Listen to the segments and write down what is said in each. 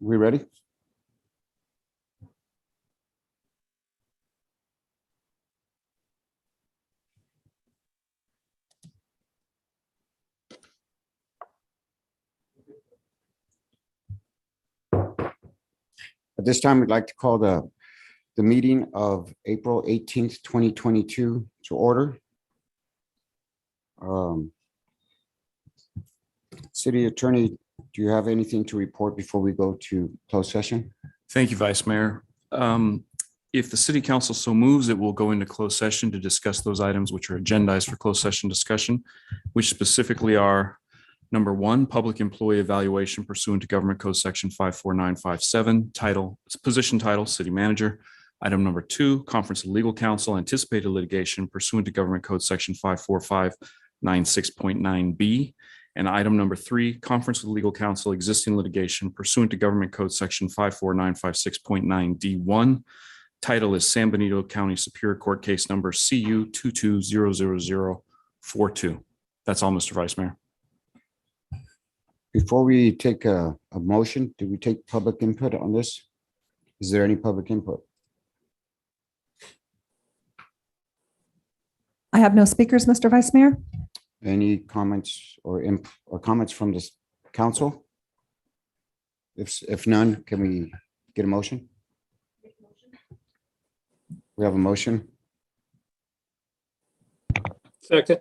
We ready? At this time, we'd like to call the meeting of April 18th, 2022 to order. City Attorney, do you have anything to report before we go to closed session? Thank you, Vice Mayor. If the City Council so moves, it will go into closed session to discuss those items which are agendized for closed session discussion, which specifically are number one, public employee evaluation pursuant to Government Code Section 54957, position title, City Manager. Item number two, conference of legal counsel, anticipated litigation pursuant to Government Code Section 54596.9B. And item number three, conference with legal counsel, existing litigation pursuant to Government Code Section 54956.9D1. Title is San Benito County Superior Court Case Number CU 2200042. That's all, Mr. Vice Mayor. Before we take a motion, do we take public input on this? Is there any public input? I have no speakers, Mr. Vice Mayor. Any comments or comments from this council? If none, can we get a motion? We have a motion. Second.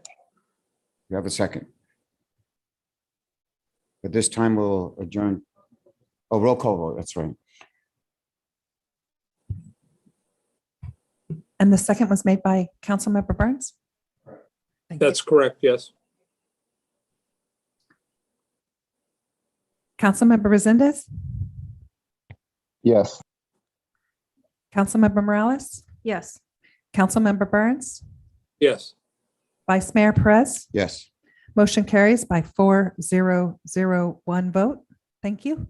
We have a second. At this time, we'll adjourn. Oh, roll call vote. That's right. And the second was made by Councilmember Burns? Thank you. That's correct, yes. Councilmember Resendez? Yes. Councilmember Morales? Yes. Councilmember Burns? Yes. Vice Mayor Perez? Yes. Motion carries by 4-0-0-1 vote. Thank you.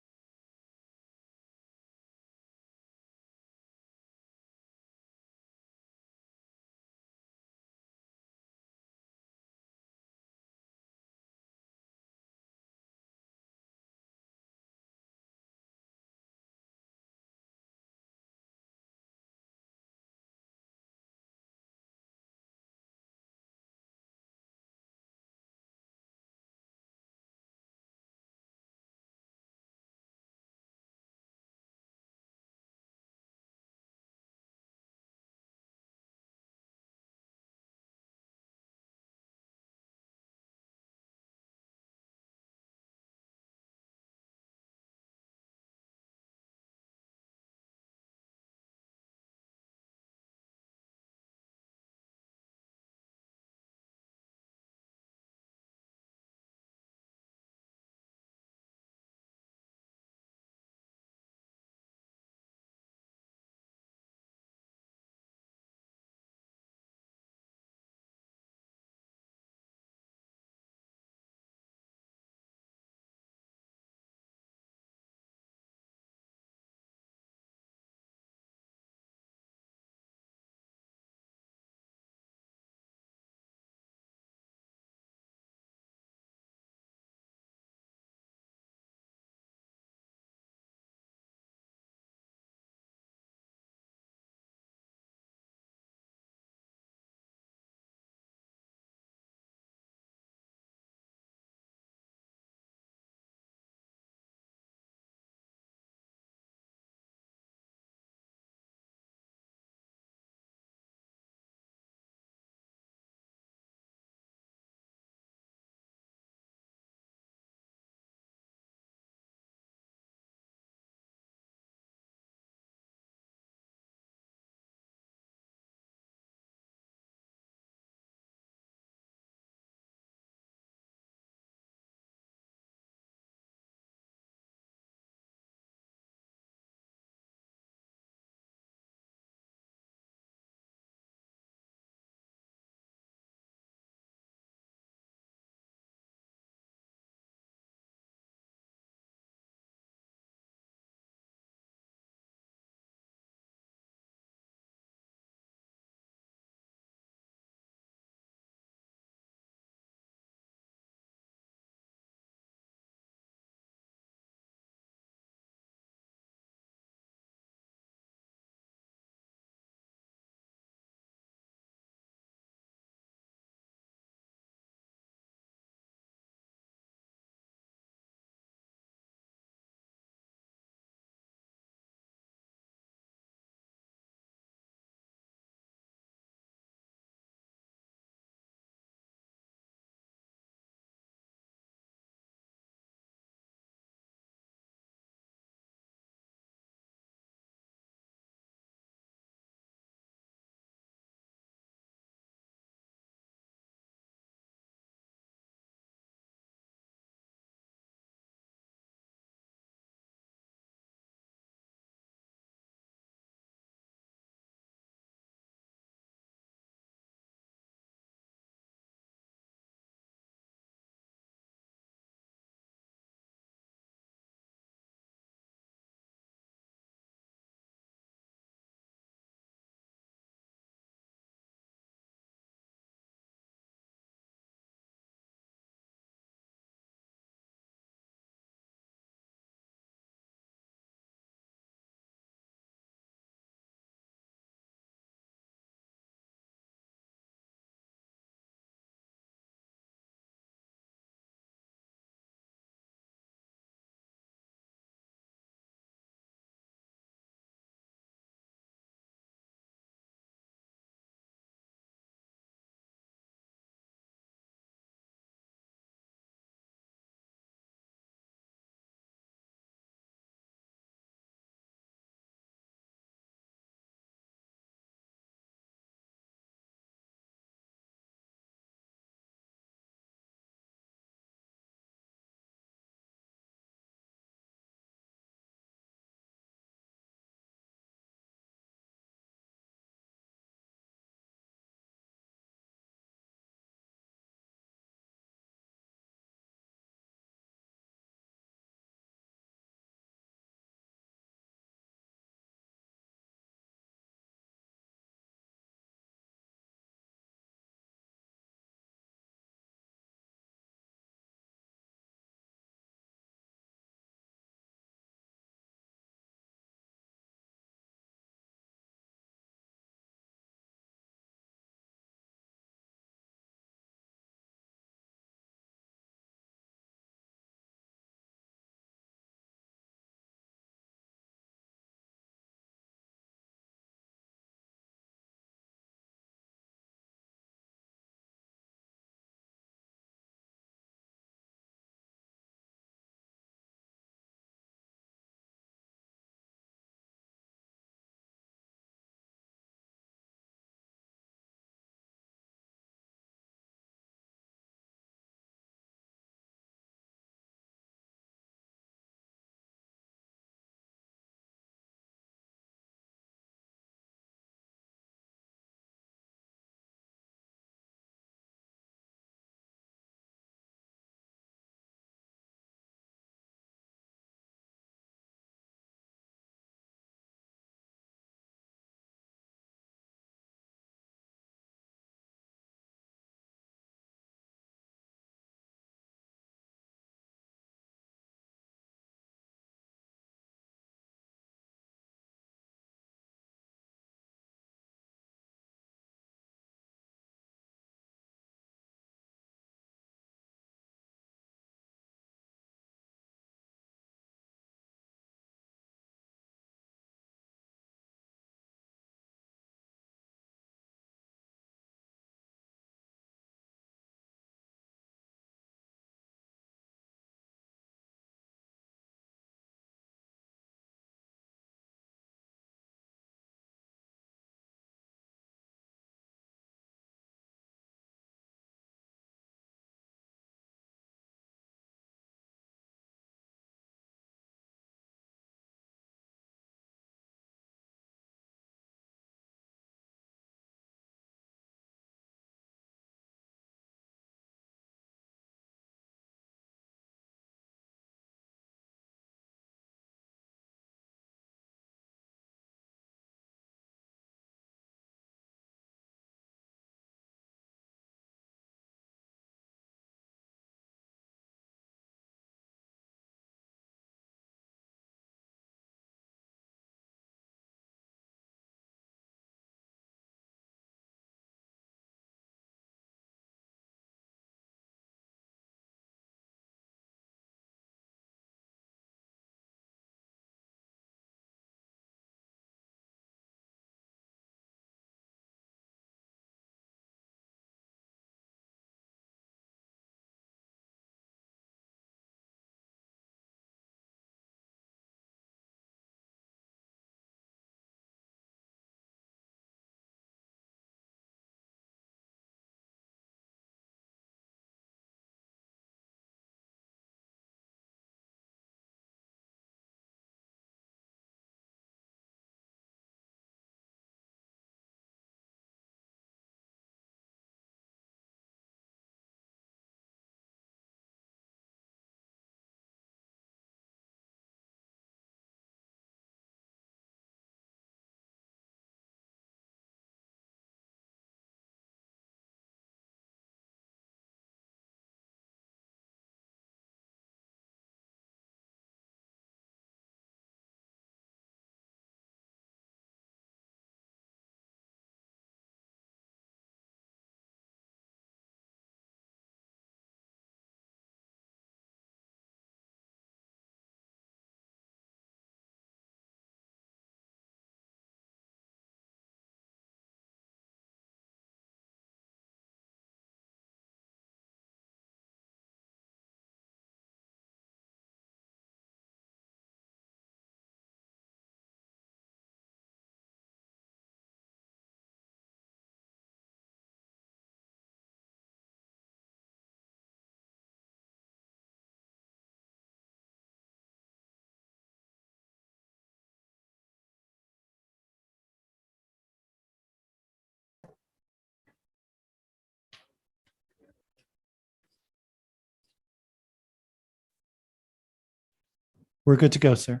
We're good to go, sir.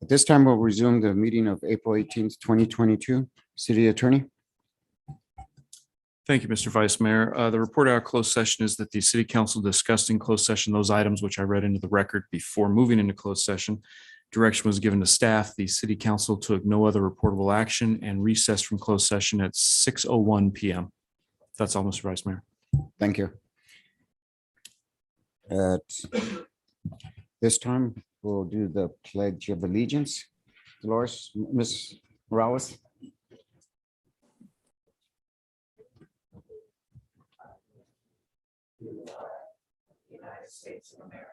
At this time, we'll resume the meeting of April 18th, 2022. City Attorney. Thank you, Mr. Vice Mayor. The report of our closed session is that the city council discussed in closed session those items which I read into the record before moving into closed session. Direction was given to staff. The city council took no other reportable action and recessed from closed session at 6:01 PM. That's all, Mr. Vice Mayor. Thank you. At this time, we'll do the Pledge of Allegiance. Dolores, Ms. Morales. United States of America.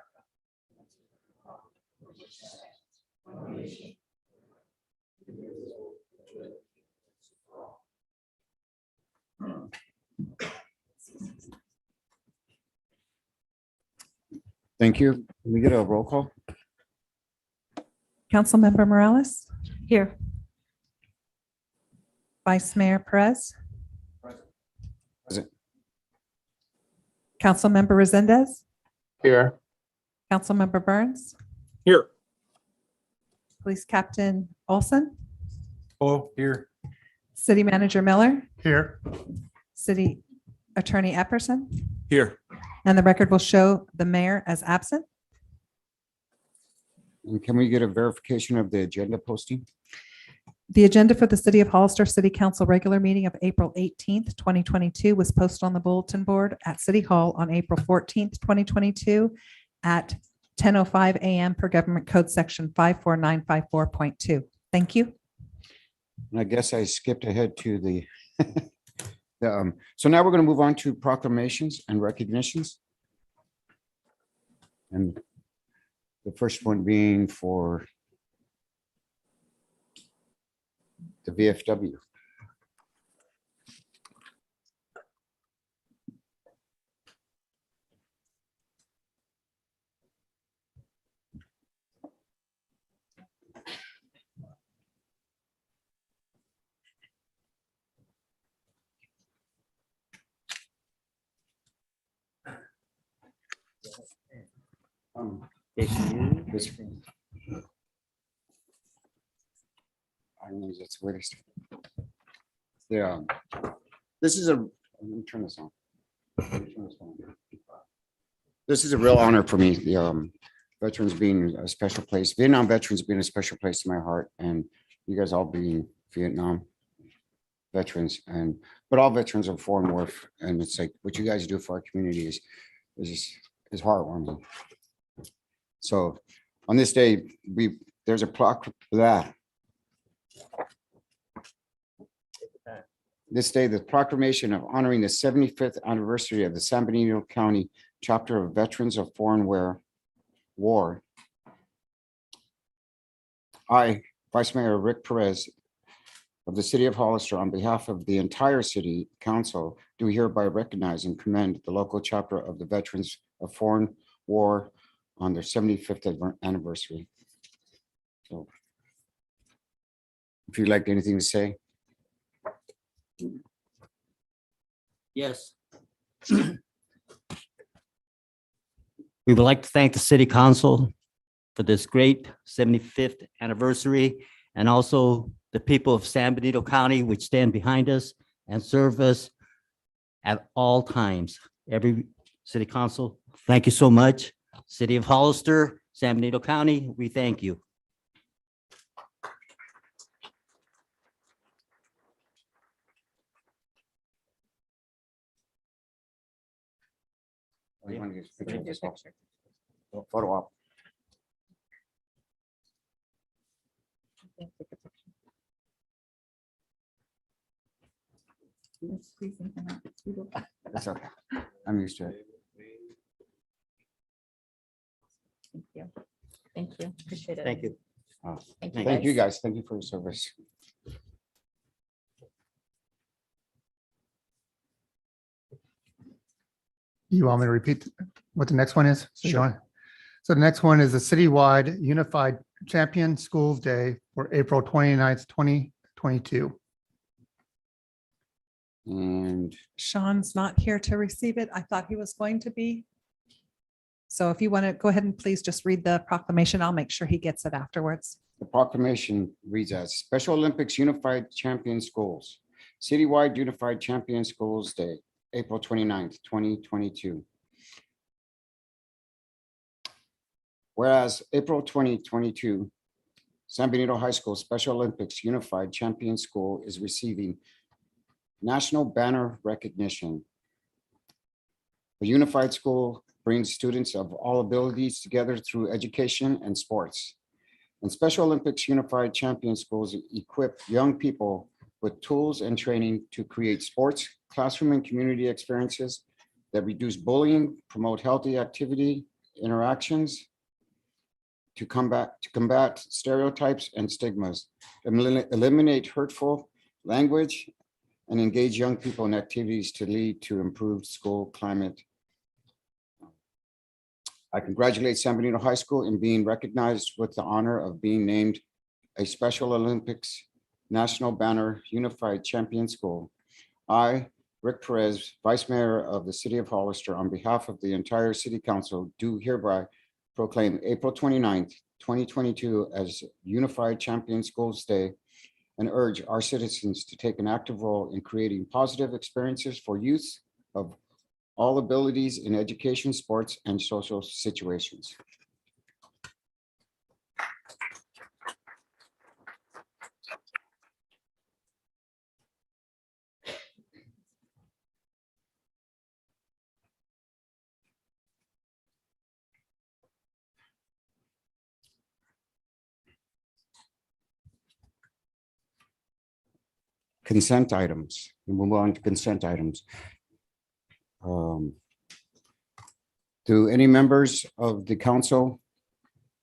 Thank you. Can we get a roll call? Councilmember Morales, Here. Vice Mayor Perez, Present. Councilmember Resendez, Here. Councilmember Burns, Here. Police Captain Olson, Oh, here. City Manager Miller, Here. City Attorney Epperson, Here. and the record will show the mayor as absent. And can we get a verification of the agenda posting? The agenda for the City of Hollister City Council regular meeting of April 18th, 2022 was posted on the bulletin board at City Hall on April 14th, 2022 at 10:05 a.m. per Government Code Section 54954.2. Thank you. And I guess I skipped ahead to the, so now we're going to move on to proclamations and recognitions. And the first one being for the VFW. This I don't know, that's the weirdest. Yeah, this is a, let me turn this on. Let me turn this on. This is a real honor for me, the veterans being a special place, Vietnam veterans being a special place in my heart, and you guys all being Vietnam veterans, and but all veterans of foreign war, and it's like what you guys do for our community is heartwarming. So on this day, there's a This day, the proclamation of honoring the 75th anniversary of the San Benito County Chapter of Veterans of Foreign War. I, Vice Mayor Rick Perez of the City of Hollister, on behalf of the entire City Council, do hereby recognize and commend the local chapter of the Veterans of Foreign War on their 75th anniversary. So, if you'd like anything to say. Yes. We would like to thank the City Council for this great 75th anniversary, and also the people of San Benito County, which stand behind us and serve us at all times. Every City Council, thank you so much. City of Hollister, San Benito County, we thank you. Oh, you want to get a picture of this also? Photo op. That's okay. I'm used to it. Thank you. Thank you. Appreciate it. Thank you. Thank you, guys. Thank you for your service. You want me to repeat what the next one is? Sure. So the next one is the citywide Unified Champion Schools Day for April 29th, 2022. And Sean's not here to receive it. I thought he was going to be. So if you want to go ahead and please just read the proclamation, I'll make sure he gets it afterwards. the proclamation reads as Special Olympics Unified Champion Schools, Citywide Unified Champion Schools Day, April 29th, 2022. Whereas April 2022, San Benito High School Special Olympics Unified Champion School is receiving national banner recognition. The unified school brings students of all abilities together through education and sports. And Special Olympics Unified Champion Schools equip young people with tools and training to create sports, classroom and community experiences that reduce bullying, promote healthy activity, interactions, to combat stereotypes and stigmas, eliminate hurtful language, and engage young people in activities to lead to improved school climate. I congratulate San Benito High School in being recognized with the honor of being named a Special Olympics National Banner Unified Champion School. I, Rick Perez, Vice Mayor of the City of Hollister, on behalf of the entire City Council, do hereby proclaim April 29th, 2022 as Unified Champion Schools Day and urge our citizens to take an active role in creating positive experiences for youth of all abilities in education, sports, and social situations. Consent items. We move on to consent items. Do any members of the council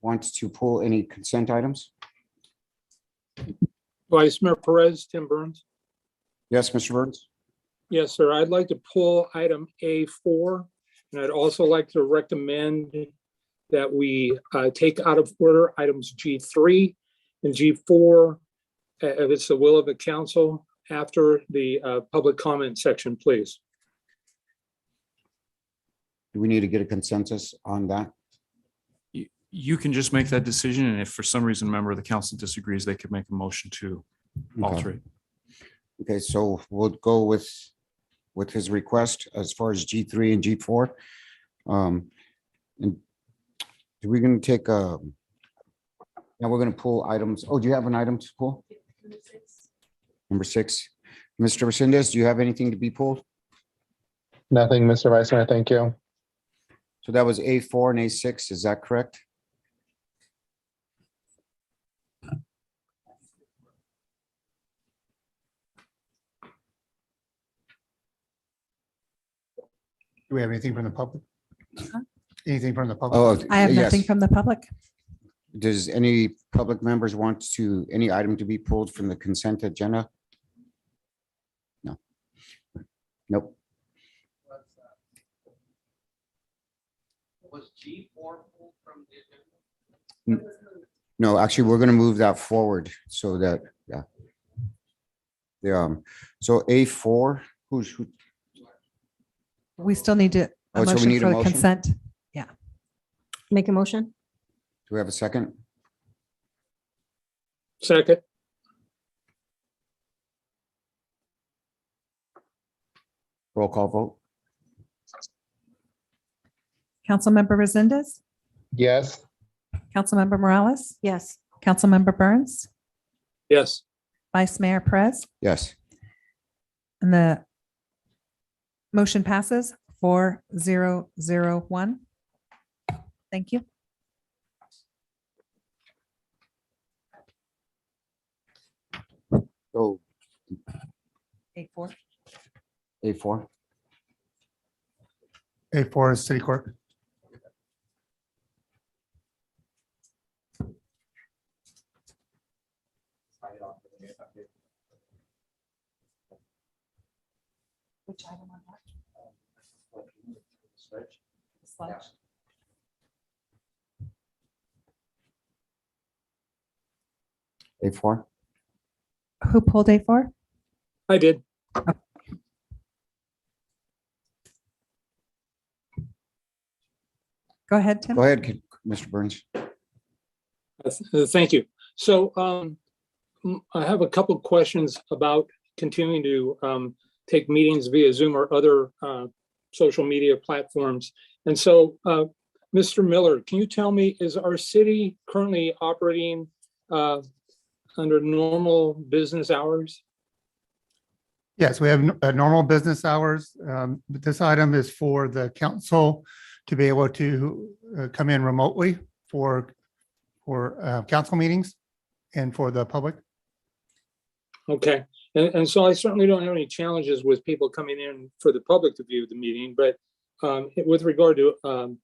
want to pull any consent items? Vice Mayor Perez, Tim Burns. Yes, Mr. Burns? Yes, sir. I'd like to pull item A4, and I'd also like to recommend that we take out of order items G3 and G4, if it's the will of the council, after the public comment section, please. Do we need to get a consensus on that? You can just make that decision, and if for some reason a member of the council disagrees, they could make a motion to alter it. Okay, so we'll go with his request as far as G3 and G4. And do we gonna take now we're gonna pull items. Oh, do you have an item to pull? Number 6. Mr. Resendez, do you have anything to be pulled? Nothing, Mr. Vice Mayor. Thank you. So that was A4 and A6, is that correct? Do we have anything from the public? Anything from the public? Oh, I have nothing yes. from the public. Does any public members want any item to be pulled from the consent agenda? No. Nope. Was G4 pulled from the agenda? No, actually, we're going to move that forward so that, yeah. So A4, who? We still need to, Oh, a so we motion need a for the motion? consent. Make a motion? Do we have a second? Second, Roll call vote? Councilmember Resendez, Yes. Councilmember Morales, Yes. Councilmember Burns, yes. Vice Mayor Perez, Yes. and the motion passes 4-0-0-1. Thank you. So 8-4. A4, A4 is city clerk. Which item on that? Sludge. A4, Who pulled A4? I did. Go ahead, Tim. Go ahead, Mr. Burns. Thank you. So I have a couple of questions about continuing to take meetings via Zoom or other social media platforms. And so, Mr. Miller, can you tell me, is our city currently operating under normal business hours? Yes, we have normal business hours. But this item is for the council to be able to come in remotely for council meetings and for the public. Okay, and so I certainly don't have any challenges with people coming in for the public to view the meeting, but with regard to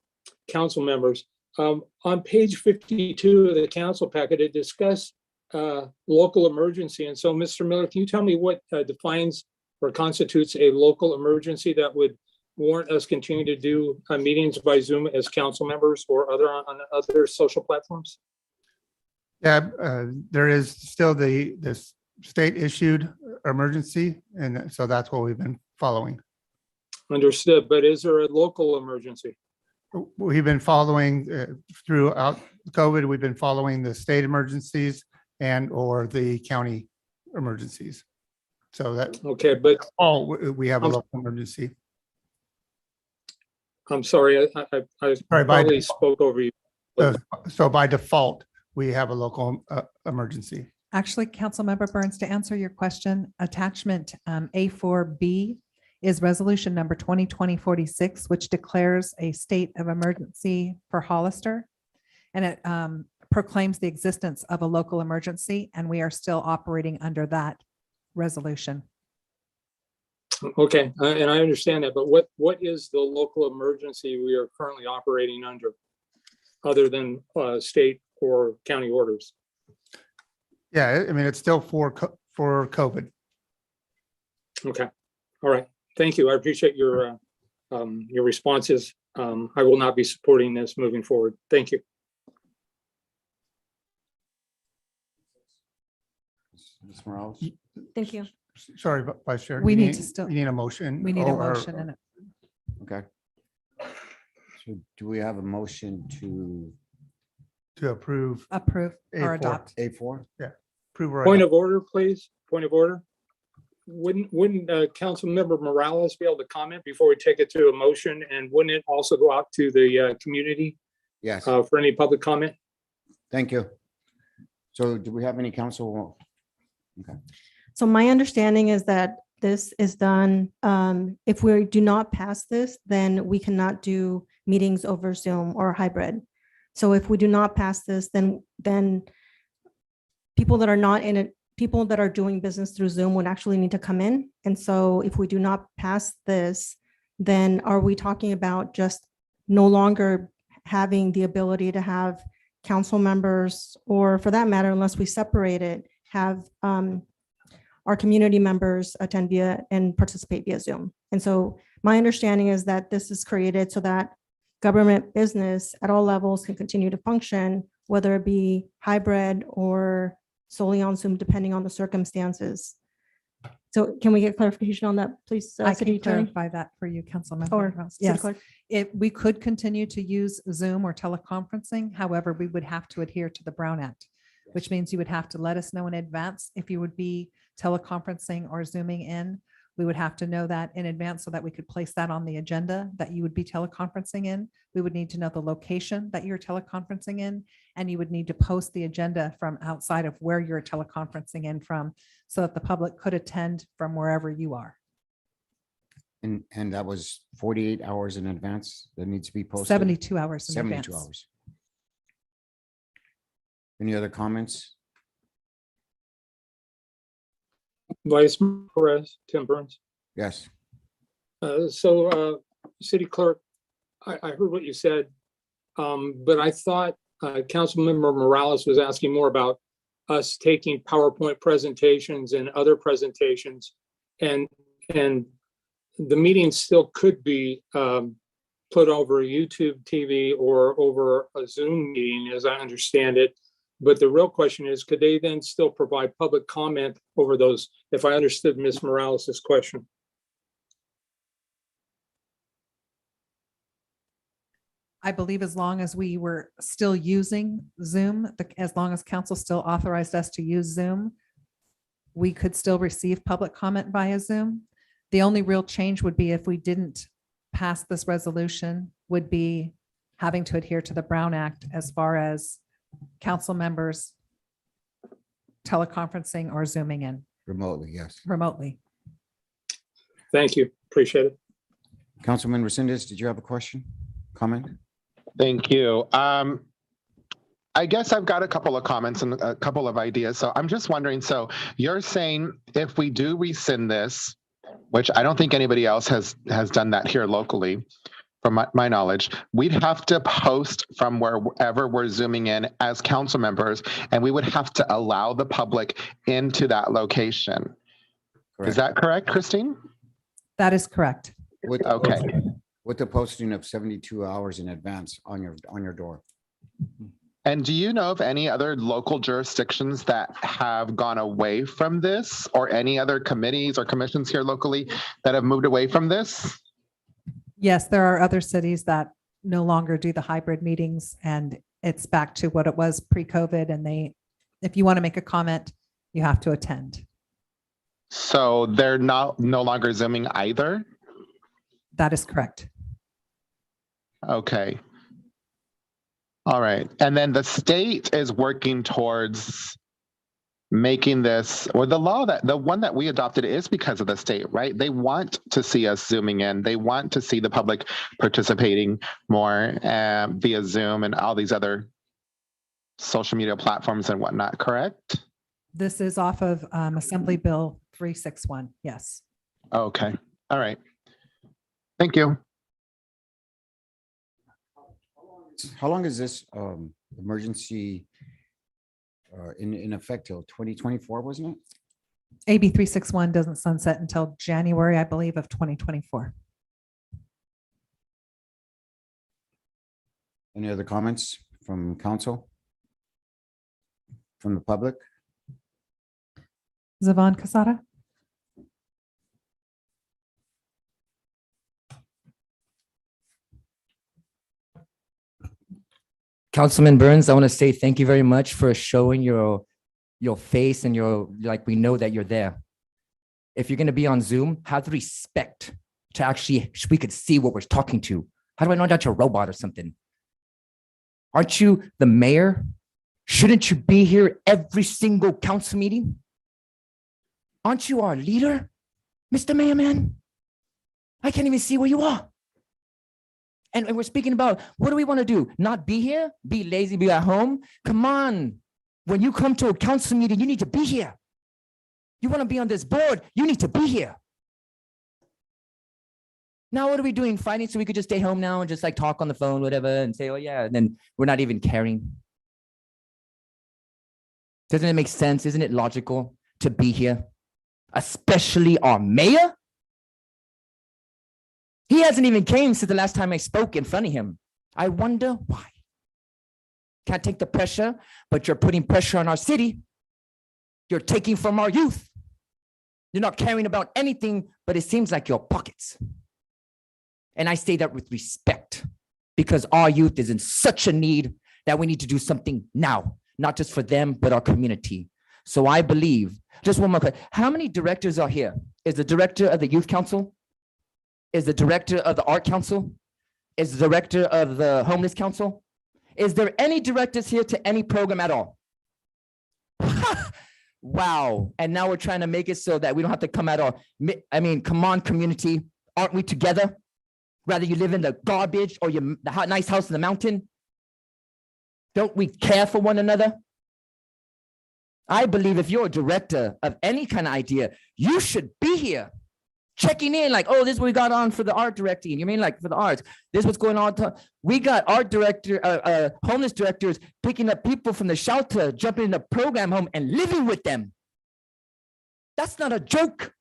council members, on page 52 of the council packet, it discussed local emergency. And so, Mr. Miller, can you tell me what defines or constitutes a local emergency that would warrant us continuing to do meetings by Zoom as council members or on other social platforms? Yeah, there is still this state issued emergency. And so that's what we've been following. Understood, but is there a local emergency? We've been following throughout COVID, we've been following the state emergencies and or the county emergencies. So that Okay, but we have a local emergency. I'm sorry, I Sorry, probably spoke over you. So by default, we have a local emergency. Actually, Councilmember Burns, to answer your question, attachment A4B is resolution number 2020-46, which declares a state of emergency for Hollister. And it proclaims the existence of a local emergency, and we are still operating under that resolution. Okay, and I understand that, but what is the local emergency we are currently operating under, other than state or county orders? Yeah, I mean, it's still for COVID. Okay, all right, thank you. I appreciate your responses. I will not be supporting this moving forward. Thank you. Ms. Morales? Thank you. Sorry, Vice Chair. We you need to still- You need a motion. We need a or- motion and Okay. So do we have a motion to approve. approve or A4. adopt. A4? Approve or Point adopt. of order, please. Point of order. Wouldn't Councilmember Morales be able to comment before we take it to a motion? And wouldn't it also go out to the community Yes, for any public comment? thank you. So do we have any council? Okay, So my understanding is that this is done, if we do not pass this, then we cannot do meetings over Zoom or hybrid. So if we do not pass this, then people that are not in it, people that are doing business through Zoom would actually need to come in. And so if we do not pass this, then are we talking about just no longer having the ability to have council members, or for that matter, unless we separate it, have our community members attend via and participate via Zoom? And so my understanding is that this is created so that government business at all levels can continue to function, whether it be hybrid or solely on Zoom, depending on the circumstances. So can we get clarification on that, please? I City can Attorney? clarify that for you, Councilmember. Or Rouse. City Yes, Clerk? we could continue to use Zoom or teleconferencing. However, we would have to adhere to the Brown Act, which means you would have to let us know in advance if you would be teleconferencing or Zooming in. We would have to know that in advance so that we could place that on the agenda that you would be teleconferencing in. We would need to know the location that you're teleconferencing in, and you would need to post the agenda from outside of where you're teleconferencing in from so that the public could attend from wherever you are. and that was 48 hours in advance that needs to be posted? 72 hours in 72 advance. hours. Any other comments? Vice Perez, Tim Burns. Yes, City Clerk, I heard what you said, but I thought Councilmember Morales was asking more about us taking PowerPoint presentations and other presentations, and the meeting still could be put over YouTube TV or over a Zoom meeting, as I understand it. But the real question is, could they then still provide public comment over those, if I understood Ms. Morales's question? I believe as long as we were still using Zoom, as long as council still authorized us to use Zoom, we could still receive public comment via Zoom. The only real change would be if we didn't pass this resolution, would be having to adhere to the Brown Act as far as council members teleconferencing or Zooming in Remotely, yes. remotely. Thank you. Appreciate it. Councilman Resendez, did you have a question, comment? Thank you. I guess I've got a couple of comments and a couple of ideas. So I'm just wondering, so you're saying if we do rescind this, which I don't think anybody else has done that here locally, from my knowledge, we'd have to post from wherever we're Zooming in as council members, and we would have to allow the public into that location. Is that correct, Christine? That is correct. Okay. With the posting of 72 hours in advance on your door. And do you know of any other local jurisdictions that have gone away from this, or any other committees or commissions here locally that have moved away from this? Yes, there are other cities that no longer do the hybrid meetings, and it's back to what it was pre-COVID. And if you want to make a comment, you have to attend. So they're no longer Zooming either? That is correct. Okay. All right. And then the state is working towards making this, or the one that we adopted is because of the state, right? They want to see us Zooming in. They want to see the public participating more via Zoom and all these other social media platforms and whatnot, correct? This is off of Assembly Bill 361. Yes. Okay. All right. Thank you. How long is this emergency in effect till 2024, wasn't it? AB 361 doesn't sunset until January, I believe, of 2024. Any other comments from council? From the public? Zavon Casada? Councilman Burns, I want to say thank you very much for showing your face and we know that you're there. If you're going to be on Zoom, have the respect to actually, we could see what we're talking to. How do I know that you're a robot or something? Aren't you the mayor? Shouldn't you be here every single council meeting? Aren't you our leader, Mr. Mayor Man? I can't even see where you are. And we're speaking about, what do we want to do? Not be here? Be lazy, be at home? Come on. When you come to a council meeting, you need to be here. You want to be on this board, you need to be here. Now, what are we doing? Fighting so we could just stay home now and just like talk on the phone, whatever, and say, oh yeah, and then we're not even caring. Doesn't it make sense? Isn't it logical to be here? Especially our mayor? He hasn't even came since the last time I spoke in front of him. I wonder why. Can't take the pressure, but you're putting pressure on our city. You're taking from our youth. You're not caring about anything, but it seems like your pockets. And I say that with respect, because our youth is in such a need that we need to do something now, not just for them, but our community. So I believe, just one more question. How many directors are here? Is the director of the Youth Council? Is the director of the Art Council? Is the director of the Homeless Council? Is there any directors here to any program at all? Wow. And now we're trying to make it so that we don't have to come at all. I mean, come on, community. Aren't we together? Rather you live in the garbage or the nice house in the mountain? Don't we care for one another? I believe if you're a director of any kind of idea, you should be here checking in like, oh, this is what we got on for the art directing. You mean like for the arts? This is what's going on. We got art director, homeless directors picking up people from the shelter, jumping in the program home and living with them. That's not a joke.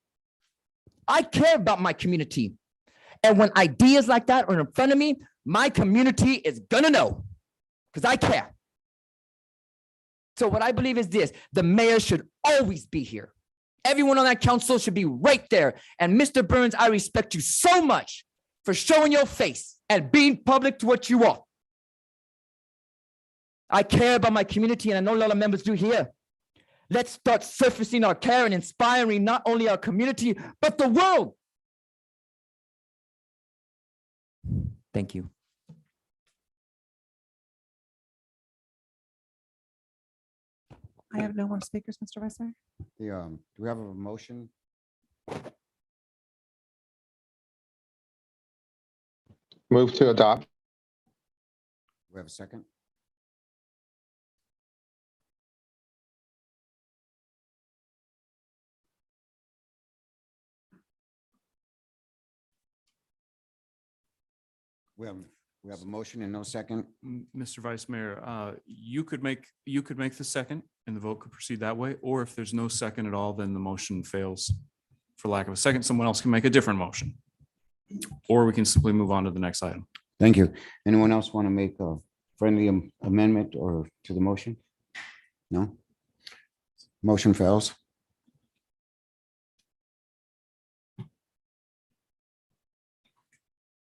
I care about my community. And when ideas like that are in front of me, my community is gonna know because I care. So what I believe is this, the mayor should always be here. Everyone on that council should be right there. And Mr. Burns, I respect you so much for showing your face and being public to what you are. I care about my community, and I know a lot of members do here. Let's start surfacing our care and inspiring not only our community, but the world. Thank you. I have no more speakers, Mr. Vice Mayor. Do we have a motion? Move to adopt. We have a second? We have a motion and no second. Mr. Vice Mayor, you could make the second and the vote could proceed that way. Or if there's no second at all, then the motion fails. For lack of a second, someone else can make a different motion. Or we can simply move on to the next item. Thank you. Anyone else want to make a friendly amendment or to the motion? No? Motion fails.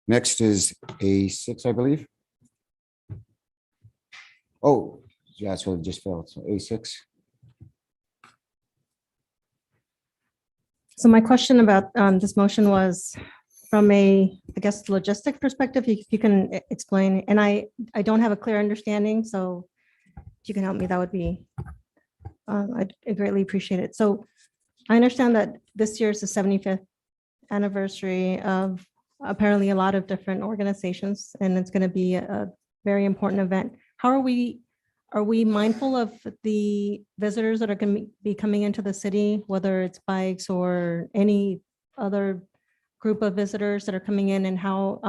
Next is A6, I believe. Oh, yeah, so it just failed. So A6. So my question about this motion was from a, I guess, logistic perspective, if you can explain, and I don't have a clear understanding, so if you can help me, that would be, I'd greatly appreciate it. So I understand that this year is the 75th anniversary of apparently a lot of different organizations, and it's going to be a very important event. How are we mindful of the visitors that are going to be coming into the city, whether it's bikes or any other group of visitors that are coming in, and how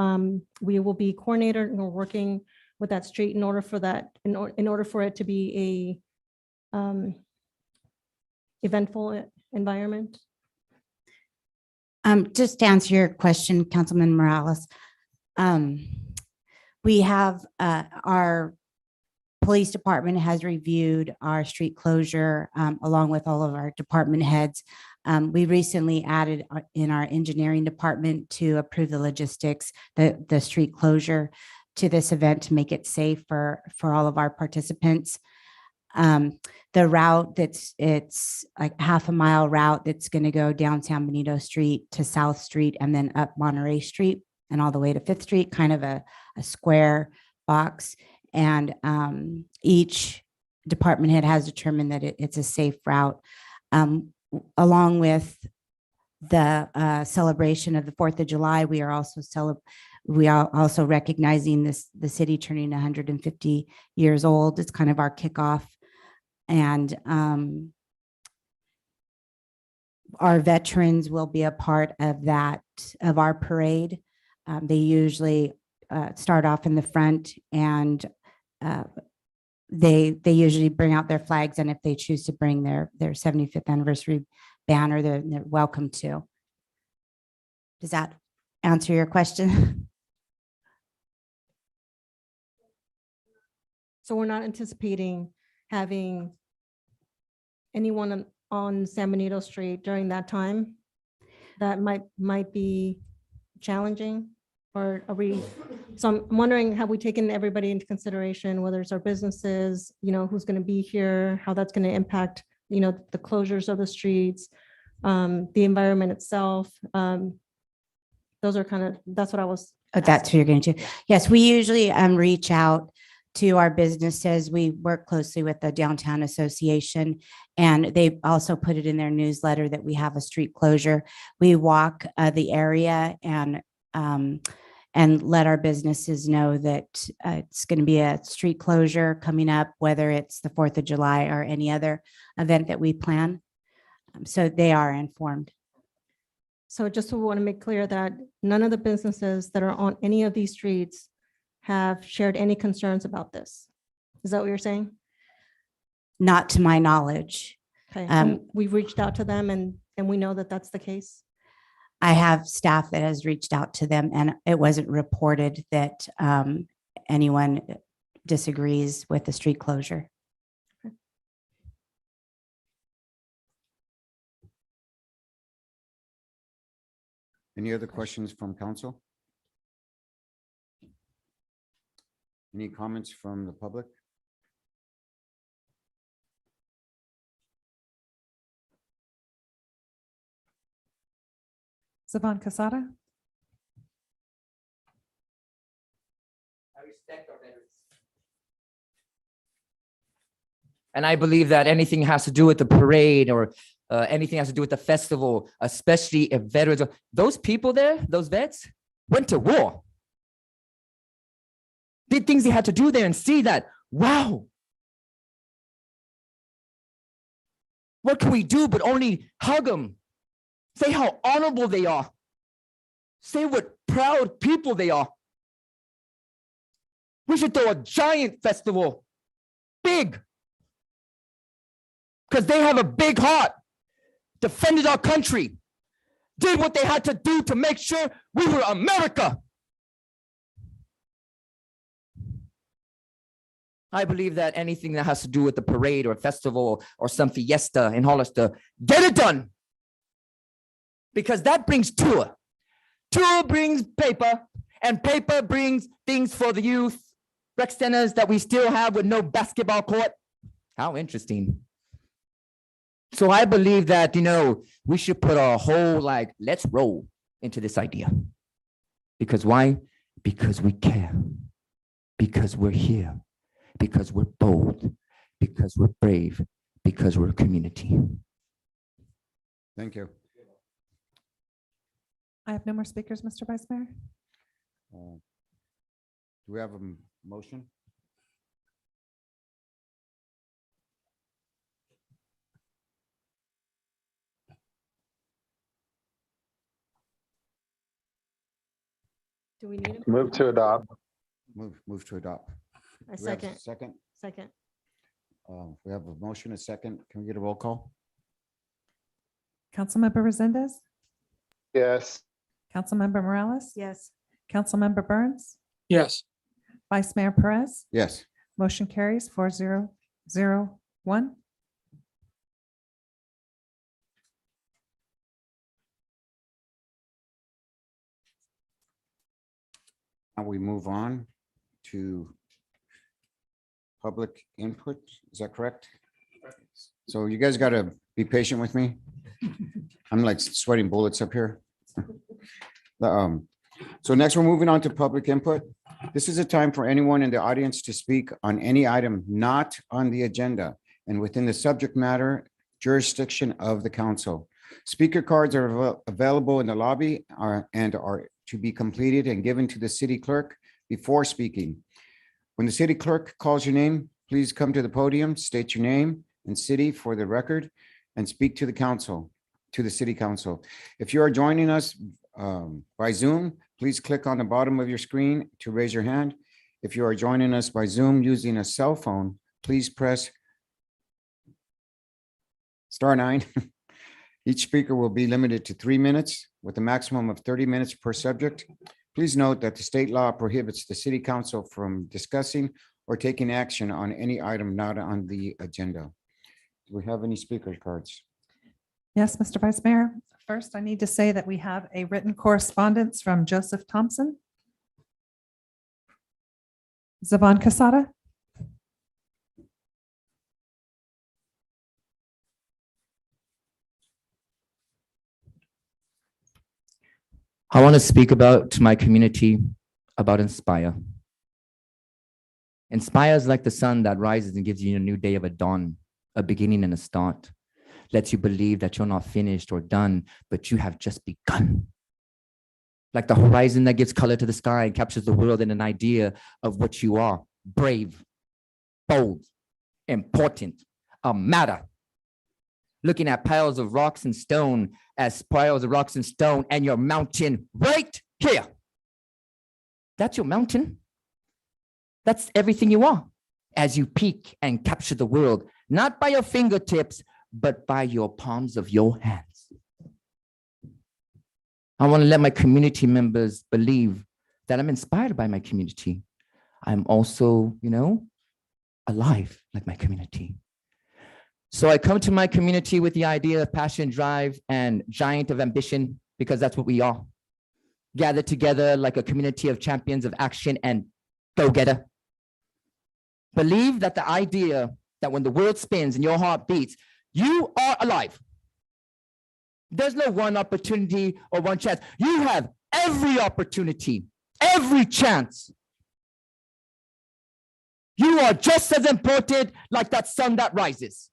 we will be coordinated and working with that street in order for that, in order for it to be a eventful environment? Just to answer your question, Councilman Morales, we have our police department has reviewed our street closure along with all of our department heads. We recently added in our engineering department to approve the logistics, the street closure to this event to make it safe for all of our participants. The route it's like half a mile route that's going to go down San Benito Street to South Street and then up Monterey Street and all the way to Fifth Street, kind of a square box. And each department head has determined that it's a safe route. Along with the celebration of the 4th of July, we are also recognizing the city turning 150 years old. It's kind of our kickoff. And our veterans will be a part of that, of our parade. They usually start off in the front, and they usually bring out their flags, and if they choose to bring their 75th anniversary banner, they're welcome to. Does that answer your question? So we're not anticipating having anyone on San Benito Street during that time? That might be challenging, or are we? So I'm wondering, have we taken everybody into consideration, whether it's our businesses, who's going to be here, how that's going to impact, the closures of the streets, the environment itself? Those are that's what I was. Oh, that's what you're going to. Yes, we usually reach out to our businesses. We work closely with the Downtown Association, and they also put it in their newsletter that we have a street closure. We walk the area and let our businesses know that it's going to be a street closure coming up, whether it's the 4th of July or any other event that we plan. So they are informed. So just want to make clear that none of the businesses that are on any of these streets have shared any concerns about this. Is that what you're saying? Not to my knowledge. Okay, and we've reached out to them, and we know that that's the case. I have staff that has reached out to them, and it wasn't reported that anyone disagrees with the street closure. Any other questions from council? Any comments from the public? Savan Casada, And I believe that anything has to do with the parade or anything has to do with the festival, especially if veterans, those people there, those vets, went to war. Did things they had to do there and see that, wow. What can we do but only hug them? Say how honorable they are. Say what proud people they are. We should throw a giant festival, big. Because they have a big heart, defended our country, did what they had to do to make sure we were America. I believe that anything that has to do with the parade or festival or some fiesta in Hollister, get it done. Because that brings tour. Tour brings paper, and paper brings things for the youth, rec centers that we still have with no basketball court. How interesting. So I believe that, we should put our whole, let's roll into this idea. Because why? Because we care. Because we're here. Because we're bold. Because we're brave. Because we're a community. Thank you. I have no more speakers, Mr. Vice Mayor. Do we have a motion? Do we need it? Move to adopt. Move to adopt. A Do we have a second, Second. second. We have a motion, a second. Can we get a roll call? Councilmember Resendez, Yes. Councilmember Morales, Yes. Councilmember Burns, Yes. Vice Mayor Perez. Yes. Motion carries 4-0-0-1. Now we move on to public input. Is that correct? So you guys got to be patient with me. I'm like sweating bullets up here. So next we're moving on to public input. This is a time for anyone in the audience to speak on any item not on the agenda and within the subject matter jurisdiction of the council. Speaker cards are available in the lobby and are to be completed and given to the city clerk before speaking. When the city clerk calls your name, please come to the podium, state your name and city for the record, and speak to the council, to the city council. If you are joining us by Zoom, please click on the bottom of your screen to raise your hand. If you are joining us by Zoom using a cell phone, please press *9. Each speaker will be limited to 3 minutes with a maximum of 30 minutes per subject. Please note that the state law prohibits the city council from discussing or taking action on any item not on the agenda. Do we have any speaker cards? Yes, Mr. Vice Mayor. First, I need to say that we have a written correspondence from Joseph Thompson. Savan Casada. I want to speak to my community about Inspire. Inspire is like the sun that rises and gives you a new day of a dawn, a beginning and a start. Lets you believe that you're not finished or done, but you have just begun. Like the horizon that gives color to the sky and captures the world in an idea of what you are: brave, bold, important, a matter. Looking at piles of rocks and stone as piles of rocks and stone, and your mountain right here. That's your mountain. That's everything you are as you peek and capture the world, not by your fingertips, but by your palms of your hands. I want to let my community members believe that I'm inspired by my community. I'm also, alive like my community. So I come to my community with the idea of passion, drive, and giant of ambition, because that's what we are. Gathered together like a community of champions of action and go-getter. Believe that the idea that when the world spins and your heart beats, you are alive. There's no one opportunity or one chance. You have every opportunity, every chance. You are just as important like that sun that rises.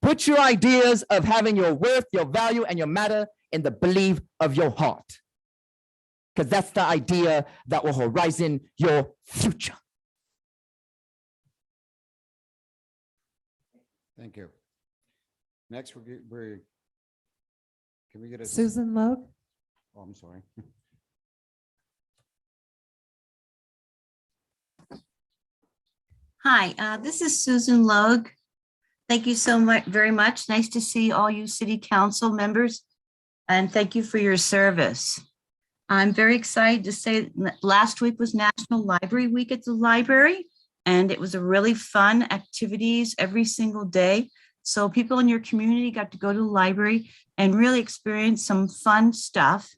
Put your ideas of having your worth, your value, and your matter in the belief of your heart. Because that's the idea that will horizon your future. Thank you. Next, can we get a? Susan Logue. Oh, I'm sorry. Hi, this is Susan Logue. Thank you so much, very much. Nice to see all you city council members, and thank you for your service. I'm very excited to say that last week was National Library Week at the library, and it was a really fun activities every single day. So people in your community got to go to the library and really experience some fun stuff.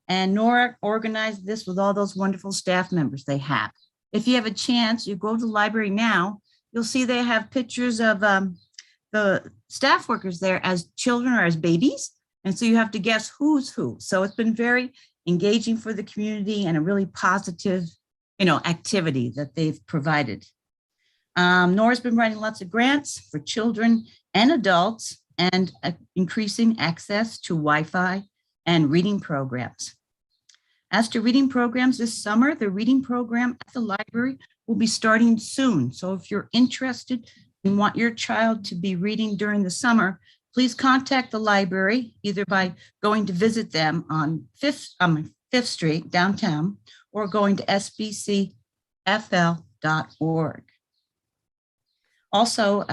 And Nora organized this with all those wonderful staff members they have. If you have a chance, you go to the library now, you'll see they have pictures of the staff workers there as children or as babies. And so you have to guess who's who. So it's been very engaging for the community and a really positive, activity that they've provided. Nora's been writing lots of grants for children and adults and increasing access to Wi-Fi and reading programs. As to reading programs this summer, the reading program at the library will be starting soon. So if you're interested and want your child to be reading during the summer, please contact the library either by going to visit them on 5th Street downtown or going to sbcfl.org. Also,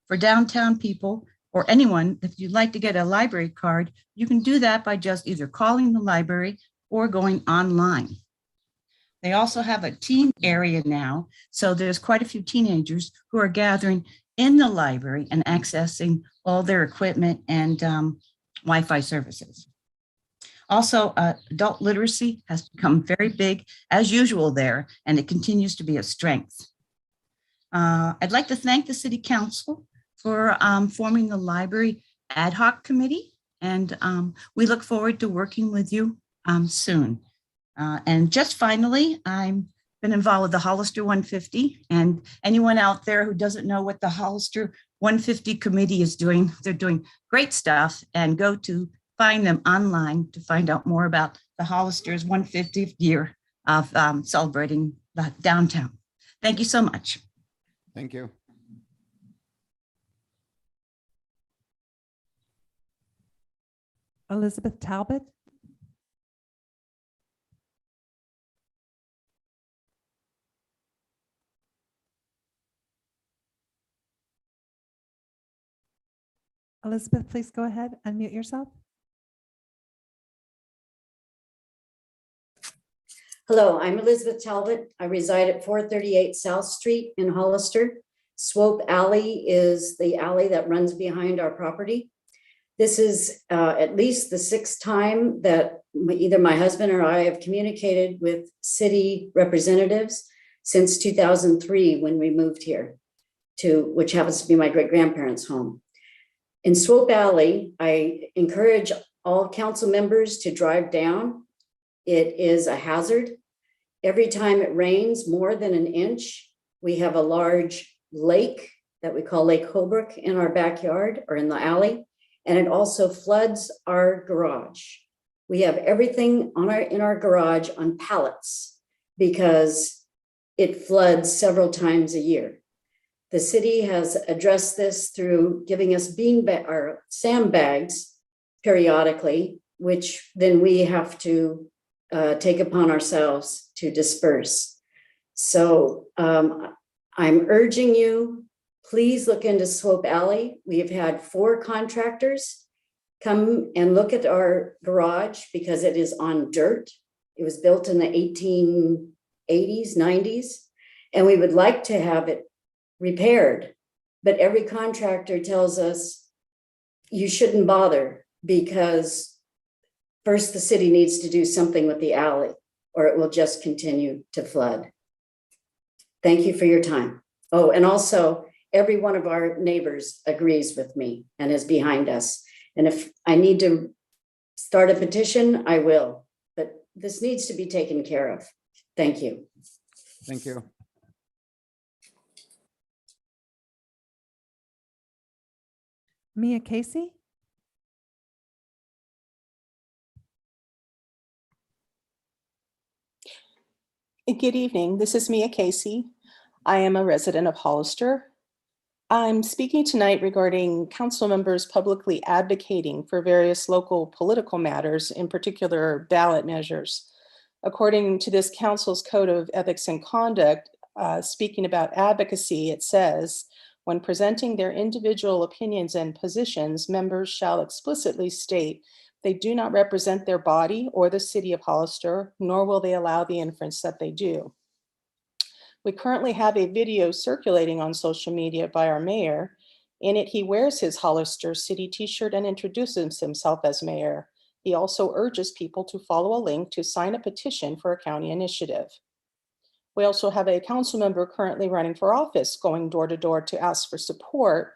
for downtown people or anyone, if you'd like to get a library card, you can do that by just either calling the library or going online. They also have a teen area now, so there's quite a few teenagers who are gathering in the library and accessing all their equipment and Wi-Fi services. Also, adult literacy has become very big as usual there, and it continues to be a strength. I'd like to thank the City Council for forming the Library Ad Hoc Committee, and we look forward to working with you soon. And just finally, I've been involved with the Hollister 150, and anyone out there who doesn't know what the Hollister 150 Committee is doing, they're doing great stuff, and go to find them online to find out more about the Hollister's 150th year of celebrating the downtown. Thank you so much. Thank you. Elizabeth Talbot. Elizabeth, please go ahead, unmute yourself. Hello, I'm Elizabeth Talbot. I reside at 438 South Street in Hollister. Swope Alley is the alley that runs behind our property. This is at least the 6th time that either my husband or I have communicated with city representatives since 2003 when we moved here, which happens to be my great-grandparents' home. In Swope Alley, I encourage all council members to drive down. It is a hazard. Every time it rains more than an inch, we have a large lake that we call Lake Holbrook in our backyard or in the alley, and it also floods our garage. We have everything in our garage on pallets because it floods several times a year. The city has addressed this through giving us sandbags periodically, which then we have to take upon ourselves to disperse. So I'm urging you, please look into Swope Alley. We have had 4 contractors come and look at our garage because it is on dirt. It was built in the 1880s, 90s, and we would like to have it repaired. But every contractor tells us you shouldn't bother because first the city needs to do something with the alley or it will just continue to flood. Thank you for your time. Oh, and also every one of our neighbors agrees with me and is behind us. And if I need to start a petition, I will, but this needs to be taken care of. Thank you. Thank you. Mia Casey? Good evening. This is Mia Casey. I am a resident of Hollister. I'm speaking tonight regarding council members publicly advocating for various local political matters, in particular ballot measures. According to this council's code of ethics and conduct, speaking about advocacy, it says, when presenting their individual opinions and positions, members shall explicitly state they do not represent their body or the city of Hollister, nor will they allow the inference that they do. We currently have a video circulating on social media by our mayor. In it, he wears his Hollister City t-shirt and introduces himself as mayor. He also urges people to follow a link to sign a petition for a county initiative. We also have a council member currently running for office, going door to door to ask for support,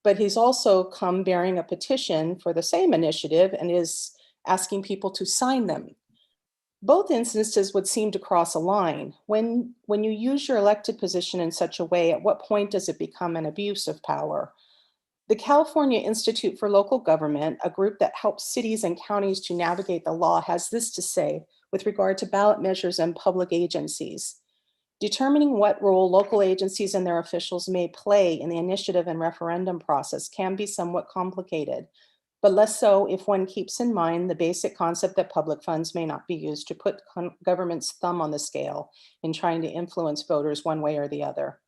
but he's also come bearing a petition for the same initiative and is asking people to sign them. Both instances would seem to cross a line. When you use your elected position in such a way, at what point does it become an abuse of power? The California Institute for Local Government, a group that helps cities and counties to navigate the law, has this to say with regard to ballot measures and public agencies. Determining what role local agencies and their officials may play in the initiative and referendum process can be somewhat complicated, but less so if one keeps in mind the basic concept that public funds may not be used to put government's thumb on the scale in trying to influence voters one way or the other.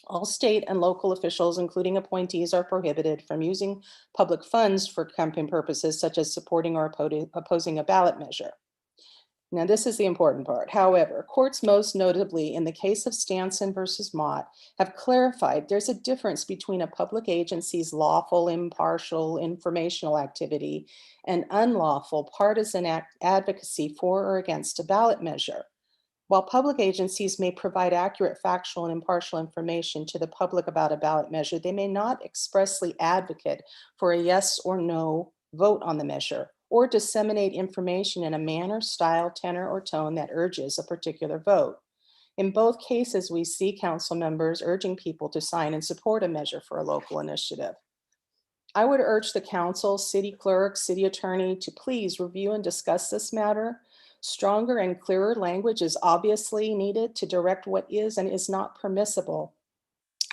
All state and local officials, including appointees, are prohibited from using public funds for campaign purposes, such as supporting or opposing a ballot measure. Now, this is the important part. However, courts, most notably in the case of Stanson versus Mott, have clarified there's a difference between a public agency's lawful, impartial, informational activity and unlawful partisan advocacy for or against a ballot measure. While public agencies may provide accurate, factual, and impartial information to the public about a ballot measure, they may not expressly advocate for a yes or no vote on the measure, or disseminate information in a manner, style, tenor, or tone that urges a particular vote. In both cases, we see council members urging people to sign and support a measure for a local initiative. I would urge the council, city clerk, city attorney to please review and discuss this matter. Stronger and clearer language is obviously needed to direct what is and is not permissible.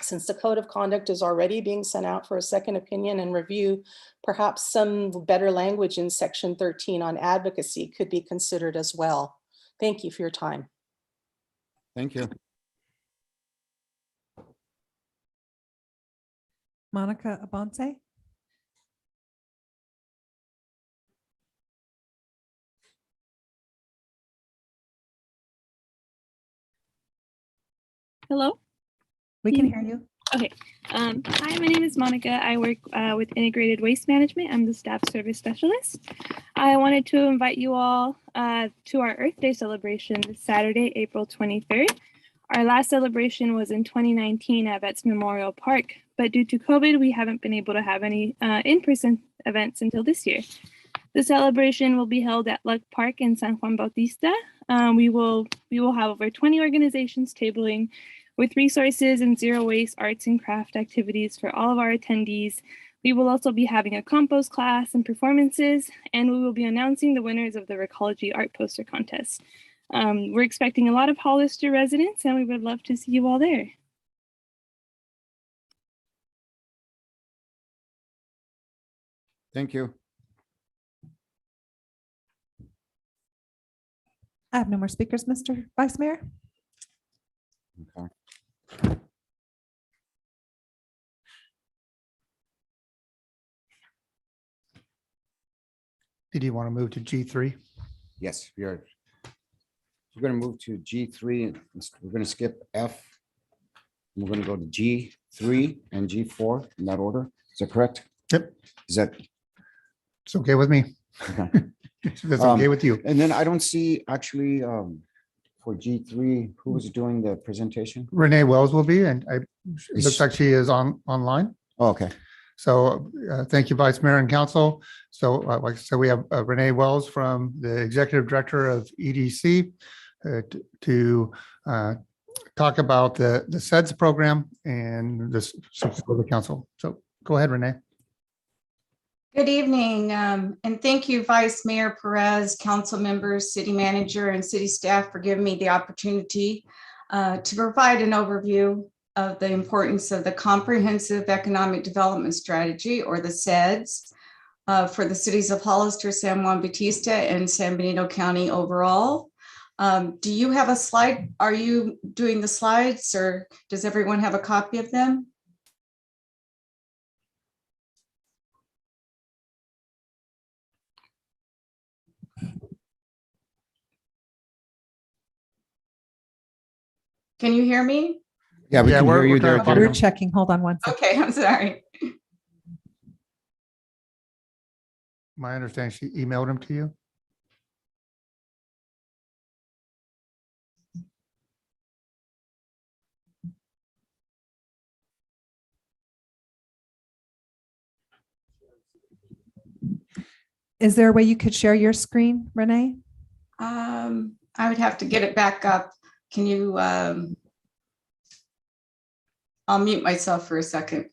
Since the code of conduct is already being sent out for a second opinion and review, perhaps some better language in section 13 on advocacy could be considered as well. Thank you for your time. Thank you. Monica Abonte? Hello? We can hear you. Okay. Hi, my name is Monica. I work with Integrated Waste Management. I'm the staff service specialist. I wanted to invite you all to our Earth Day celebration this Saturday, April 23rd. Our last celebration was in 2019 at Vets Memorial Park, but due to COVID, we haven't been able to have any in-person events until this year. The celebration will be held at Luck Park in San Juan Bautista. We will have over 20 organizations tabling with resources and zero waste arts and craft activities for all of our attendees. We will also be having a compost class and performances, and we will be announcing the winners of the Recology Art Poster Contest. We're expecting a lot of Hollister residents, and we would love to see you all there. Thank you. I have no more speakers, Mr. Vice Mayor. Okay. Did you want to move to G3? Yes, we are. We're going to move to G3. And we're going to skip F. And we're going to go to G3 and G4 in that order. Is that correct? Yep. Is that It's okay with me. okay? If That's okay with you. And then I don't see actually for G3, who was doing the presentation? Renee Wells will be, and it Is- looks like she is online. Oh, okay. So thank you, Vice Mayor and Council. So like I said, we have Renee Wells from the Executive Director of EDC to talk about the SEDS program and this for the council. So go ahead, Renee. Good evening, and thank you, Vice Mayor Perez, council members, city manager, and city staff for giving me the opportunity to provide an overview of the importance of the Comprehensive Economic Development Strategy, or the SEDS, for the cities of Hollister, San Juan Bautista, and San Benito County overall. Do you have a slide? Are you doing the slides, or does everyone have a copy of them? Can you hear me? Yeah, we can hear you there. trying to We're find them. checking. Hold on one second. Okay, I'm sorry. My understanding, she emailed them to you. Is there a way you could share your screen, Renee? I would have to get it back up. Can you, I'll mute myself for a second.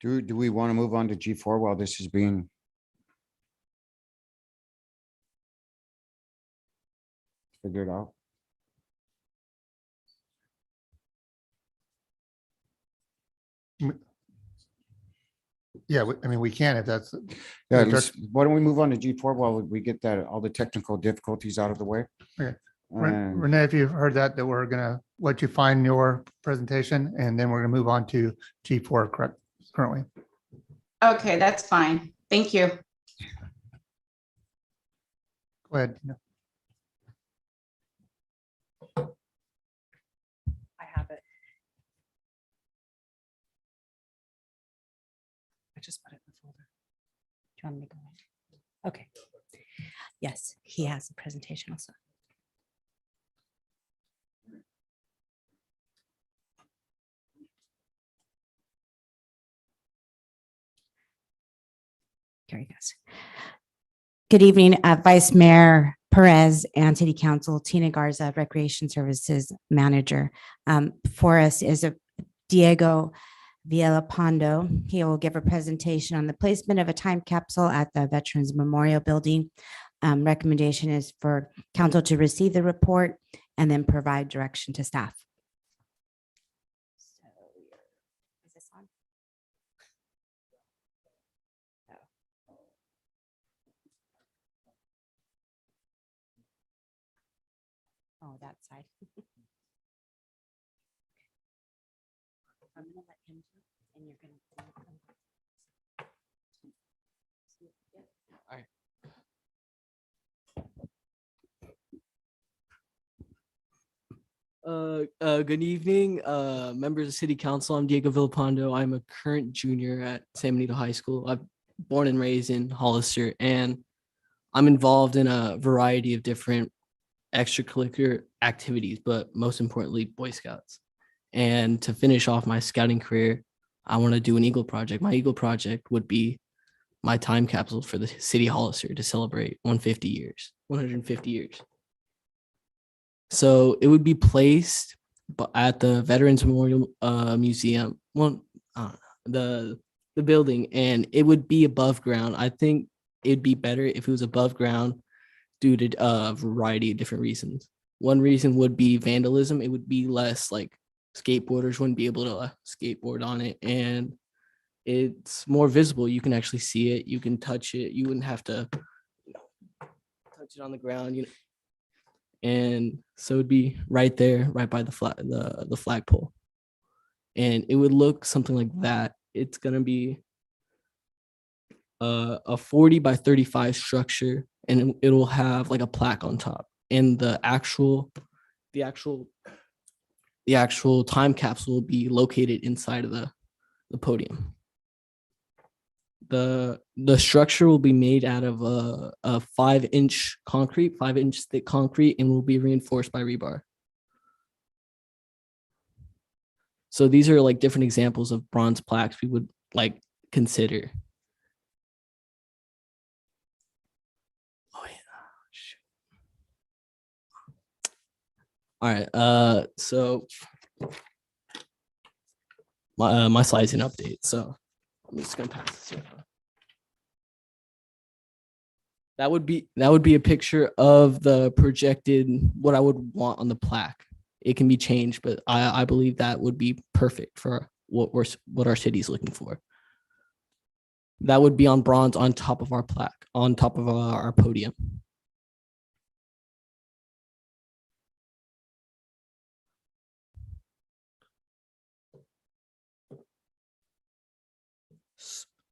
Do we want to move on to G4 while this is being? Figured out? Yeah, I mean, we can if that's. Yeah, Direct- why don't we move on to G4 while we get that, all the technical difficulties out of the way? Okay. And- Renee, if you've heard that we're gonna let you find your presentation and then we're gonna move on to G4 currently. Okay, that's fine. Thank you. Go ahead. Tina. I have it. I just put it in the folder. Do you want me to go ahead? Okay. Yes, he has a presentation also. Here he goes. Good evening, Vice Mayor Perez and City Council. Tina Garza, Recreation Services Manager. For us is Diego Villalpando. He will give a presentation on the placement of a time capsule at the Veterans Memorial Building. Recommendation is for council to receive the report and then provide direction to staff. So, is this on? Oh, that side. I'm gonna let him do it, and you're gonna. Good evening, members of City Council. I'm Diego Villalpando. I'm a current junior at San Benito High School. I'm born and raised in Hollister, and I'm involved in a variety of different extracurricular activities, but most importantly, Boy Scouts. And to finish off my scouting career, I want to do an Eagle project. My Eagle project would be my time capsule for the city Hollister to celebrate 150 years. So it would be placed at the Veterans Memorial Museum, the building, and it would be above ground. I think it'd be better if it was above ground due to a variety of different reasons. One reason would be vandalism. It would be less like skateboarders wouldn't be able to skateboard on it, and it's more visible. You can actually see it. You can touch it. You wouldn't have to touch it on the ground, And so it'd be right there, right by the flagpole, and it would look something like that. It's gonna be a 40 by 35 structure, and it'll have like a plaque on top, and the actual time capsule will be located inside of the podium. the structure will be made out of a 5-inch concrete, 5-inch thick concrete, and will be reinforced by rebar. So these are like different examples of bronze plaques we would like consider. Oh yeah. Shoot. All right. So my slides didn't update, so I'm just gonna pass this over. That would be a picture of the projected what I would want on the plaque. It can be changed, but I believe that would be perfect for what our city is looking for. That would be on bronze on top of our plaque, on top of our podium.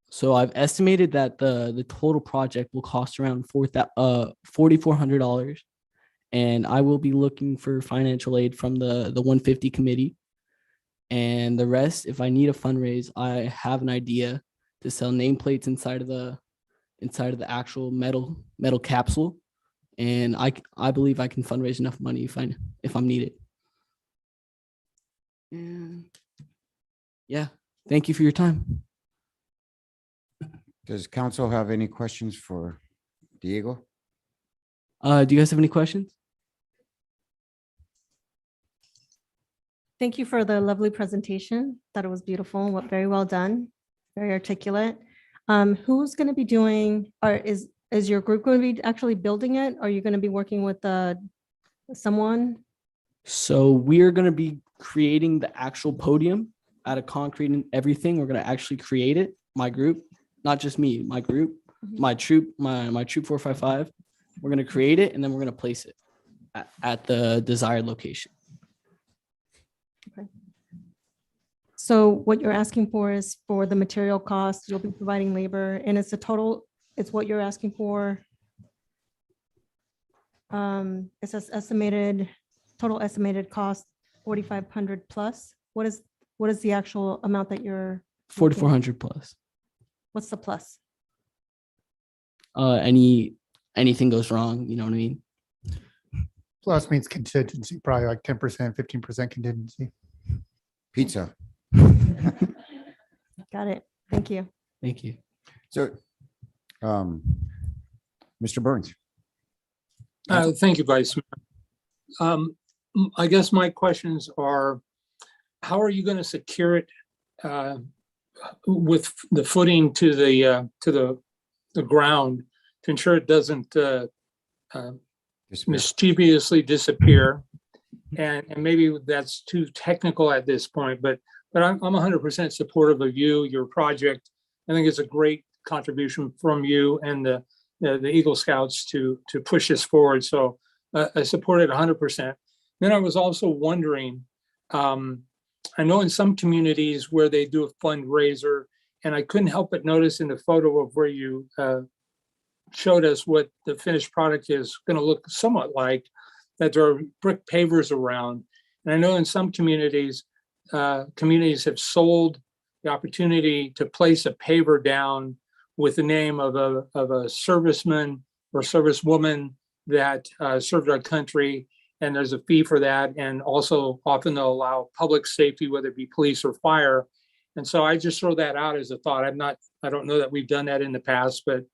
So I've estimated that the total project will cost around $4,400. And I will be looking for financial aid from the 150 committee. And the rest, if I need a fundraise, I have an idea to sell nameplates inside of the actual metal capsule. And I believe I can fundraise enough money if I'm needed. And yeah, thank you for your time. Does council have any questions for Diego? Do you guys have any questions? Thank you for the lovely presentation. Thought it was beautiful, very well done, very articulate. Who's going to be doing, or is your group going to be actually building it? Are you going to be working with someone? So we're going to be creating the actual podium out of concrete and everything. We're going to actually create it. My group, not just me, my group, my troop 455. We're going to create it and then we're going to place it at the desired location. Okay. So what you're asking for is for the material costs, you'll be providing labor, and it's what you're asking for. It says total estimated cost 4,500 plus. What is the actual amount that you're? 4,400 plus. What's the plus? Anything goes wrong, you know what I mean? Plus means contingency, probably like 10%, 15% contingency. Pizza. Got it. Thank you. Thank you. So, Mr. Burns. Thank you, Vice Mayor. I guess my questions are, how are you going to secure it with the footing to the ground to ensure it doesn't mischievously disappear? And maybe that's too technical at this point, but I'm 100% supportive of your project. I think it's a great contribution from you and the Eagle Scouts to push this forward. So I support it 100%. Then I was also wondering, I know in some communities where they do a fundraiser, and I couldn't help but notice in the photo of where you showed us what the finished product is going to look somewhat like, that there are brick pavers around. And I know in some communities, communities have sold the opportunity to place a paver down with the name of a serviceman or servicewoman that served our country, and there's a fee for that. And also often they'll allow public safety, whether it be police or fire. And so I just throw that out as a thought. I don't know that we've done that in the past, but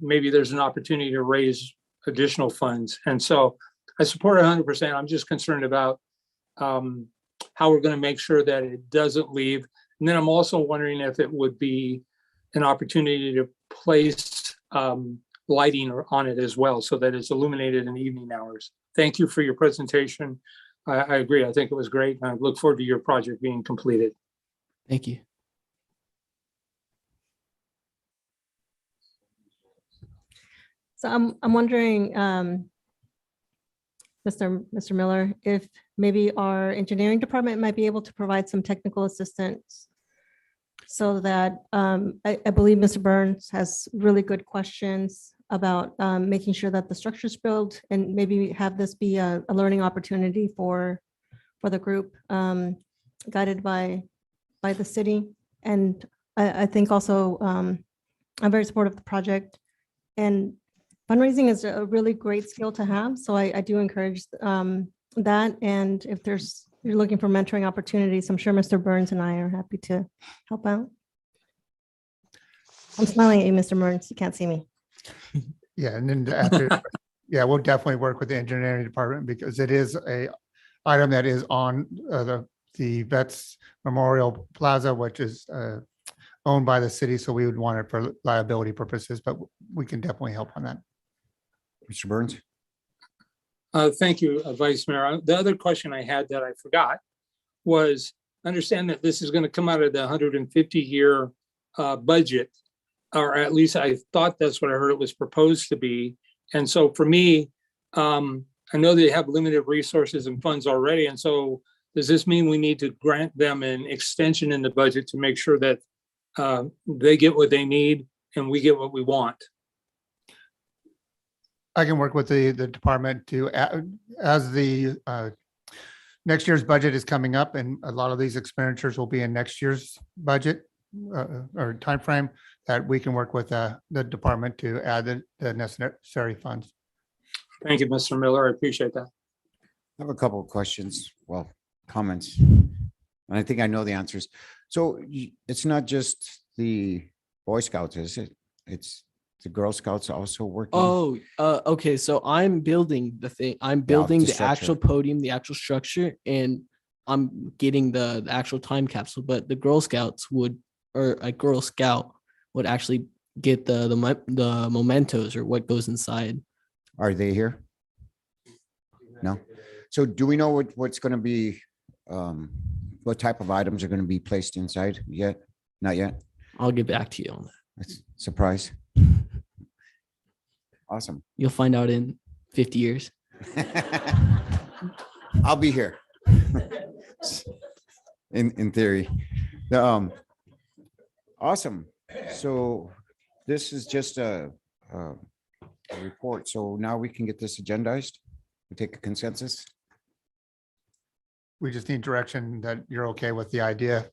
maybe there's an opportunity to raise additional funds. And so I support it 100%. I'm just concerned about how we're going to make sure that it doesn't leave. And then I'm also wondering if it would be an opportunity to place lighting on it as well, so that it's illuminated in the evening hours. Thank you for your presentation. I agree. I think it was great. And I look forward to your project being completed. Thank you. So I'm wondering, Mr. Miller, if maybe our engineering department might be able to provide some technical assistance, so that I believe Mr. Burns has really good questions about making sure that the structure's built, and maybe have this be a learning opportunity for the group, guided by the city. And I think also I'm very supportive of the project. And fundraising is a really great skill to have. So I do encourage that. And if you're looking for mentoring opportunities, I'm sure Mr. Burns and I are happy to help out. I'm smiling at you, Mr. Burns. You can't see me. Yeah, and then after, yeah, we'll definitely work with the engineering department because it is a item that is on the Vets Memorial Plaza, which is owned by the city. So we would want it for liability purposes, but we can definitely help on that. Mr. Burns? Thank you, Vice Mayor. The other question I had that I forgot was, understand that this is going to come out of the 150-year budget, or at least I thought that's what I heard it was proposed to be. And so for me, I know they have limited resources and funds already. And so does this mean we need to grant them an extension in the budget to make sure that they get what they need and we get what we want? I can work with the department to, as the next year's budget is coming up and a lot of these expenditures will be in next year's budget or timeframe, that we can work with the department to add the necessary funds. Thank you, Mr. Miller. I appreciate that. I have a couple of questions, well, comments, and I think I know the answers. So it's not just the Boy Scouts, is it? It's the Girl Scouts also working? Oh, okay. So I'm building the thing. I'm building the the structure. actual podium, the actual structure, and I'm getting the actual time capsule. But the Girl Scouts would, or a Girl Scout would actually get the mementos or what goes inside. Are they here? No. So do we know what's going to be, what type of items are going to be placed inside yet? Not yet? I'll get back to you on that. That's a surprise. Awesome. You'll find out in 50 years. I'll be here. In theory. Awesome. So this is just a report. So now we can get this agendized. We take a consensus. We just need direction that you're okay with the idea.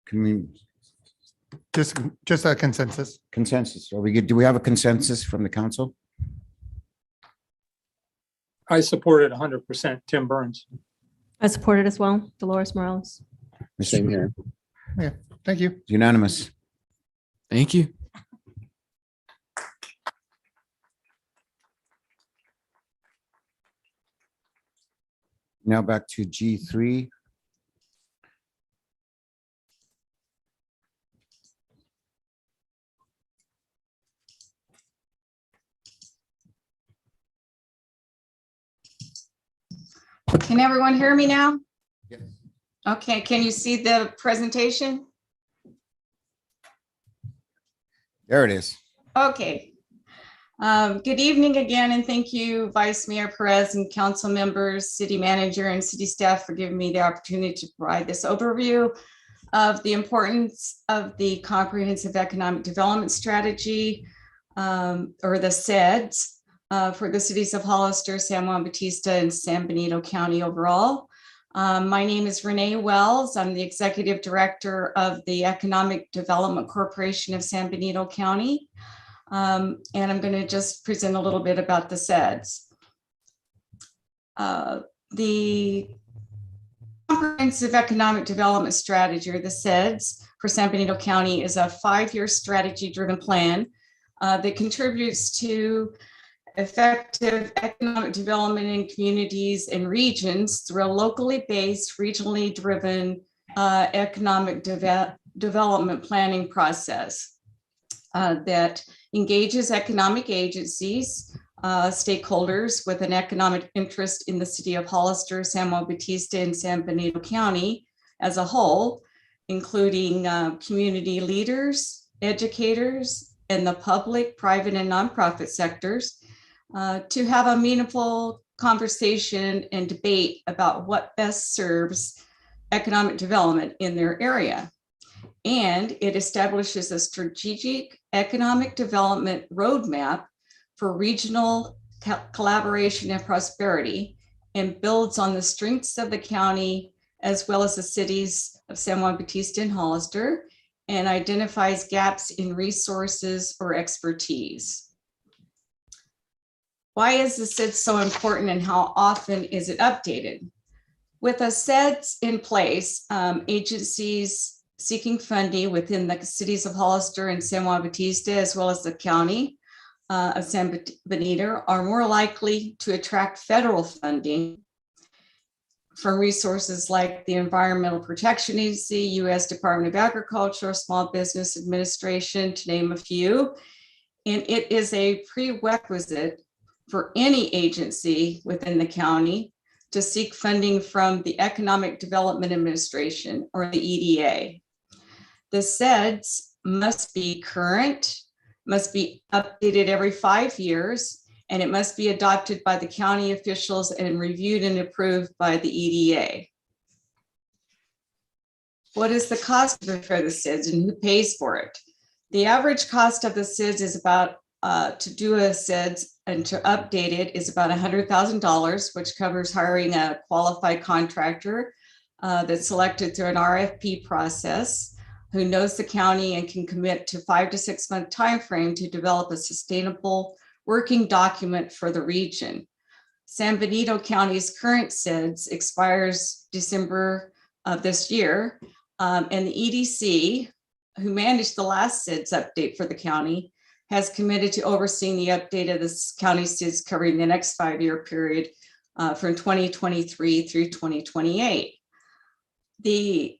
Can we? Just a consensus. Consensus. Are we good? Do we have a consensus from the council? I support it 100%. Tim Burns. I support it as well. Dolores Morales. Same here. Yeah, thank you. Unanimous. Thank you. Now back to G3. Can everyone hear me now? Yes. Okay, can you see the presentation? There it is. Okay. Good evening again, and thank you, Vice Mayor Perez and council members, city manager, and city staff for giving me the opportunity to provide this overview of the importance of the Comprehensive Economic Development Strategy, or the CEDS, for the cities of Hollister, San Juan Bautista, and San Benito County overall. My name is Renee Wells. I'm the Executive Director of the Economic Development Corporation of San Benito County. And I'm going to just present a little bit about the CEDS. The Comprehensive Economic Development Strategy, or the CEDS, for San Benito County is a 5-year strategy-driven plan that contributes to effective economic development in communities and regions through a locally based, regionally driven economic development planning process that engages economic agencies, stakeholders with an economic interest in the city of Hollister, San Juan Bautista, and San Benito County as a whole, including community leaders, educators, and the public, private, and nonprofit sectors, to have a meaningful conversation and debate about what best serves economic development in their area. And it establishes a strategic economic development roadmap for regional collaboration and prosperity, and builds on the strengths of the county as well as the cities of San Juan Bautista and Hollister, and identifies gaps in resources or expertise. Why is the SID so important and how often is it updated? With a SEDS in place, agencies seeking funding within the cities of Hollister and San Juan Bautista, as well as the county of San Benito, are more likely to attract federal funding from resources like the Environmental Protection Agency, U.S. Department of Agriculture, Small Business Administration, to name a few. And it is a prerequisite for any agency within the county to seek funding from the Economic Development Administration, or the EDA. The SEDS must be current, must be updated every 5 years, and it must be adopted by the county officials and reviewed and approved by the EDA. What is the cost of the SIDS and who pays for it? The average cost of the SIDS is about, to do a SIDS and to update it is about $100,000, which covers hiring a qualified contractor that's selected through an RFP process, who knows the county and can commit to 5 to 6 month timeframe to develop a sustainable working document for the region. San Benito County's current SIDS expires December of this year, and the EDC, who managed the last SIDS update for the county, has committed to overseeing the update of this county SIDS covering the next 5-year period from 2023 through 2028. The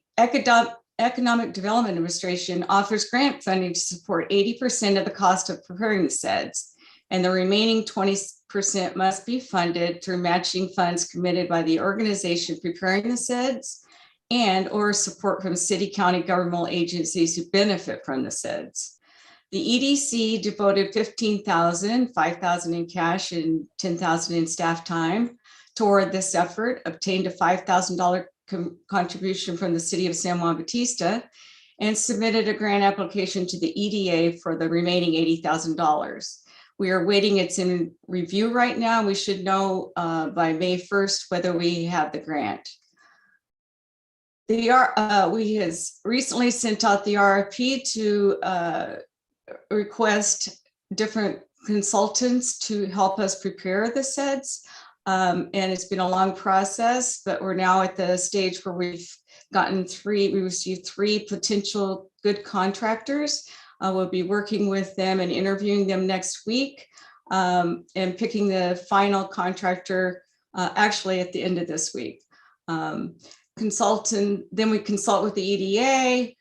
Economic Development Administration offers grant funding to support 80% of the cost of preparing the SIDS, and the remaining 20% must be funded through matching funds committed by the organization preparing the SIDS and or support from city, county governmental agencies who benefit from the SIDS. The EDC devoted $15,000, $5,000 in cash and $10,000 in staff time toward this effort, obtained a $5,000 contribution from the city of San Juan Bautista, and submitted a grant application to the EDA for the remaining $80,000. We are waiting, it's in review right now. We should know by May 1st whether we have the grant. We has recently sent out the RFP to request different consultants to help us prepare the SIDS. And it's been a long process, but we're now at the stage where we received 3 potential good contractors. We'll be working with them and interviewing them next week and picking the final contractor actually at the end of this week. Then we consult with the EDA,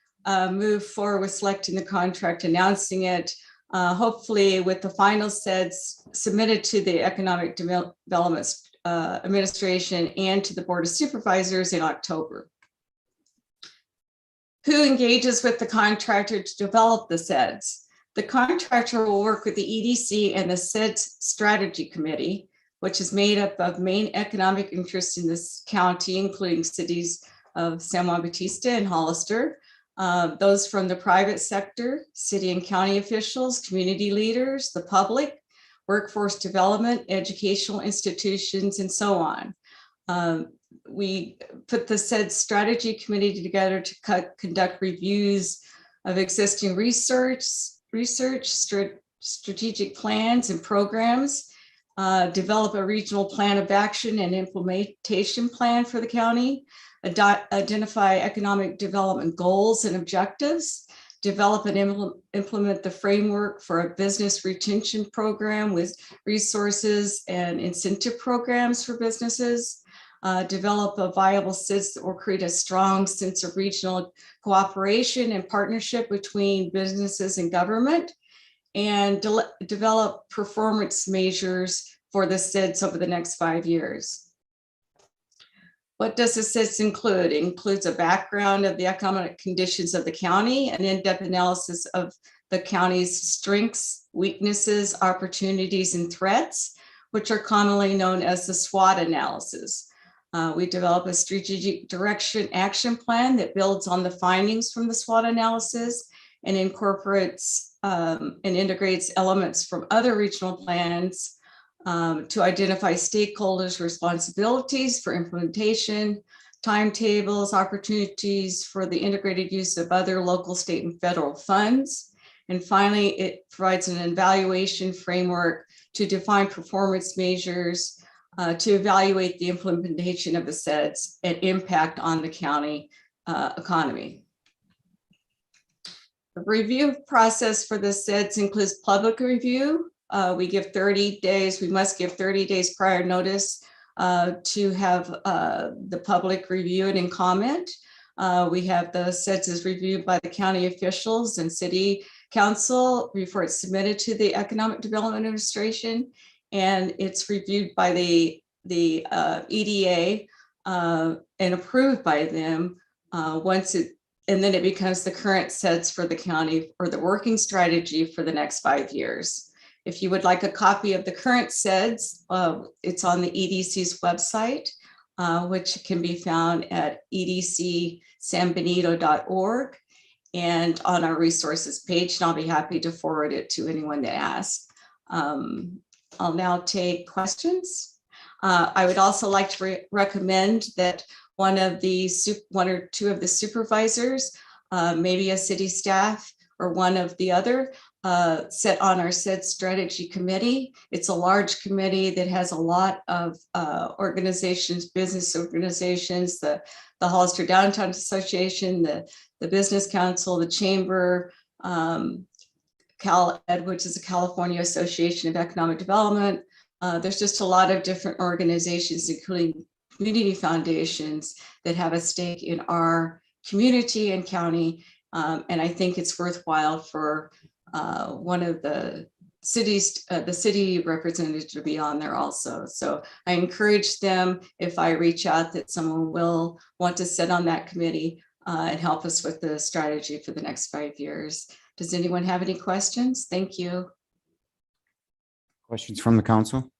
move forward with selecting the contract, announcing it, hopefully with the final SIDS submitted to the Economic Development Administration and to the Board of Supervisors in October. Who engages with the contractor to develop the SIDS? The contractor will work with the EDC and the SIDS Strategy Committee, which is made up of main economic interests in this county, including cities of San Juan Bautista and Hollister, those from the private sector, city and county officials, community leaders, the public, workforce development, educational institutions, and so on. We put the SIDS Strategy Committee together to conduct reviews of existing research, strategic plans and programs, develop a regional plan of action and implementation plan for the county, identify economic development goals and objectives, develop and implement the framework for a business retention program with resources and incentive programs for businesses, develop a viable SIDS that will create a strong sense of regional cooperation and partnership between businesses and government, and develop performance measures for the SIDS over the next 5 years. What does the SIDS include? It includes a background of the economic conditions of the county, an in-depth analysis of the county's strengths, weaknesses, opportunities, and threats, which are commonly known as the SWOT analysis. We develop a strategic direction action plan that builds on the findings from the SWOT analysis and incorporates and integrates elements from other regional plans to identify stakeholders' responsibilities for implementation, timetables, opportunities for the integrated use of other local, state, and federal funds. And finally, it provides an evaluation framework to define performance measures to evaluate the implementation of the SEDS and impact on the county economy. The review process for the SEDS includes public review. We give 30 days, we must give 30 days prior notice to have the public review it and comment. We have the SEDS is reviewed by the county officials and city council before it's submitted to the Economic Development Administration. And it's reviewed by the EDA and approved by them and then it becomes the current SEDS for the county or the working strategy for the next 5 years. If you would like a copy of the current SEDS, it's on the EDC's website, which can be found at edcsanbenito.org and on our resources page, and I'll be happy to forward it to anyone that asks. I'll now take questions. I would also like to recommend that one or two of the supervisors, maybe a city staff or one of the other, sit on our SED strategy committee. It's a large committee that has a lot of organizations, business organizations, the Hollister Downtown Association, the Business Council, the Chamber, CalEd, which is the California Association of Economic Development. There's just a lot of different organizations, including community foundations, that have a stake in our community and county. And I think it's worthwhile for one of the cities, the city representative to be on there also. So I encourage them, if I reach out, that someone will want to sit on that committee and help us with the strategy for the next 5 years. Does anyone have any questions? Thank you. Questions from the council?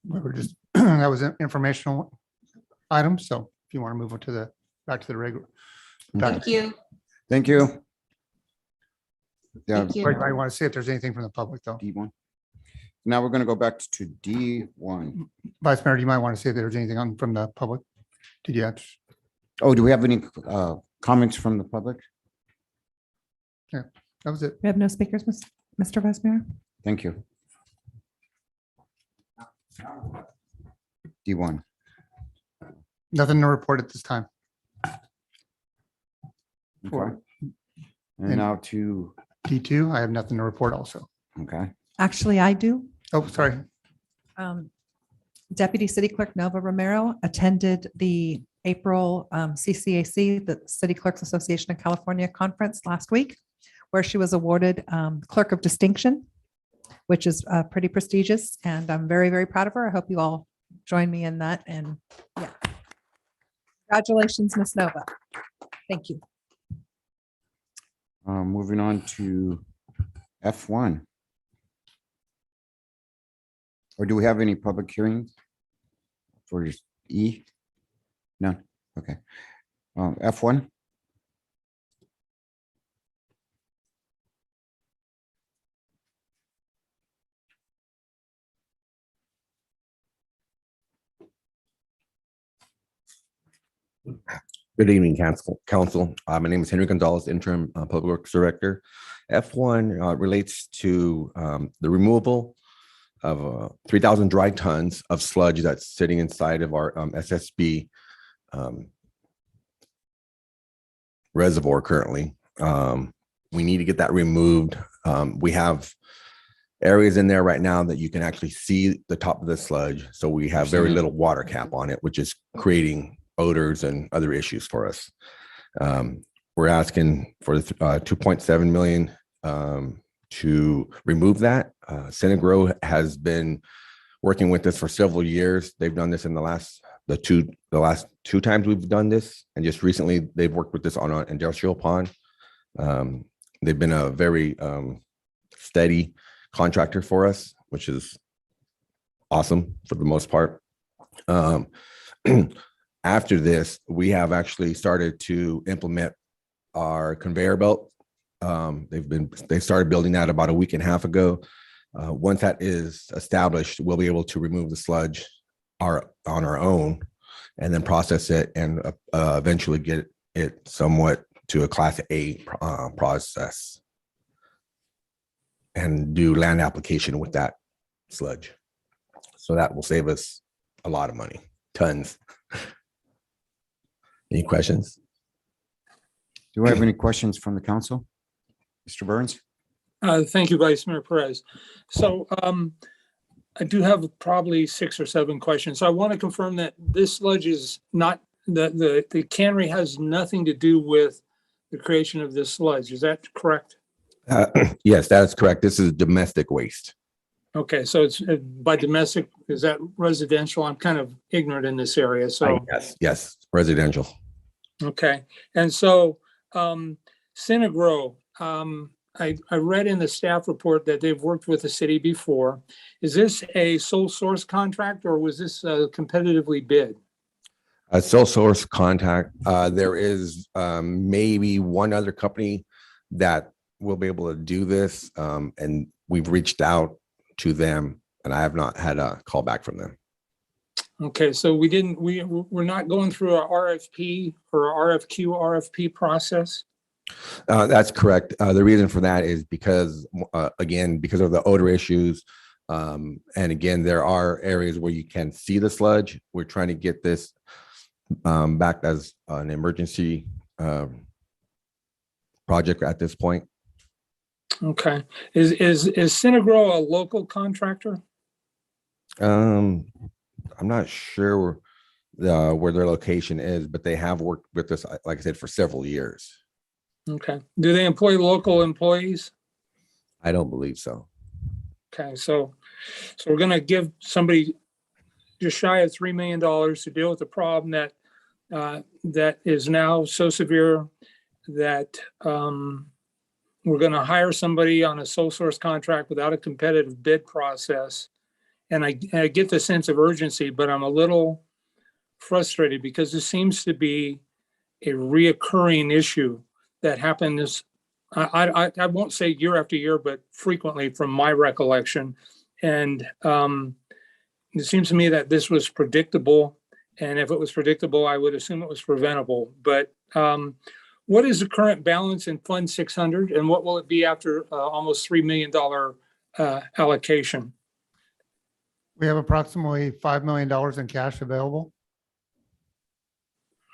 We were just, that was an informational item. So if you want to move on to back to the regular. Thank you. Thank you. Yeah, Thank you. I want to see if there's anything from the public though. D1. Now we're going to go back to D1. Vice Mayor, you might want to see if there's anything from the public. Did you have? Oh, do we have any comments from the public? Yeah, that was it. We have no speakers, Mr. Vice Mayor. Thank you. D1. Nothing to report at this time. Okay. And now to D2, I have nothing to report also. okay. Actually, I do. Oh, sorry. Deputy City Clerk Nova Romero attended the April CCAC, the City Clerks Association of California conference last week, where she was awarded Clerk of Distinction, which is pretty prestigious. And I'm very, very proud of her. I hope you all join me in that. And yeah, congratulations, Ms. Nova. Thank you. Moving on to F1. Or do we have any public hearings for E? No. Okay. F1. Good evening, council. My name is Henry Gonzalez, interim public works director. F1 relates to the removal of 3,000 dry tons of sludge that's sitting inside of our SSB reservoir currently. We need to get that removed. We have areas in there right now that you can actually see the top of the sludge. So we have very little water cap on it, which is creating odors and other issues for us. We're asking for the 2.7 million to remove that. Cinegrove has been working with us for several years. They've done this in the last two times we've done this, and just recently they've worked with us on an industrial pond. They've been a very steady contractor for us, which is awesome for the most part. Um, after this, we have actually started to implement our conveyor belt. They started building that about a week and a half ago. Once that is established, we'll be able to remove the sludge on our own and then process it and eventually get it somewhat to a Class A process and do land application with that sludge. So that will save us a lot of money, tons. Any questions? Do I have any questions from the council? Mr. Burns? Thank you, Vice Mayor Perez. So I do have probably 6 or 7 questions. So I want to confirm that this sludge is not, the cannery has nothing to do with the creation of this sludge. Is that correct? Yes, that is correct. This is domestic waste. Okay, so it's by domestic, is that residential? I'm kind of ignorant in this area, so. Yes, residential. Okay, and so Cinegrove, I read in the staff report that they've worked with the city before. Is this a sole source contract or was this competitively bid? A sole source contact. There is maybe one other company that will be able to do this, and we've reached out to them, and I have not had a call back from them. Okay, so we're not going through a RFP or a RFP process? That's correct. The reason for that is because, again, because of the odor issues. And again, there are areas where you can see the sludge. We're trying to get this back as an emergency project at this point. Okay, is Cinegro a local contractor? I'm not sure where their location is, but they have worked with us, like I said, for several years. Okay, do they employ local employees? I don't believe so. Okay, so we're gonna give somebody just shy of $3 million to deal with the problem that is now so severe that we're gonna hire somebody on a sole source contract without a competitive bid process. And I get the sense of urgency, but I'm a little frustrated because this seems to be a reoccurring issue that happens. I won't say year after year, but frequently from my recollection. And it seems to me that this was predictable. And if it was predictable, I would assume it was preventable. But what is the current balance in Fund 600 and what will it be after almost $3 million allocation? We have approximately $5 million in cash available.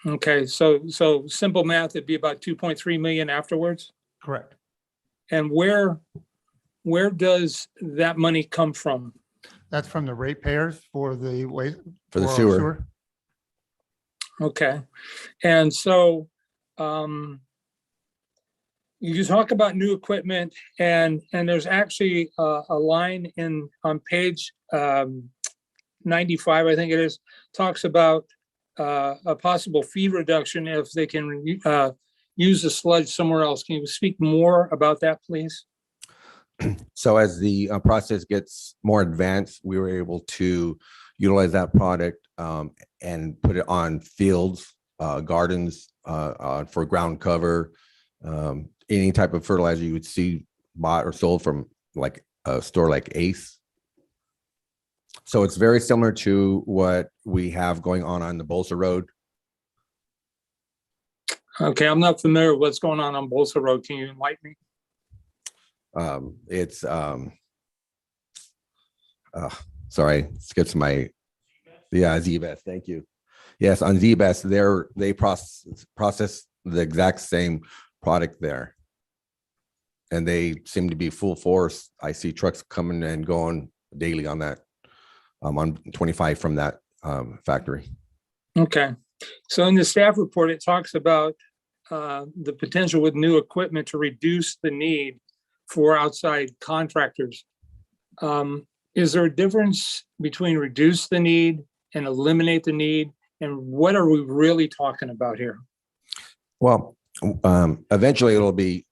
Okay, so simple math, it'd be about 2.3 million afterwards. Correct. And where does that money come from? That's from the ratepayers for the waste. For the our sewer. Okay, and so you talk about new equipment and there's actually a line on page 95, I think it is, talks about a possible fee reduction if they can use the sludge somewhere else. Can you speak more about that, please? So as the process gets more advanced, we were able to utilize that product and put it on fields, gardens, for ground cover, any type of fertilizer you would see bought or sold from like a store like Ace. So it's very similar to what we have going on the Bolsa Road. Okay, I'm not familiar with what's going on Bolsa Road. Can you enlighten me? It's sorry, skips my Z-Best. Thank you. Yes, on Z-Best, they process the exact same product there, and they seem to be full force. I see trucks coming and going daily on that. On 25 from that factory. Okay, so in the staff report, it talks about the potential with new equipment to reduce the need for outside contractors. Is there a difference between reduce the need and eliminate the need? And what are we really talking about here? Well, eventually it'll be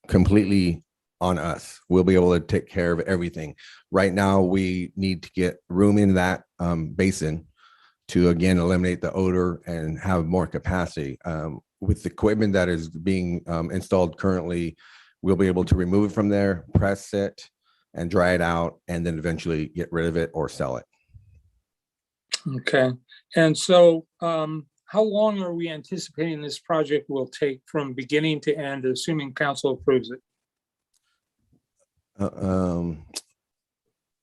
completely on us. We'll be able to take care of everything. Right now, we need to get room in that basin to again eliminate the odor and have more capacity. With the equipment that is being installed currently, we'll be able to remove it from there, press it, and dry it out, and then eventually get rid of it or sell it. Okay. And so how long are we anticipating this project will take from beginning to end, assuming council approves it?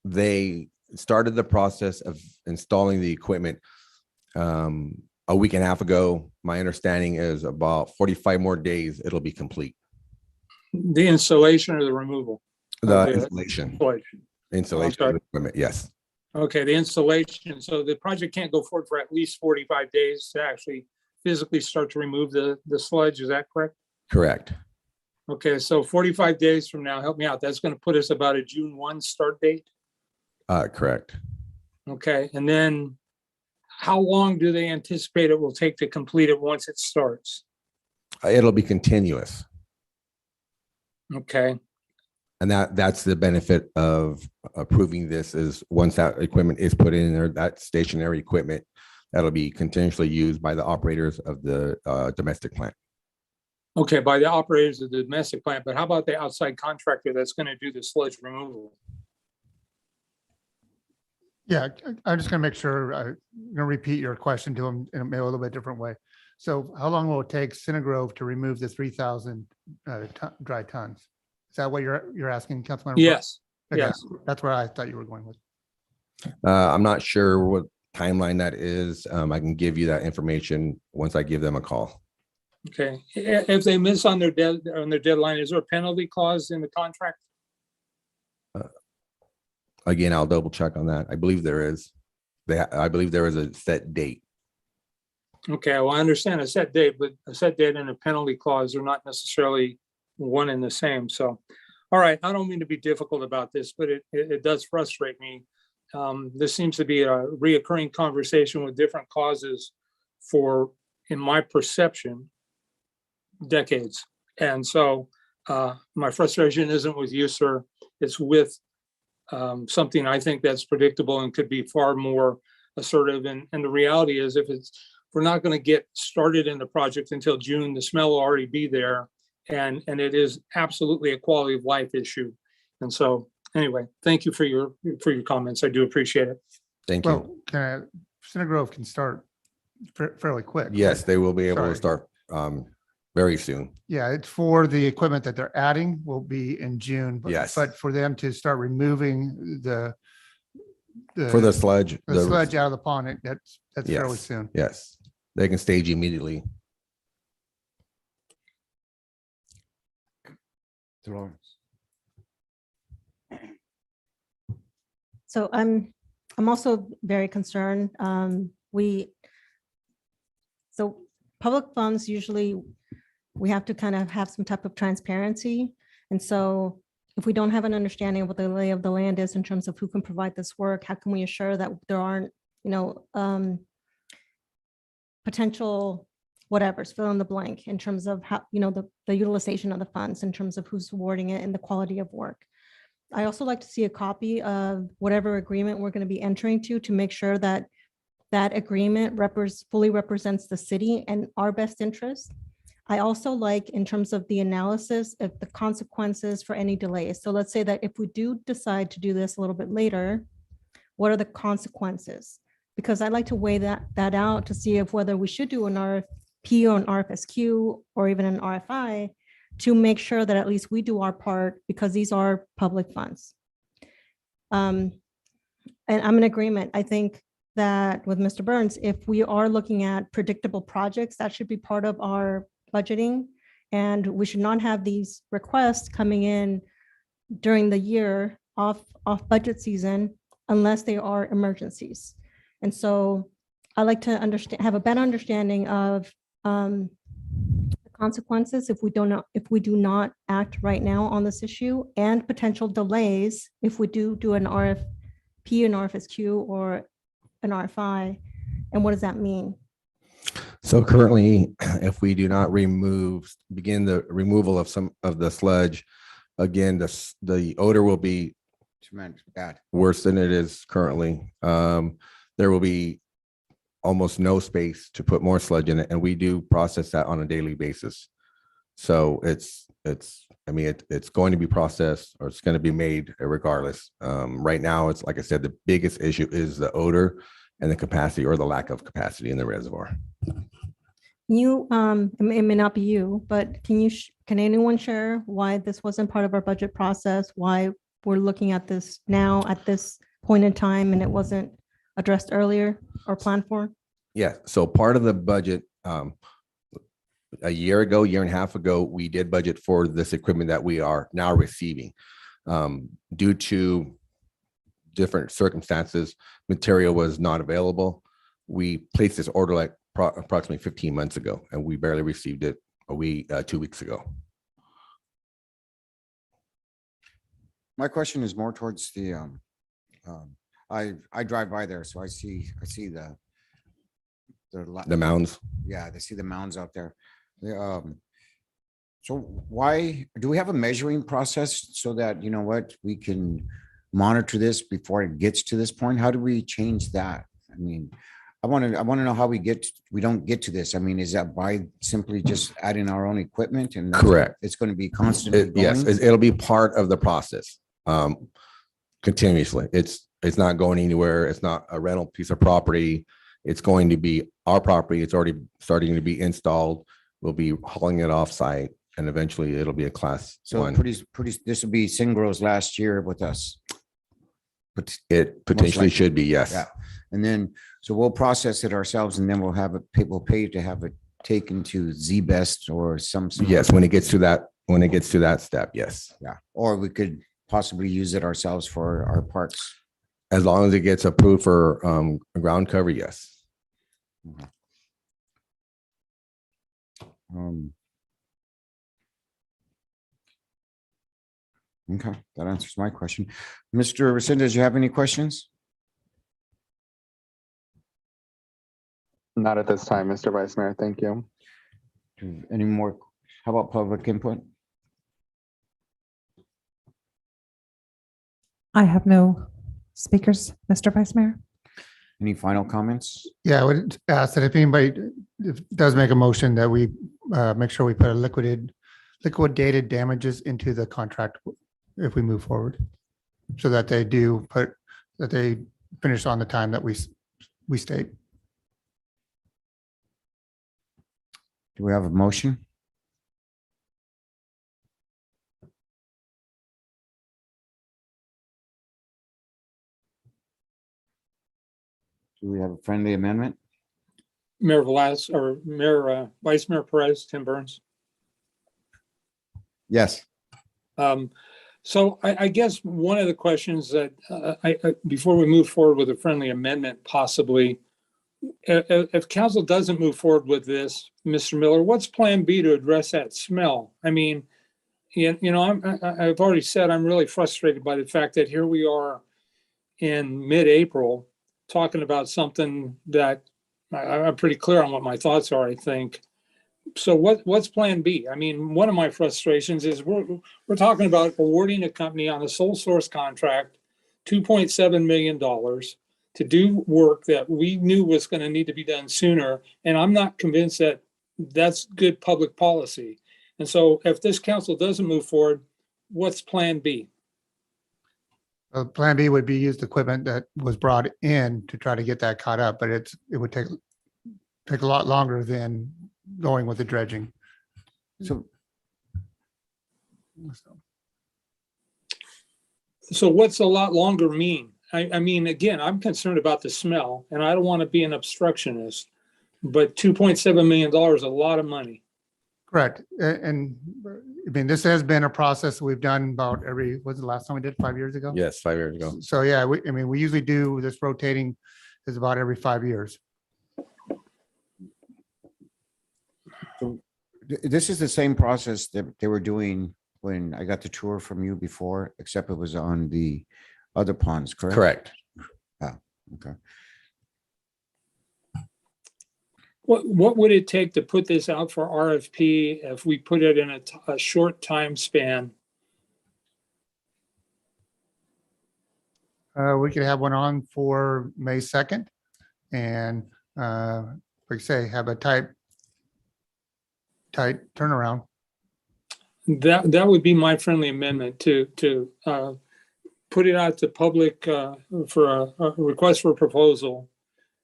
They started the process of installing the equipment a week and a half ago. My understanding is about 45 more days, it'll be complete. The installation or the removal? The Okay. installation of the equipment, yes. Okay, the installation. So the project can't go forward for at least 45 days to actually physically start to remove the sludge. Is that correct? Correct. Okay, so 45 days from now, help me out. That's going to put us about a June 1 start date. Correct. Okay, and then how long do they anticipate it will take to complete it once it starts? It'll be continuous. Okay, And that's the benefit of approving this is once that equipment is put in there, that stationary equipment, that'll be continuously used by the operators of the domestic plant. okay, by the operators of the domestic plant, but how about the outside contractor that's going to do the sludge removal? Yeah, I'm just gonna make sure, I'm gonna repeat your question to him in a little bit different way. So how long will it take Cinegrove to remove the 3,000 dry tons? Is that what you're asking, Councilmember? Yes, Okay, yes. that's where I thought you were going with. I'm not sure what timeline that is. I can give you that information once I give them a call. Okay, if they miss on their deadline, is there a penalty clause in the contract? Again, I'll double check on that. I believe there is. I believe there is a set date. Okay, well, I understand a set date, but a set date and a penalty clause are not necessarily one and the same. So, all right, I don't mean to be difficult about this, but it does frustrate me. This seems to be a reoccurring conversation with different causes for, in my perception, decades. And so my frustration isn't with you, sir. It's with something I think that's predictable and could be far more assertive. And the reality is if we're not going to get started in the project until June, the smell will already be there. And it is absolutely a quality of life issue. And so anyway, thank you for your comments. I do appreciate it. Thank you. Well, Cinegrove can start fairly quick. Yes, they will be able Sorry. to start very soon. Yeah, it's for the equipment that they're adding will be in June. Yes. But for them to start removing the For the sludge. the sludge out of the pond, that's fairly Yes. soon. Yes, they can stage immediately. So I'm also very concerned. So public funds, usually we have to kind of have some type of transparency. And so if we don't have an understanding of what the lay of the land is in terms of who can provide this work, how can we assure that there aren't, potential whatever's fill in the blank in terms of how, the utilization of the funds in terms of who's awarding it and the quality of work. I also like to see a copy of whatever agreement we're going to be entering to make sure that that agreement fully represents the city and our best interests. I also like in terms of the analysis of the consequences for any delays. So let's say that if we do decide to do this a little bit later, what are the consequences? Because I'd like to weigh that out to see if whether we should do an RFP or an RFSQ or even an RFI to make sure that at least we do our part because these are public funds. And I'm in agreement. I think that with Mr. Burns, if we are looking at predictable projects, that should be part of our budgeting. And we should not have these requests coming in during the year off budget season unless they are emergencies. And so I like to have a better understanding of the consequences if we do not act right now on this issue and potential delays if we do an RFP, an RFSQ, or an RFI. And what does that mean? So currently, if we do not begin the removal of some of the sludge, again, the odor will be Bad. worse than it is currently. there will be almost no space to put more sludge in it. And we do process that on a daily basis. So it's going to be processed, or it's going to be made regardless. Right now, it's like I said, the biggest issue is the odor and the capacity, or the lack of capacity in the reservoir. You, it may not be you, but can anyone share why this wasn't part of our budget process? Why we're looking at this now at this point in time and it wasn't addressed earlier or planned for? Yeah, so part of the budget, a year and a half ago, we did budget for this equipment that we are now receiving. Due to different circumstances, material was not available. We placed this order like approximately 15 months ago, and we barely received it 2 weeks ago. My question is more towards the, I drive by there, so I see The mounds. Yeah, they see the mounds out there. So why, do we have a measuring process so that, you know what, we can monitor this before it gets to this point? How do we change that? I mean, I want to know how we don't get to this. I mean, is that by simply just adding our own equipment? And Correct. It's going to be constantly Yes, going? it'll be part of the process continuously. It's not going anywhere. It's not a rental piece of property. It's going to be our property. It's already starting to be installed. We'll be hauling it off site, and eventually it'll be a class So one. pretty, this will be Cinegrove's last year with us. But it potentially likely. should be, yes. Yeah. And then, so we'll process it ourselves, and then we'll have it, we'll pay to have it taken to Z-Best or some. Yes, when it gets to that step, yes. Yeah, or we could possibly use it ourselves for our parks. As long as it gets approved for ground cover, yes. Okay, that answers my question. Mr. Resendez, you have any questions? Not at this time, Mr. Vice Mayor. Thank you. Any more? How about public input? I have no speakers, Mr. Vice Mayor. Any final comments? Yeah, I would ask that if anybody does make a motion, that we make sure we put a liquidated damages into the contract if we move forward, so that they finish on the time that we state. Do we have a motion? Do we have a friendly amendment? Mayor Velaz, or Mayor, Vice Mayor Perez, Tim Burns. Yes. So I guess one of the questions that before we move forward with a friendly amendment, possibly, if council doesn't move forward with this, Mr. Miller, what's plan B to address that smell? I mean, I've already said I'm really frustrated by the fact that here we are in mid-April talking about something that I'm pretty clear on what my thoughts are, I think. So what's plan B? I mean, one of my frustrations is we're talking about awarding a company on a sole source contract $2.7 million to do work that we knew was going to need to be done sooner. And I'm not convinced that that's good public policy. And so if this council doesn't move forward, what's plan B? Plan B would be used equipment that was brought in to try to get that caught up, but it would take a lot longer than going with the dredging. So what's a lot longer mean? I mean, again, I'm concerned about the smell, and I don't want to be an obstructionist, but $2.7 million is a lot of money. Correct. And I mean, this has been a process we've done about what's the last time we did, 5 years ago? Yes, 5 years ago. So yeah, we usually do this rotating is about every 5 years. So this is the same process that they were doing when I got the tour from you before, except it was on the other ponds, correct? Correct. Yeah, okay. What would it take to put this out for RFP if we put it in a short time span? We could have one on for May 2nd. and, like I say, have a tight turnaround. That would be my friendly amendment to put it out to public for a request for a proposal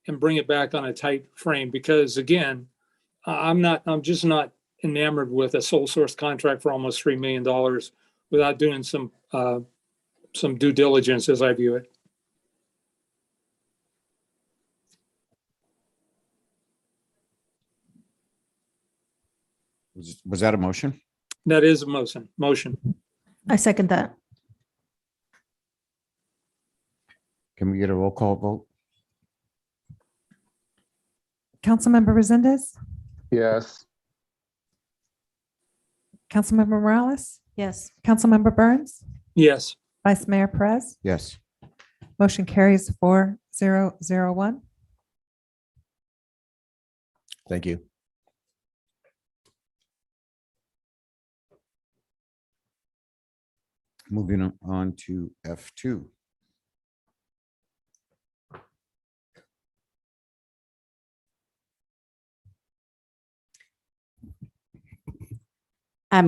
and bring it back on a tight frame, because again, I'm just not enamored with a sole source contract for almost $3 million without doing some due diligence, as I view it. Was that a motion? That is a motion. I second that. Can we get a roll call vote? Councilmember Resendez, Yes. Councilmember Morales, Yes. Councilmember Burns, Yes. Vice Mayor Perez. Yes. Motion carries 4001. Thank you. Moving on to F2.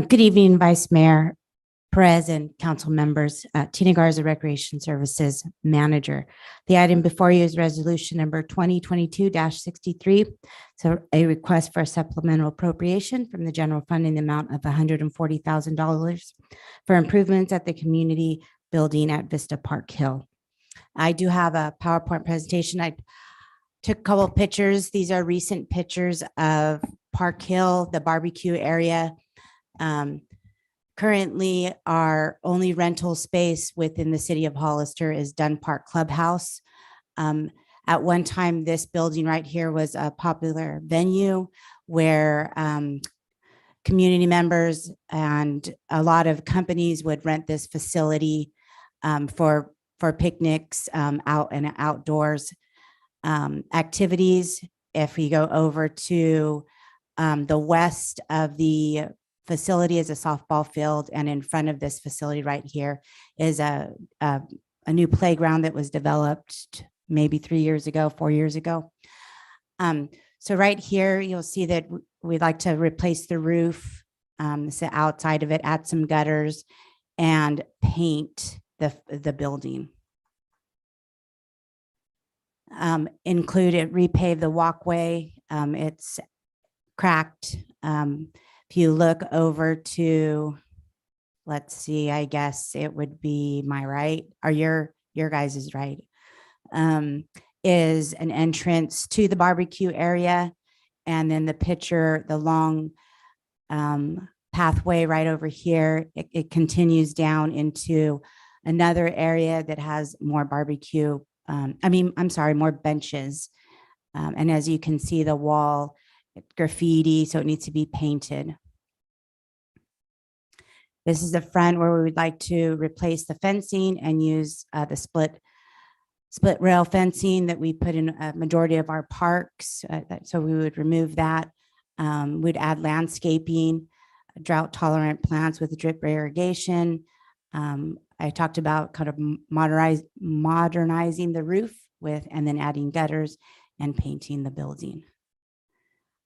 Good evening, Vice Mayor Perez and council members. Tina Garza, Recreation Services Manager. The item before you is resolution number 2022-63. So a request for a supplemental appropriation from the general fund in the amount of $140,000 for improvements at the community building at Vista Park Hill. I do have a PowerPoint presentation. I took a couple of pictures. These are recent pictures of Park Hill, the barbecue area. Currently, our only rental space within the city of Hollister is Dunn Park Clubhouse. At one time, this building right here was a popular venue where community members and a lot of companies would rent this facility for picnics, out and outdoors activities. If we go over to the west of the facility is a softball field, and in front of this facility right here is a new playground that was developed maybe 4 years ago. So right here, you'll see that we'd like to replace the roof, the outside of it, add some gutters, and paint the building. Include repave the walkway. It's cracked. If you look over to, let's see, I guess it would be my right, or your guys' is right, is an entrance to the barbecue area. And then the picture, the long pathway right over here, it continues down into another area that has more barbecue. More benches. And as you can see, the wall, graffiti, so it needs to be painted. This is the front where we would like to replace the fencing and use the split rail fencing that we put in a majority of our parks. So we would remove that. We'd add landscaping, drought tolerant plants with drip irrigation. I talked about kind of modernizing the roof and then adding gutters and painting the building.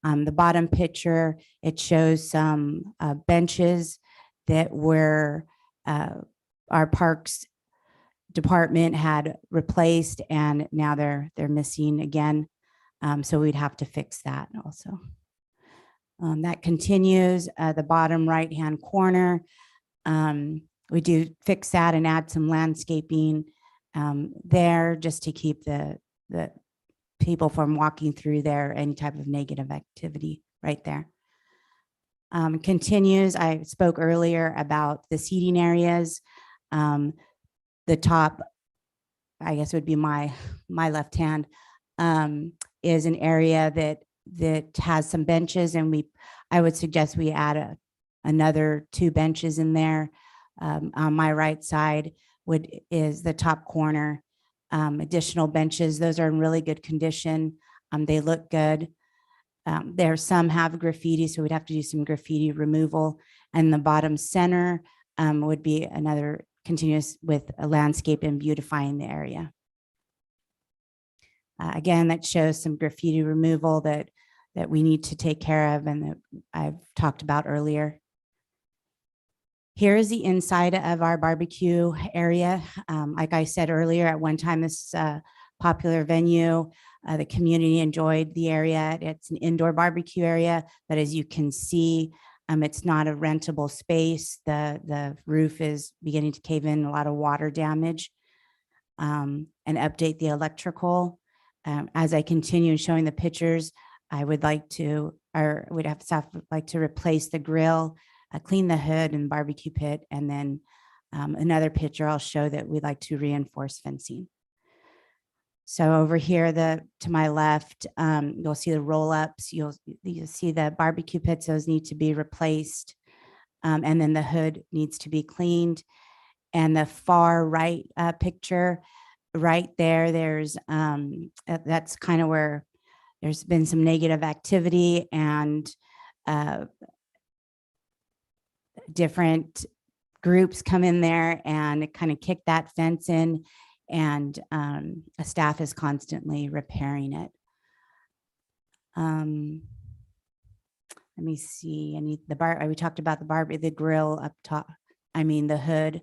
The bottom picture, it shows some benches that were our parks department had replaced, and now they're missing again. So we'd have to fix that also. That continues the bottom right-hand corner. We do fix that and add some landscaping there just to keep the people from walking through there, any type of negative activity right there. Continues, I spoke earlier about the seating areas. The top, I guess would be my left hand, is an area that has some benches, and I would suggest we add another 2 benches in there. On my right side is the top corner. Additional benches, those are in really good condition. They look good. Some have graffiti, so we'd have to do some graffiti removal. And the bottom center would be another continuous with a landscape and beautifying the area. Again, that shows some graffiti removal that we need to take care of and that I've talked about earlier. Here is the inside of our barbecue area. Like I said earlier, at one time, this is a popular venue. The community enjoyed the area. It's an indoor barbecue area, but as you can see, it's not a rentable space. The roof is beginning to cave in, a lot of water damage, and update the electrical. As I continue showing the pictures, I would like to, or would have staff like to replace the grill, clean the hood and barbecue pit, and then another picture I'll show that we'd like to reinforce fencing. So over here, to my left, you'll see the roll-ups. You'll see the barbecue pits; those need to be replaced, and then the hood needs to be cleaned. And the far right picture, right there, there's that's kind of where there's been some negative activity and different groups come in there and kind of kick that fence in, and a staff is constantly repairing it. Let me see. I need the bar. We talked about the grill up top. I mean the hood,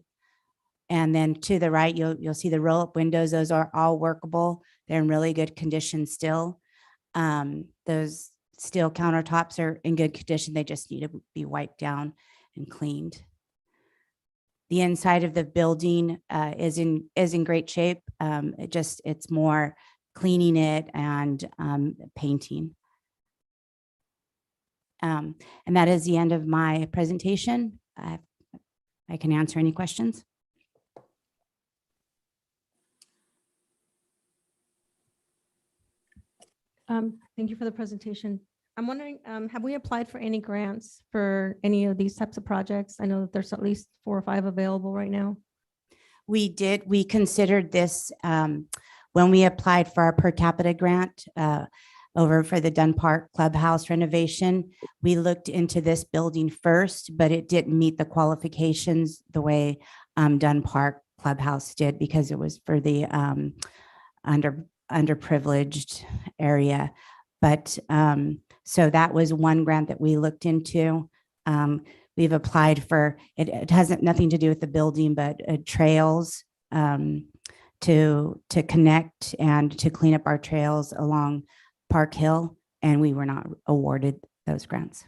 and then to the right, you'll see the roll-up windows. Those are all workable. They're in really good condition still. Those steel countertops are in good condition. They just need to be wiped down and cleaned. The inside of the building is in great shape. It's more cleaning it and painting. And that is the end of my presentation. I can answer any questions. Thank you for the presentation. I'm wondering, have we applied for any grants for any of these types of projects? I know that there's at least 4 or 5 available right now. We did. We considered this when we applied for our per capita grant over for the Dunn Park Clubhouse renovation. We looked into this building first, but it didn't meet the qualifications the way Dunn Park Clubhouse did, because it was for the underprivileged area. But so that was one grant that we looked into. We've applied for it. It has nothing to do with the building, but trails to connect and to clean up our trails along Park Hill, and we were not awarded those grants.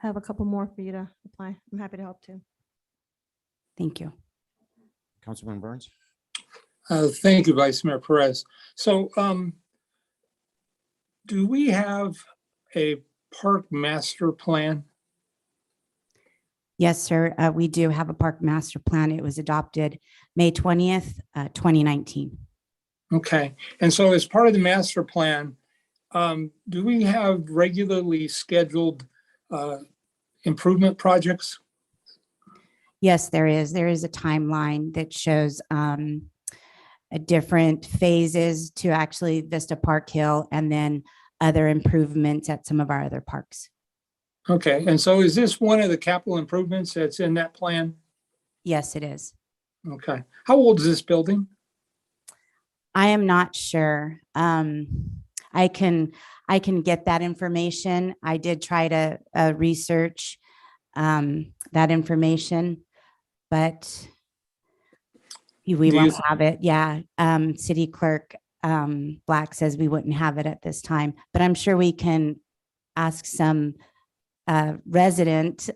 I have a couple more for you to apply. I'm happy to help too. Thank you. Councilman Burns. Thank you, Vice Mayor Perez. So do we have a park master plan? Yes, sir. We do have a park master plan. It was adopted May 20th, 2019. Okay. And so as part of the master plan, do we have regularly scheduled improvement projects? Yes, there is. There is a timeline that shows different phases to actually Vista Park Hill, and then other improvements at some of our other parks. Okay. And so is this one of the capital improvements that's in that plan? Yes, it is. Okay. How old is this building? I am not sure. I can get that information. I did try to research that information, but we won't have it. Yeah. City Clerk Black says we wouldn't have it at this time, but I'm sure we can ask some resident,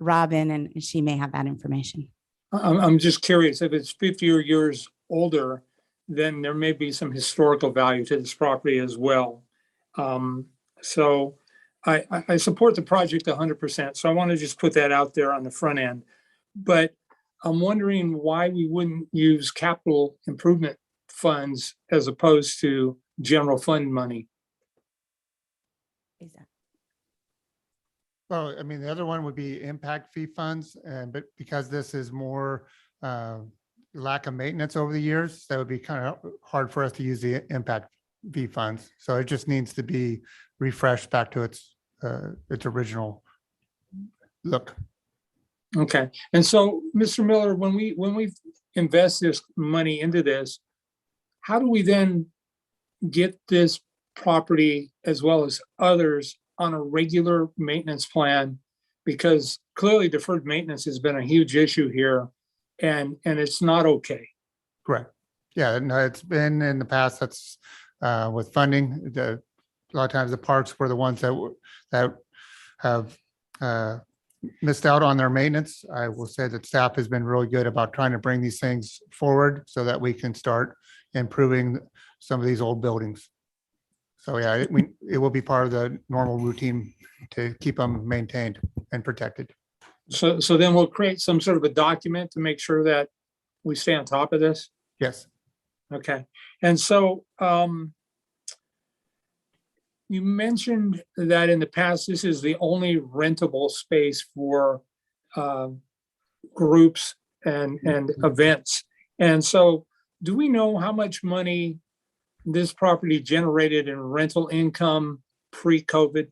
Robin, and she may have that information. I'm just curious, if it's 50 years older, then there may be some historical value to this property as well. So I support the project 100%. So I want to just put that out there on the front end. But I'm wondering why we wouldn't use capital improvement funds as opposed to general fund money. Exactly. Well, I mean, the other one would be impact fee funds, but because this is more lack of maintenance over the years, that would be kind of hard for us to use the impact fee funds. So it just needs to be refreshed back to its original look. Okay. And so, Mr. Miller, when we invest this money into this, how do we then get this property as well as others on a regular maintenance plan? Because clearly deferred maintenance has been a huge issue here, and it's not okay. Correct. Yeah, no, it's been in the past, that's with funding, a lot of times the parks were the ones that have missed out on their maintenance. I will say that staff has been really good about trying to bring these things forward so that we can start improving some of these old buildings. So yeah, it will be part of the normal routine to keep them maintained and protected. So then we'll create some sort of a document to make sure that we stay on top of this. Yes. Okay. And so you mentioned that in the past, this is the only rentable space for groups and events. And so do we know how much money this property generated in rental income pre-COVID?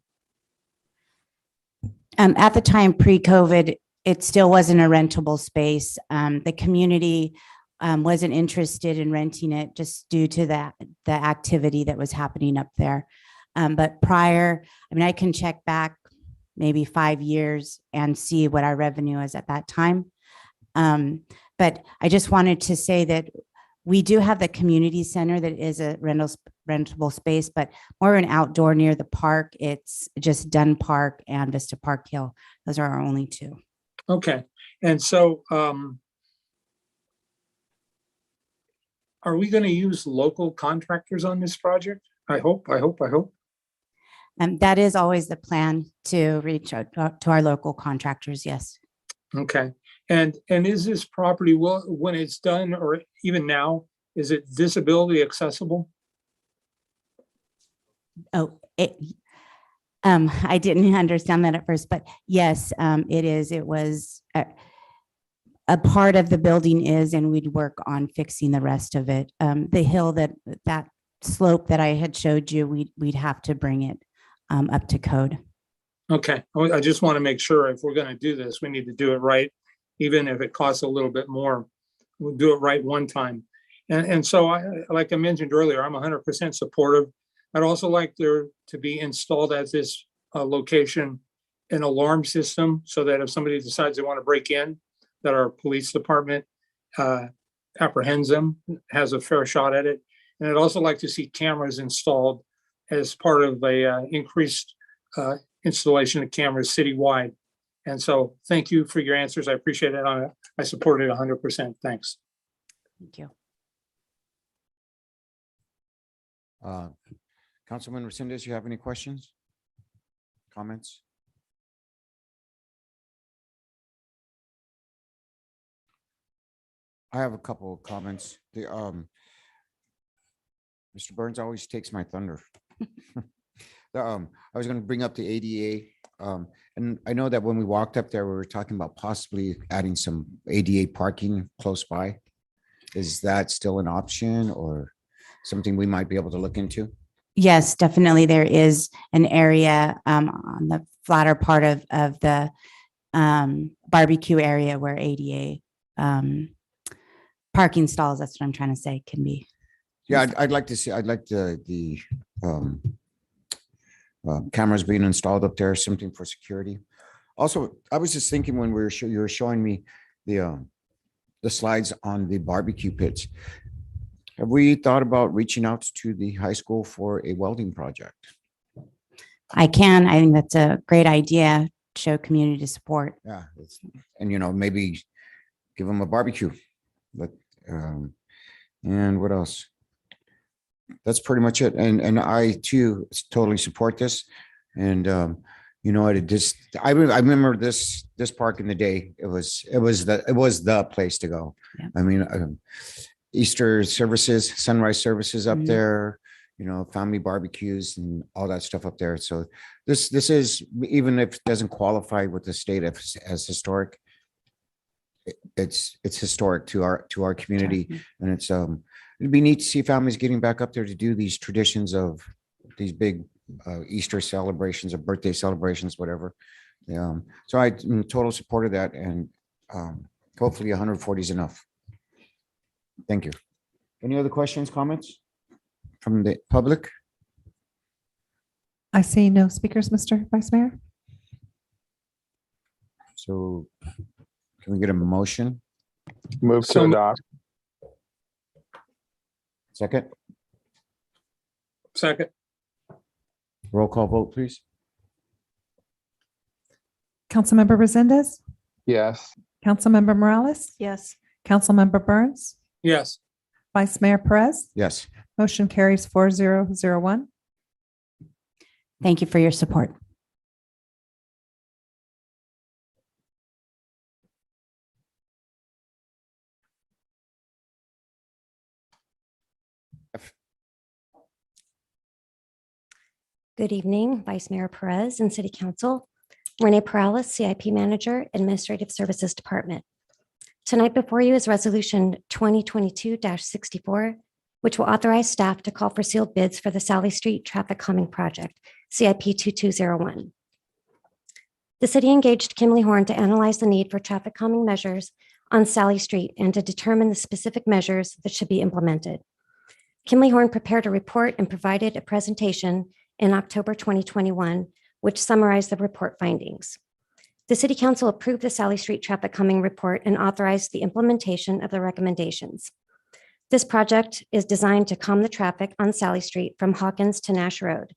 At the time, pre-COVID, it still wasn't a rentable space. The community wasn't interested in renting it just due to the activity that was happening up there. But prior, I mean, I can check back maybe 5 years and see what our revenue is at that time. But I just wanted to say that we do have the community center that is a rentable space, but more an outdoor near the park. It's just Dunn Park and Vista Park Hill. Those are our only two. Okay. And so are we going to use local contractors on this project? I hope. That is always the plan, to reach out to our local contractors. Yes. Okay. And is this property, when it's done, or even now, is it disability accessible? Oh, I didn't understand that at first, but yes, it is. It was a part of the building is, and we'd work on fixing the rest of it. The hill that slope that I had showed you, we'd have to bring it up to code. Okay. I just want to make sure if we're going to do this, we need to do it right. Even if it costs a little bit more, we'll do it right one time. And so like I mentioned earlier, I'm 100% supportive. I'd also like there to be installed at this location an alarm system so that if somebody decides they want to break in, that our police department apprehends them, has a fair shot at it. And I'd also like to see cameras installed as part of a increased installation of cameras citywide. And so thank you for your answers. I appreciate it. I support it 100%. Thanks. Thank you. Councilman Resendez, you have any questions? Comments? I have a couple of comments. Mr. Burns always takes my thunder. I was going to bring up the ADA. And I know that when we walked up there, we were talking about possibly adding some ADA parking close by. Is that still an option or something we might be able to look into? Yes, definitely. There is an area on the flatter part of the barbecue area where ADA parking stalls, that's what I'm trying to say, can be. Yeah, I'd like to see, I'd like the cameras being installed up there, something for security. Also, I was just thinking when you were showing me the slides on the barbecue pits. Have we thought about reaching out to the high school for a welding project? I think that's a great idea. Show community support. Yeah, and maybe give them a barbecue. But and what else? That's pretty much it. And I too totally support this. And I remember this park in the day. It was the place to go. Yeah. I mean, Easter services, sunrise services up there, family barbecues and all that stuff up there. So this is, even if it doesn't qualify with the state as historic, it's historic to our community. And it's it'd be neat to see families getting back up there to do these traditions of these big Easter celebrations or birthday celebrations, whatever. So I'm in total support of that, and hopefully 140 is enough. Thank you. Any other questions, comments from the public? I see no speakers, Mr. Vice Mayor. So can we get a motion? Move to So- adopt. Second, Second, roll call vote, please. Councilmember Resendez, Yes. Councilmember Morales, Yes. Councilmember Burns, yes. Vice Mayor Perez. Yes. Motion carries 4001. Thank you for your support. Good evening, Vice Mayor Perez and City Council. Renee Perales, CIP Manager, Administrative Services Department. Tonight before you is Resolution 2022-64, which will authorize staff to call for sealed bids for the Sally Street Traffic Calming Project, CIP 2201. The city engaged Kimley Horn to analyze the need for traffic calming measures on Sally Street and to determine the specific measures that should be implemented. Kimley Horn prepared a report and provided a presentation in October 2021, which summarized the report findings. The City Council approved the Sally Street Traffic Calming Report and authorized the implementation of the recommendations. This project is designed to calm the traffic on Sally Street from Hawkins to Nash Road.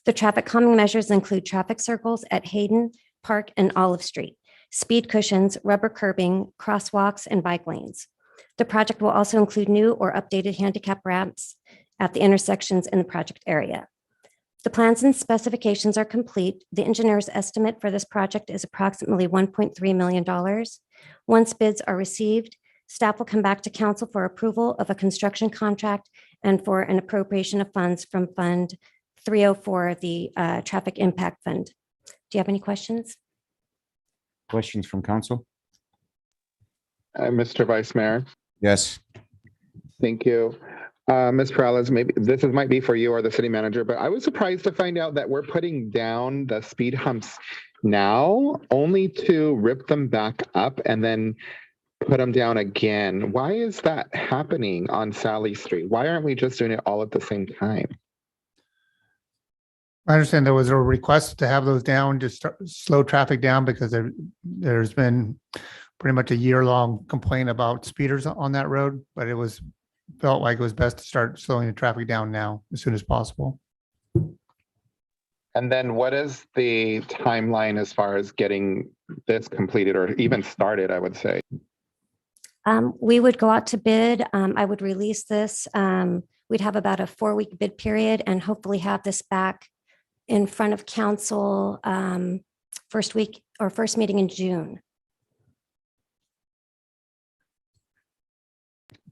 The traffic calming measures include traffic circles at Hayden, Park, and Olive Street, speed cushions, rubber curbing, crosswalks, and bike lanes. The project will also include new or updated handicap ramps at the intersections in the project area. The plans and specifications are complete. The engineer's estimate for this project is approximately $1.3 million. Once bids are received, staff will come back to council for approval of a construction contract and for an appropriation of funds from Fund 304, the Traffic Impact Fund. Do you have any questions? Questions from council? Mr. Vice Mayor, Yes. thank you. Ms. Perales, maybe this might be for you or the city manager, but I was surprised to find out that we're putting down the speed humps now only to rip them back up and then put them down again. Why is that happening on Sally Street? Why aren't we just doing it all at the same time? I understand there was a request to have those down, just slow traffic down because there's been pretty much a year-long complaint about speeders on that road, but it was felt like it was best to start slowing the traffic down now as soon as possible. And then what is the timeline as far as getting this completed or even started, I would say? We would go out to bid. I would release this. We'd have about a 4-week bid period and hopefully have this back in front of council first meeting in June.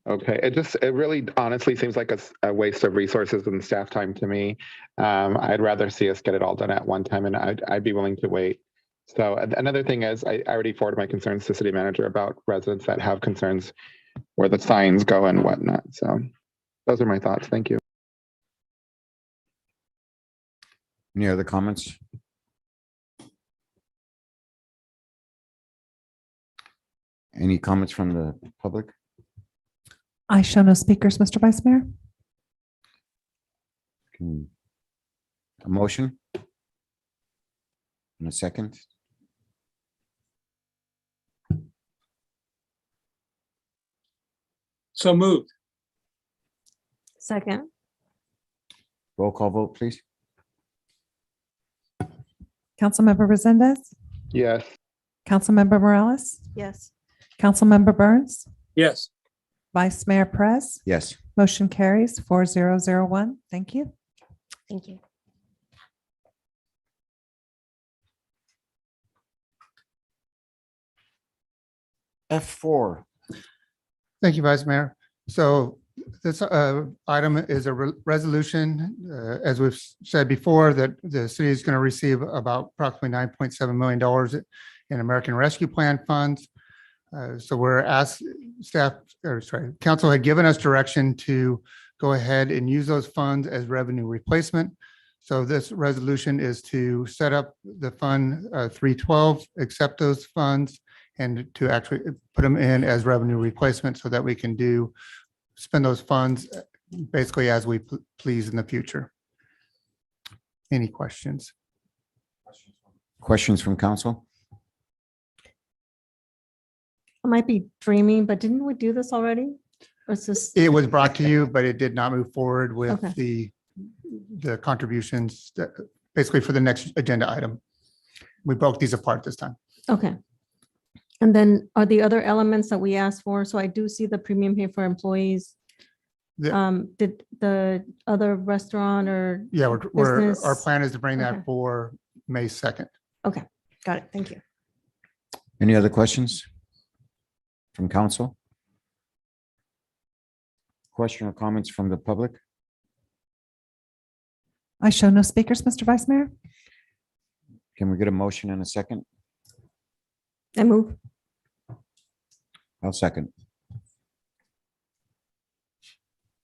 Okay, it really honestly seems like a waste of resources and staff time to me. I'd rather see us get it all done at one time and I'd be willing to wait. So another thing is I already forwarded my concerns to city manager about residents that have concerns where the signs go and whatnot. So those are my thoughts. Thank you. Any other comments? Any comments from the public? I show no speakers, Mr. Vice Mayor. A motion? In a second? So moved. Second. Roll call vote, please. Councilmember Resendez, Yes. Councilmember Morales, Yes. Councilmember Burns, Yes. Vice Mayor Perez. Yes. Motion carries 4001. Thank you. Thank you. F4. Thank you, Vice Mayor. So this item is a resolution, as we've said before, that the city is going to receive about approximately $9.7 million in American Rescue Plan funds. So we're asked council had given us direction to go ahead and use those funds as revenue replacement. So this resolution is to set up the fund 312, accept those funds, and to actually put them in as revenue replacement so that we can do spend those funds basically as we please in the future. Any questions? Questions from council? I might be dreaming, but didn't we do this already? Or is this? It was brought to you, but it did not move forward with Okay. the contributions that basically for the next agenda item. We broke these apart this time. Okay. And then are the other elements that we asked for? So I do see the premium pay for employees. Did the other restaurant or? Yeah, our business- plan is to bring Okay. that for May 2nd. Okay, got it. Thank you. Any other questions from council? Question or comments from the public? I show no speakers, Mr. Vice Mayor. Can we get a motion in a second? I move. I'll second.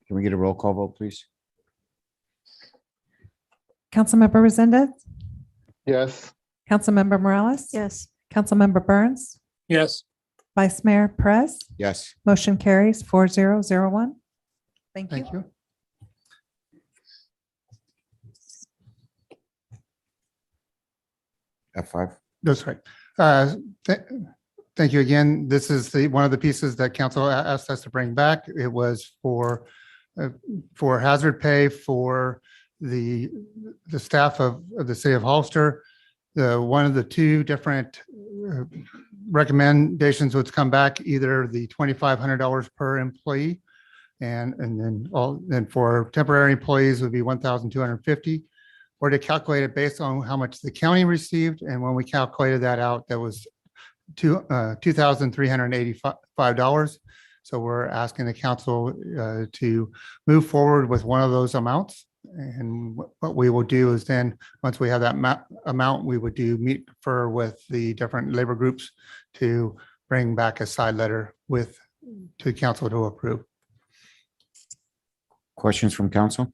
Can we get a roll call vote, please? Councilmember Resendez, Yes. Councilmember Morales. Yes. Councilmember Burns, Yes. Vice Mayor Perez. Yes. Motion carries 4001. Thank you. Thank you. F5. That's right. Thank you again. This is one of the pieces that council asked us to bring back. It was for hazard pay for the staff of the city of Hollister. One of the two different recommendations would come back, either the $2,500 per employee and then for temporary employees would be 1,250, or to calculate it based on how much the county received. And when we calculated that out, that was $2,385. So we're asking the council to move forward with one of those amounts. And what we will do is then, once we have that amount, we would meet confer with the different labor groups to bring back a side letter to council to approve. Questions from council?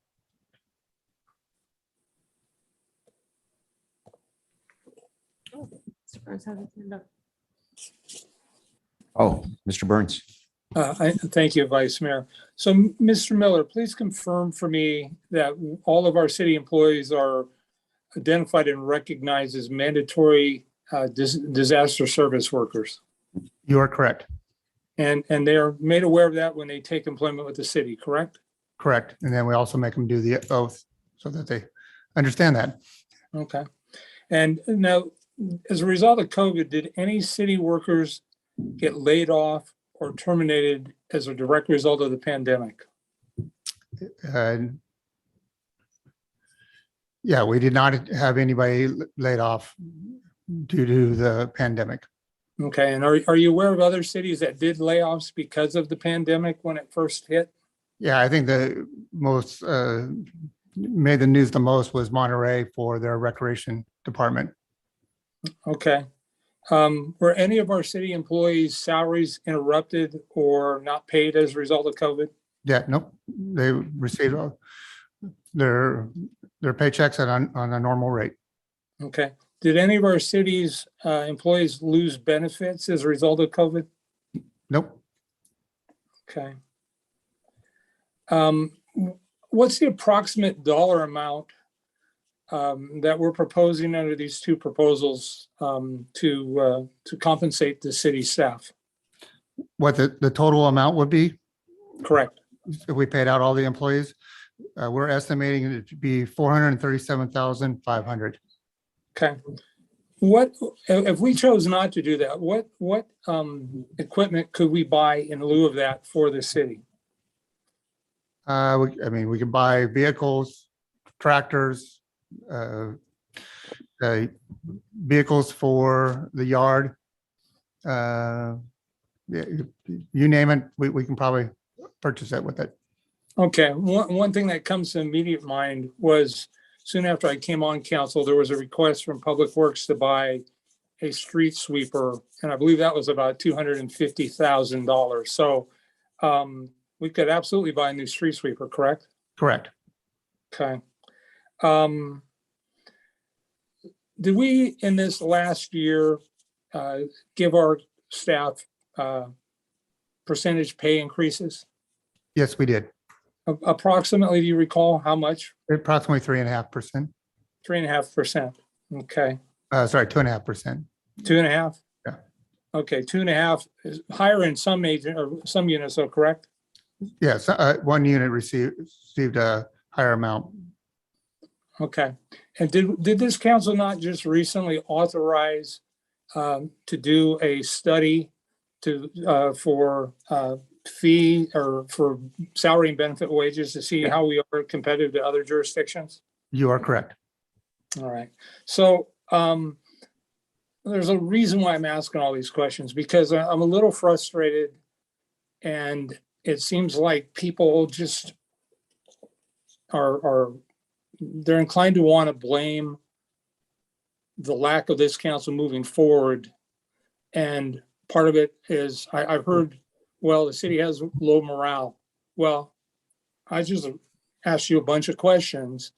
Oh, Mr. Burns. Thank you, Vice Mayor. So, Mr. Miller, please confirm for me that all of our city employees are identified and recognized as mandatory disaster service workers. You are correct. And they are made aware of that when they take employment with the city, correct? Correct. And then we also make them do the oath so that they understand that. Okay. And now, as a result of COVID, did any city workers get laid off or terminated as a direct result of the pandemic? Yeah, we did not have anybody laid off due to the pandemic. Okay, and are you aware of other cities that did layoffs because of the pandemic when it first hit? Yeah, I think the most made the news the most was Monterey for their recreation department. Okay. Were any of our city employees' salaries interrupted or not paid as a result of COVID? Yeah, nope. They received their paychecks on a normal rate. Okay. Did any of our city's employees lose benefits as a result of COVID? Nope. Okay. What's the approximate dollar amount that we're proposing under these two proposals to compensate the city staff? What the total amount would be? Correct. If we paid out all the employees, we're estimating it to be $437,500. Okay. What if we chose not to do that? What equipment could we buy in lieu of that for the city? I mean, we can buy vehicles, tractors, vehicles for the yard. You name it, we can probably purchase it with it. Okay. One thing that comes to immediate mind was soon after I came on council, there was a request from Public Works to buy a street sweeper, and I believe that was about $250,000. So we could absolutely buy a new street sweeper, correct? Correct. Okay. Did we, in this last year, give our staff percentage pay increases? Yes, we did. Approximately, do you recall how much? Approximately 3.5%. 3.5%. Okay. Sorry, 2.5%. 2.5? Yeah. Okay, 2.5 is higher in some agent or some units, so correct? Yes, one unit received a higher amount. Okay. And did this council not just recently authorize to do a study for fee or for salary and benefit wages to see how we are competitive to other jurisdictions? You are correct. All right. So there's a reason why I'm asking all these questions, because I'm a little frustrated, and it seems like people just they're inclined to want to blame the lack of this council moving forward. And part of it is I've heard, well, the city has low morale. Well, I just asked you a bunch of questions.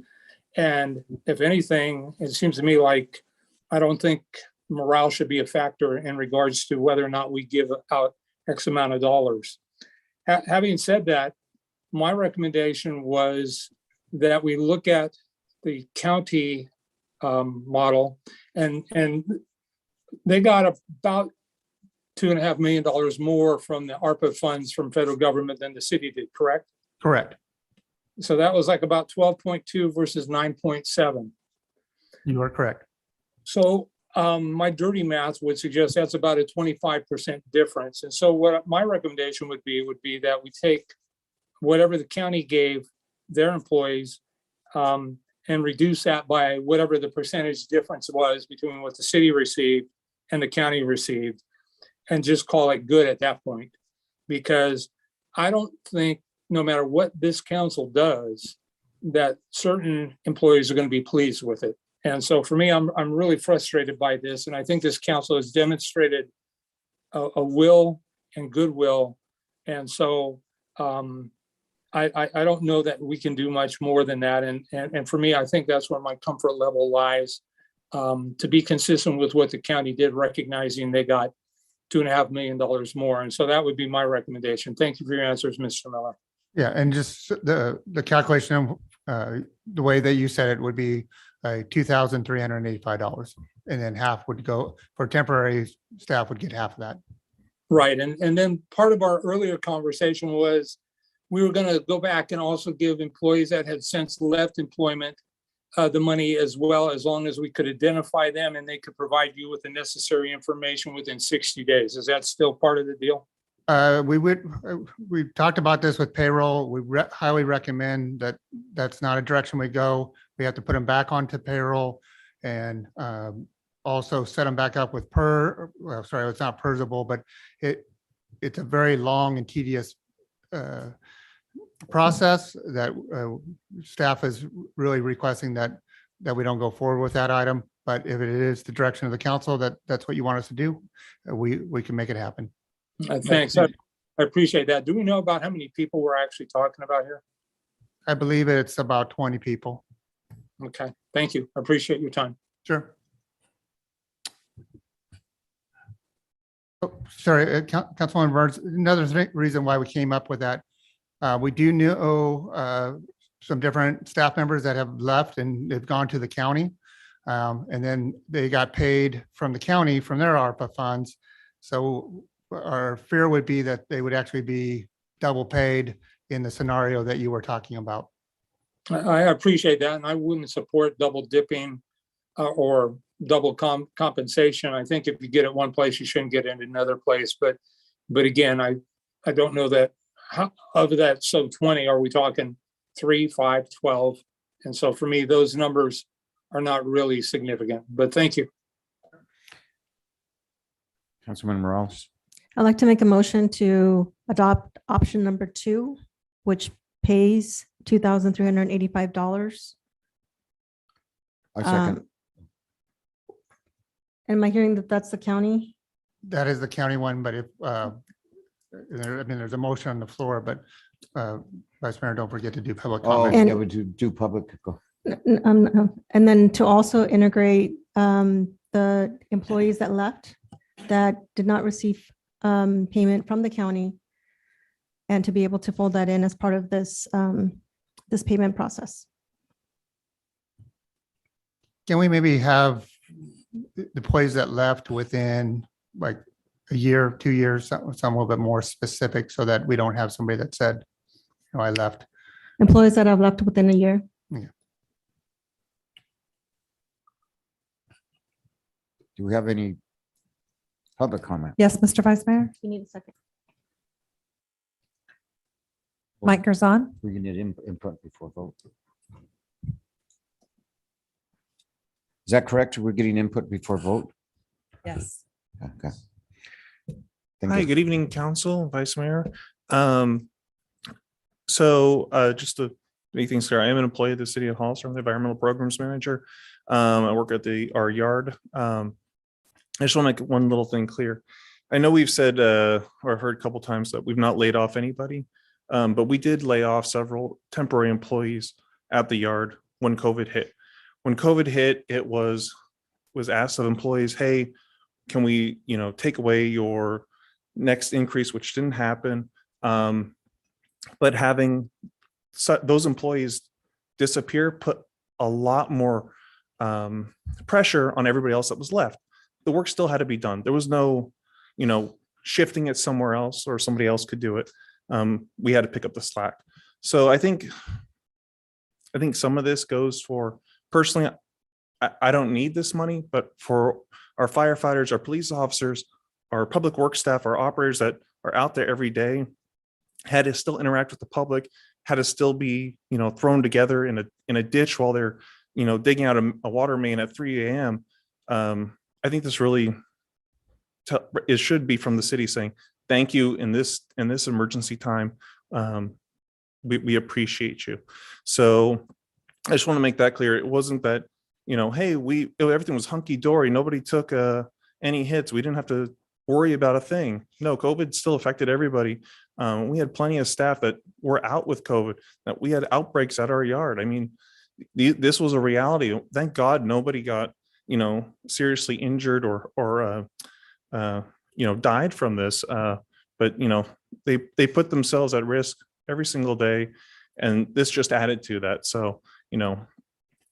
And if anything, it seems to me like I don't think morale should be a factor in regards to whether or not we give out X amount of dollars. Having said that, my recommendation was that we look at the county model, and they got about $2.5 million more from the ARPA funds from federal government than the city did, correct? Correct. So that was like about 12.2 versus 9.7. You are correct. So my dirty math would suggest that's about a 25% difference. And so what my recommendation would be that we take whatever the county gave their employees and reduce that by whatever the percentage difference was between what the city received and the county received, and just call it good at that point. Because I don't think, no matter what this council does, that certain employees are going to be pleased with it. And so for me, I'm really frustrated by this. And I think this council has demonstrated a will and goodwill. And so I don't know that we can do much more than that. And for me, I think that's where my comfort level lies, to be consistent with what the county did, recognizing they got $2.5 million more. And so that would be my recommendation. Thank you for your answers, Mr. Miller. Yeah, and just the calculation, the way that you said it would be $2,385, and then half would go for temporary staff would get half of that. Right. And then part of our earlier conversation was we were going to go back and also give employees that had since left employment the money as well, as long as we could identify them and they could provide you with the necessary information within 60 days. Is that still part of the deal? We talked about this with payroll. We highly recommend that that's not a direction we go. We have to put them back onto payroll and also set them back up with it's not PERSable, but it's a very long and tedious process that staff is really requesting that we don't go forward with that item. But if it is the direction of the council that's what you want us to do, we can make it happen. Thanks. I appreciate that. Do we know about how many people we're actually talking about here? I believe it's about 20 people. Okay. Thank you. I appreciate your time. Sure. Oh, sorry, Councilman Burns, another reason why we came up with that. We do know some different staff members that have left and they've gone to the county. And then they got paid from the county from their ARPA funds. So our fear would be that they would actually be double paid in the scenario that you were talking about. I appreciate that. And I wouldn't support double dipping or double compensation. I think if you get it one place, you shouldn't get it in another place. But again, I don't know that of that. So 20, are we talking 3, 5, 12? And so for me, those numbers are not really significant, but thank you. Councilman Morales. I'd like to make a motion to adopt option number 2, which pays $2,385. I second. Am I hearing that that's the county? That is the county one, but if, there's a motion on the floor, but Vice Mayor, don't forget to do public comment. And would do public. And then to also integrate the employees that left that did not receive payment from the county, and to be able to fold that in as part of this, this payment process. Can we maybe have the employees that left within like a year, 2 years, some a little bit more specific so that we don't have somebody that said, "Oh, I left." Employees that have left within a year. Do we have any public comment? Yes, Mr. Vice Mayor. You need a second. Mike Gerzon. We need input before vote. Is that correct? We're getting input before vote? Yes. Okay. Thank Hi, you. good evening, Council, Vice Mayor. Just to make things clear, I am an employee of the City of Hollister. I'm the Environmental Programs Manager. I work at our yard. I just want to make one little thing clear. I know we've said, or I've heard a couple times that we've not laid off anybody, but we did lay off several temporary employees at the yard when COVID hit. When COVID hit, it was asked of employees, hey, can we, take away your next increase, which didn't happen. But having those employees disappear put a lot more pressure on everybody else that was left. The work still had to be done. There was no, shifting it somewhere else or somebody else could do it. We had to pick up the slack. So I think some of this goes for, personally, I don't need this money, but for our firefighters, our police officers, our public works staff, our operators that are out there every day, had to still interact with the public, had to still be, thrown together in a ditch while they're, digging out a water main at 3 a.m. I think this really, it should be from the city saying, thank you in this emergency time. We appreciate you. So I just want to make that clear. It wasn't that, hey, everything was hunky dory. Nobody took any hits. We didn't have to worry about a thing. No, COVID still affected everybody. We had plenty of staff that were out with COVID, that we had outbreaks at our yard. I mean, this was a reality. Thank God nobody got, seriously injured or died from this. But, they put themselves at risk every single day. And this just added to that. So, I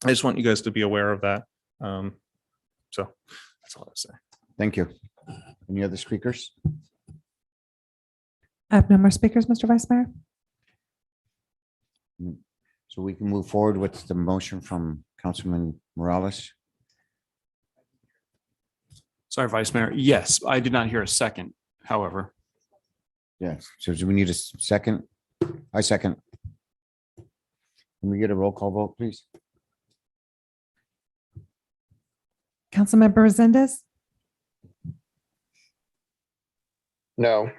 just want you guys to be aware of that. So that's all I say. Thank you. Any other speakers? I have no more speakers, Mr. Vice Mayor. So we can move forward with the motion from Councilman Morales. Sorry, Vice Mayor. Yes, I did not hear a second, however. Yes. So do we need a second? I second. Can we get a roll call vote, please? Councilmember Resendez. No.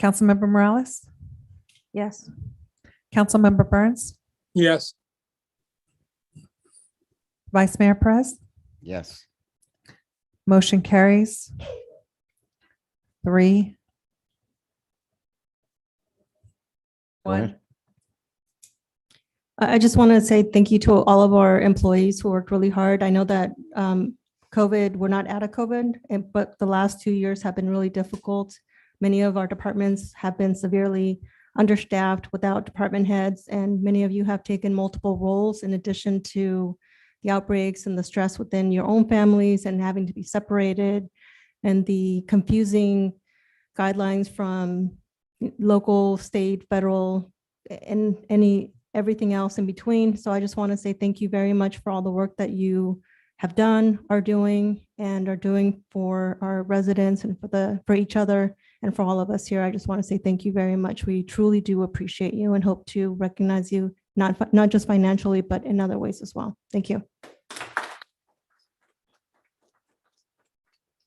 Councilmember Morales. Yes. Councilmember Burns. Yes. Vice Mayor Perez. Yes. Motion carries 3-1. I just want to say thank you to all of our employees who worked really hard. I know that COVID, we're not out of COVID, but the last 2 years have been really difficult. Many of our departments have been severely understaffed without department heads, and many of you have taken multiple roles in addition to the outbreaks and the stress within your own families and having to be separated and the confusing guidelines from local, state, federal, and everything else in between. So I just want to say thank you very much for all the work that you have done, are doing for our residents and for each other and for all of us here. I just want to say thank you very much. We truly do appreciate you and hope to recognize you, not just financially, but in other ways as well. Thank you.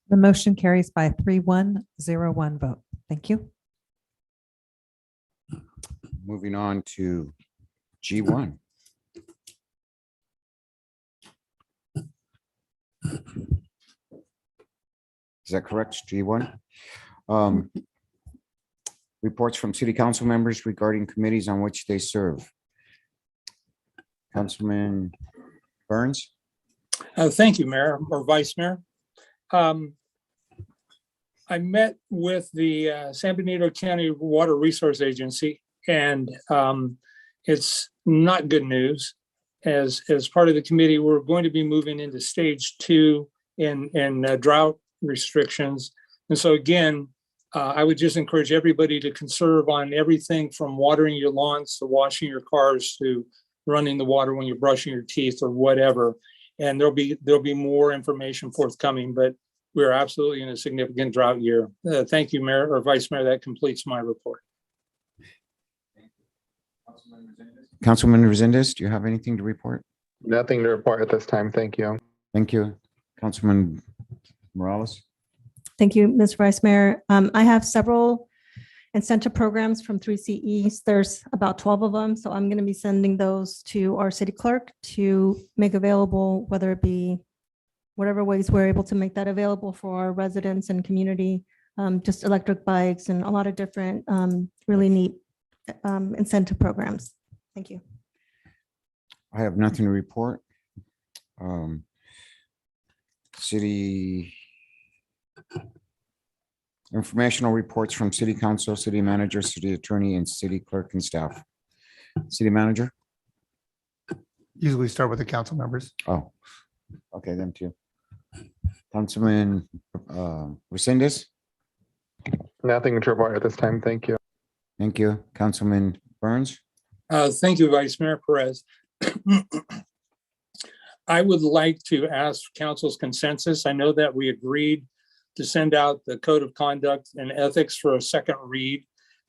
The motion carries by 3-1-0-1 vote. Thank you. Moving on to G1. Is that correct, G1? Reports from city council members regarding committees on which they serve. Councilman Burns? Thank you, Mayor or Vice Mayor. I met with the San Benito County Water Resource Agency, and it's not good news. As part of the committee, we're going to be moving into stage 2 in drought restrictions. And so again, I would just encourage everybody to conserve on everything from watering your lawns to washing your cars to running the water when you're brushing your teeth or whatever. And there'll be more information forthcoming, but we're absolutely in a significant drought year. Thank you, Mayor or Vice Mayor. That completes my report. Councilman Resendez, do you have anything to report? Nothing to report at this time. Thank you. Thank you. Councilman Morales? Thank you, Ms. Vice Mayor. I have several incentive programs from 3CEs. There's about 12 of them. So I'm going to be sending those to our city clerk to make available, whether it be whatever ways we're able to make that available for our residents and community, just electric bikes and a lot of different really neat incentive programs. Thank you. I have nothing to report. City informational reports from city council, city manager, city attorney, and city clerk and staff. City manager? Usually start with the council members. Oh, okay, them too. Councilman Resendez? Nothing to report at this time. Thank you. Thank you. Councilman Burns? Thank you, Vice Mayor Perez. I would like to ask council's consensus. I know that we agreed to send out the code of conduct and ethics for a second read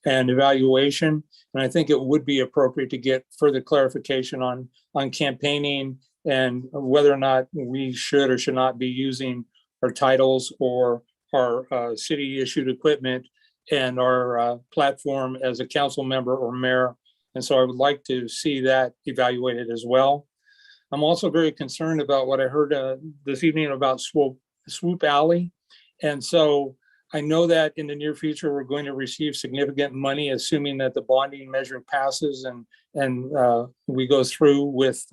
and evaluation. And I think it would be appropriate to get further clarification on campaigning and whether or not we should or should not be using our titles or our city issued equipment and our platform as a council member or mayor. And so I would like to see that evaluated as well. I'm also very concerned about what I heard this evening about Swoop Alley. And so I know that in the near future, we're going to receive significant money, assuming that the bonding measure passes and we go through with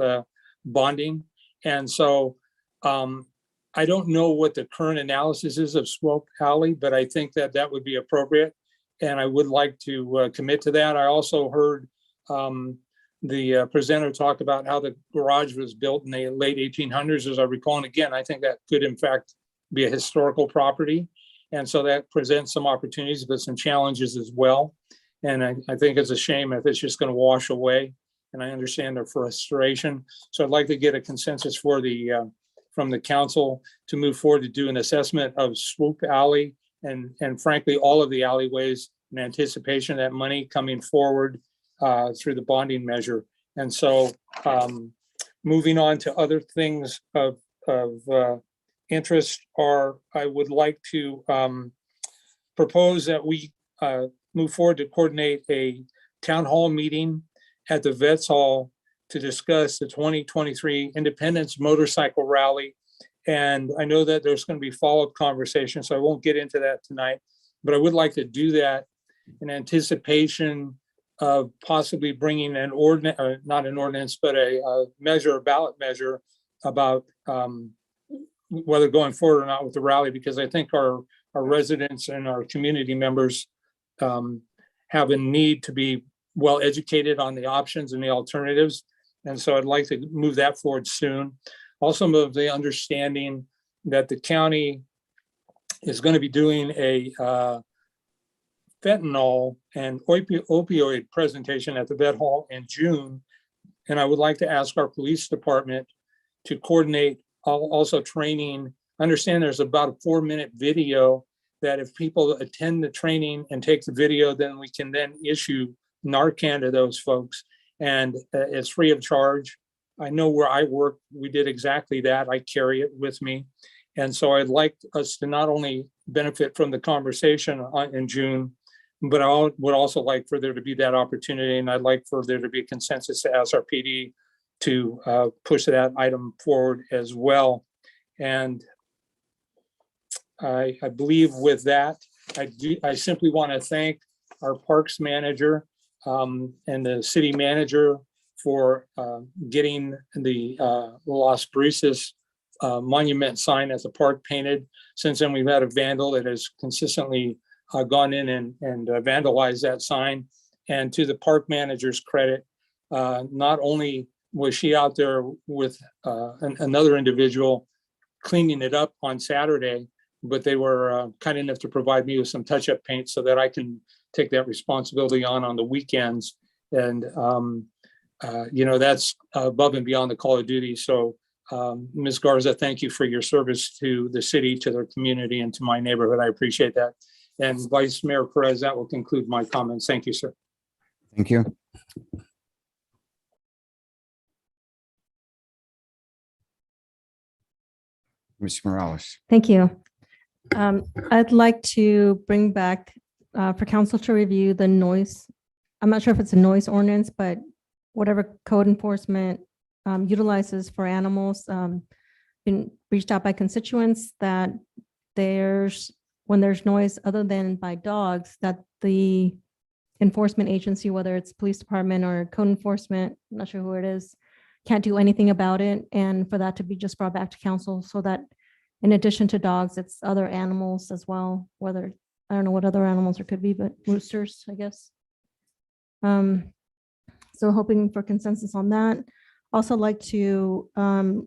bonding. And so I don't know what the current analysis is of Swope Alley, but I think that that would be appropriate. And I would like to commit to that. I also heard the presenter talk about how the garage was built in the late 1800s, as I recall. And again, I think that could in fact be a historical property. And so that presents some opportunities, but some challenges as well. And I think it's a shame if it's just going to wash away. And I understand their frustration. So I'd like to get a consensus for from the council to move forward to do an assessment of Swoop Alley and frankly, all of the alleyways in anticipation of that money coming forward through the bonding measure. And so moving on to other things of interest are, I would like to propose that we move forward to coordinate a town hall meeting at the Vets Hall to discuss the 2023 Independence Motorcycle Rally. And I know that there's going to be follow-up conversations, so I won't get into that tonight, but I would like to do that in anticipation of possibly bringing an ordinance, not an ordinance, but a measure, a ballot measure about whether going forward or not with the rally, because I think our residents and our community members have a need to be well educated on the options and the alternatives. And so I'd like to move that forward soon. Also move the understanding that the county is going to be doing a fentanyl and opioid presentation at the Vet Hall in June. And I would like to ask our police department to coordinate also training. Understand there's about a 4-minute video that if people attend the training and take the video, then we can then issue Narcan to those folks. And it's free of charge. I know where I work, we did exactly that. I carry it with me. And so I'd like us to not only benefit from the conversation in June, but I would also like for there to be that opportunity. And I'd like for there to be a consensus to SRPD to push that item forward as well. And I believe with that, I simply want to thank our parks manager and the city manager for getting the Las Brisas monument sign at the park painted. Since then, we've had a vandal that has consistently gone in and vandalized that sign. And to the park manager's credit, not only was she out there with another individual cleaning it up on Saturday, but they were kind enough to provide me with some touch-up paint so that I can take that responsibility on the weekends. And, that's above and beyond the call of duty. So Ms. Garza, thank you for your service to the city, to the community, and to my neighborhood. I appreciate that. And Vice Mayor Perez, that will conclude my comments. Thank you, sir. Thank you. Ms. Morales. Thank you. I'd like to bring back for council to review the noise. I'm not sure if it's a noise ordinance, but whatever code enforcement utilizes for animals. Been reached out by constituents that when there's noise other than by dogs, that the enforcement agency, whether it's police department or code enforcement, I'm not sure who it is, can't do anything about it. And for that to be just brought back to council so that in addition to dogs, it's other animals as well, whether, I don't know what other animals there could be, but roosters, I guess. So hoping for consensus on that. Also like to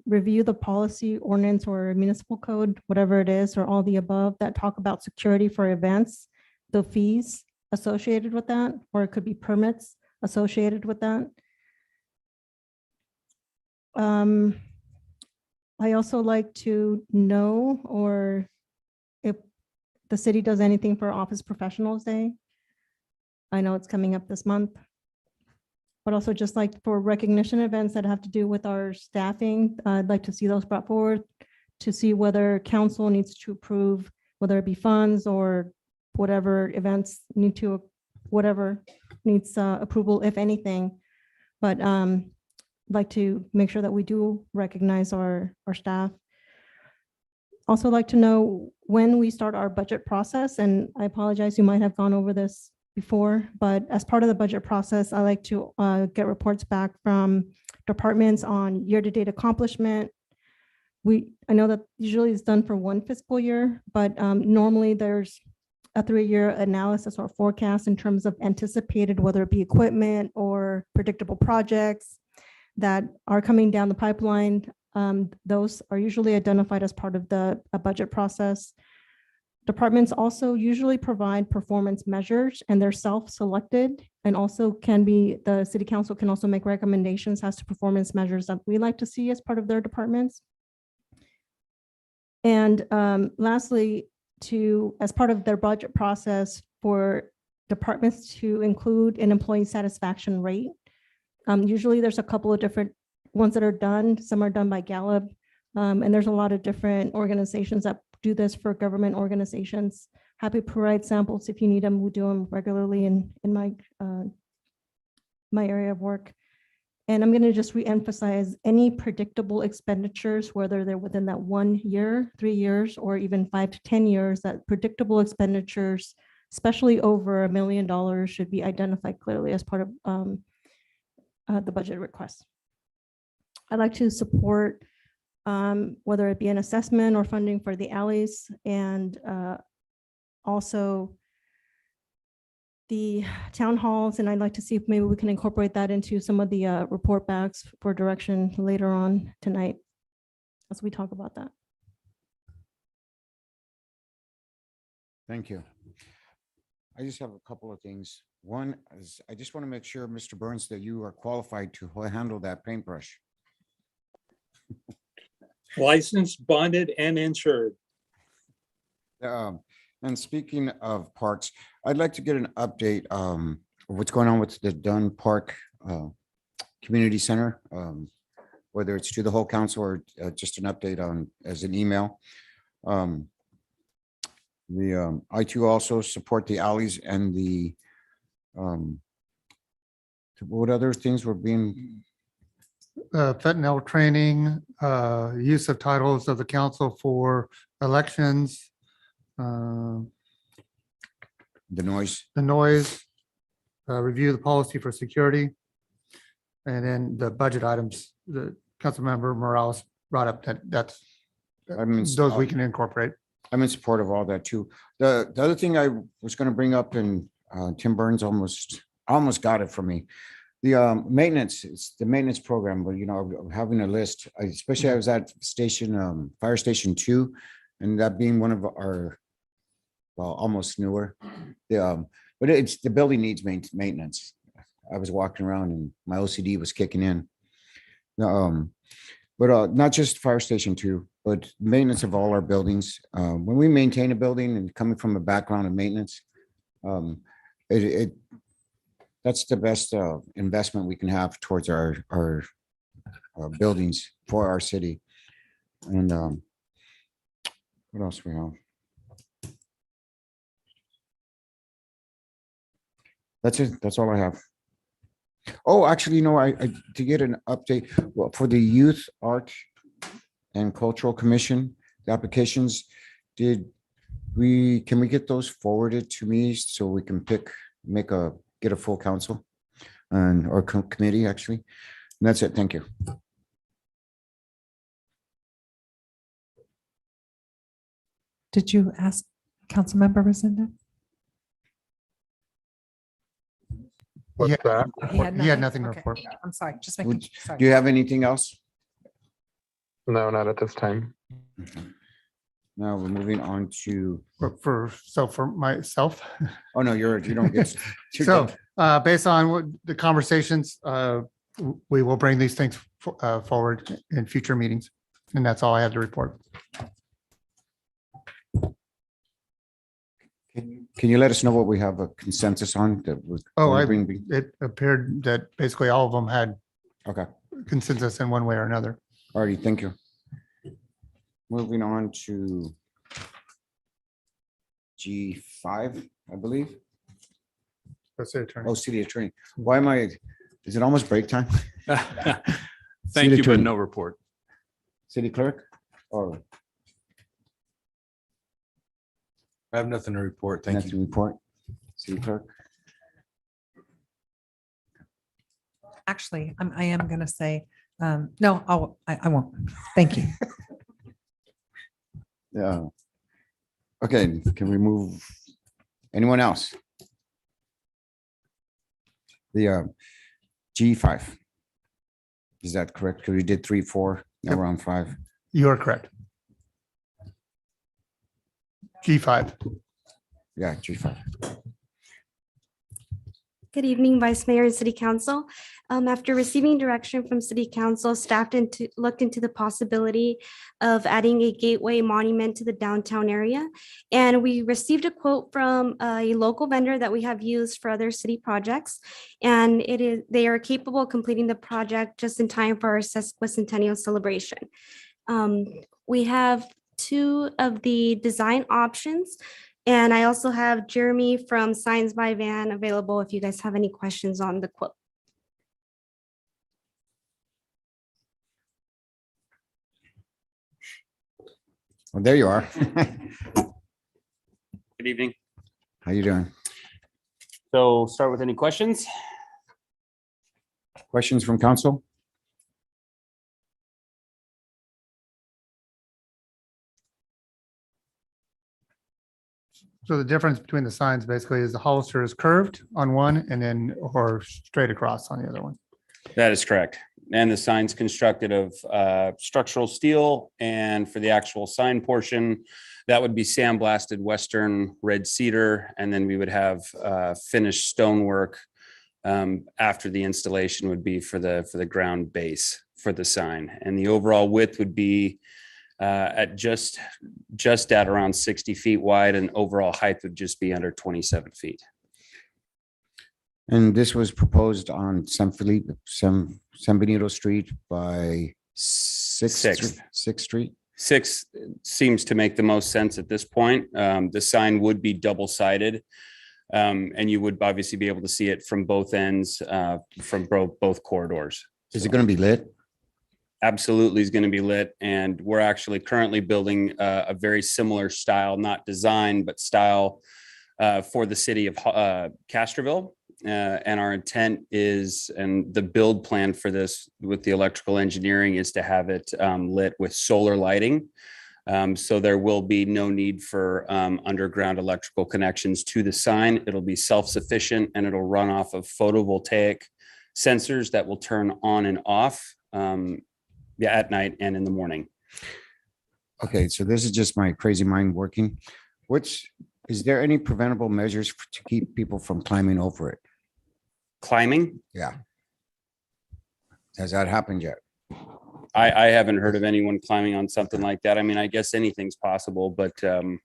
review the policy ordinance or municipal code, whatever it is, or all the above that talk about security for events, the fees associated with that, or it could be permits associated with that. I also like to know or if the city does anything for Office Professionals Day. I know it's coming up this month. But also just like for recognition events that have to do with our staffing, I'd like to see those brought forward to see whether council needs to approve, whether it be funds or whatever events need to, whatever needs approval, if anything. But like to make sure that we do recognize our staff. Also like to know when we start our budget process, and I apologize, you might have gone over this before, but as part of the budget process, I like to get reports back from departments on year-to-date accomplishment. I know that usually it's done for one fiscal year, but normally there's a 3-year analysis or forecast in terms of anticipated, whether it be equipment or predictable projects that are coming down the pipeline. Those are usually identified as part of the budget process. Departments also usually provide performance measures and they're self-selected, and also the city council can also make recommendations as to performance measures that we like to see as part of their departments. And lastly, as part of their budget process, for departments to include an employee satisfaction rate. Usually there's a couple of different ones that are done. Some are done by Gallup, and there's a lot of different organizations that do this for government organizations. Happy to provide samples if you need them. We do them regularly in my area of work. And I'm going to just reemphasize any predictable expenditures, whether they're within that 1 year, 3 years, or even 5 to 10 years, that predictable expenditures, especially over $1 million, should be identified clearly as part of the budget request. I'd like to support whether it be an assessment or funding for the alleys, and also the town halls. And I'd like to see if maybe we can incorporate that into some of the report backs for direction later on tonight as we talk about that. Thank you. I just have a couple of things. One is I just want to make sure, Mr. Burns, that you are qualified to handle that paintbrush. Licensed, bonded, and insured. And speaking of parks, I'd like to get an update of what's going on with the Dunn Park Community Center, whether it's to the whole council or just an update on as an email. I too also support the alleys and the what other things were being fentanyl training, use of titles of the council for elections, the noise, review the policy for security, and then the budget items. The council member Morales brought up that's I mean, those we can incorporate. I'm in support of all that too. The other thing I was gonna bring up, and Tim Burns almost got it for me. The maintenance, it's the maintenance program, but having a list, especially I was at station, Fire Station 2, and that being one of our, well, almost newer. But it's, the building needs maintenance. I was walking around and my OCD was kicking in. But not just Fire Station 2, but maintenance of all our buildings. When we maintain a building, and coming from a background of maintenance, that's the best investment we can have towards our buildings for our city. And what else we have? That's it. That's all I have. Oh, actually, I to get an update for the Youth Art and Cultural Commission, the applications, can we get those forwarded to me so we can get a full council or committee, actually? And that's it. Thank you. Did you ask Councilmember Resendez? What's that? He had nothing to Okay. report. I'm sorry, just making, Do sorry. you have anything else? No, not at this time. Now we're moving on to, For myself. oh no, you don't get. you're So done. based on what the conversations, we will bring these things forward in future meetings. And that's all I have to report. Can you let us know what we have a consensus on? That we're Oh, going to bring? it appeared that basically all of them had Okay, consensus in one way or another. alrighty, thank you. Moving on to G5, I believe. Oh, city attorney. Why am I, is it almost break time? Thank you, but attorney. no report. City clerk or? I have nothing to report. Thank Nothing to report. City clerk. Actually, I am going to say, no, I won't. Thank you. Yeah. Okay, can we move? Anyone else? The G5. Is that correct? Because we did 3, 4, now we're on 5. You are correct. G5. Yeah, G5. Good evening, Vice Mayor and City Council. After receiving direction from City Council, staff looked into the possibility of adding a gateway monument to the downtown area. And we received a quote from a local vendor that we have used for other city projects. And they are capable of completing the project just in time for our sesquicentennial celebration. We have 2 of the design options. And I also have Jeremy from Signs by Van available if you guys have any questions on the quote. Well, there you are. Good evening. How you doing? So start with any questions? Questions from council? So the difference between the signs basically is the Hollister is curved on one and then or straight across on the other one. That is correct. And the sign's constructed of structural steel, and for the actual sign portion, that would be sandblasted Western red cedar, and then we would have finished stonework after the installation would be for the ground base for the sign. And the overall width would be at just at around 60 feet wide, and overall height would just be under 27 feet. And this was proposed on San Benito Street by Sixth Street. 6 seems to make the most sense at this point. The sign would be double-sided, and you would obviously be able to see it from both ends, from both corridors. Is it going to be lit? Absolutely is going to be lit, and we're actually currently building a very similar style, not design, but style for the city of Castroville. And our intent is, and the build plan for this with the electrical engineering is to have it lit with solar lighting So there will be no need for underground electrical connections to the sign. It'll be self-sufficient and it'll run off of photovoltaic sensors that will turn on and off at night and in the morning. Okay, so this is just my crazy mind working. Is there any preventable measures to keep people from climbing over it? Climbing? Yeah. Has that happened yet? I haven't heard of anyone climbing on something like that. I mean, I guess anything's possible, but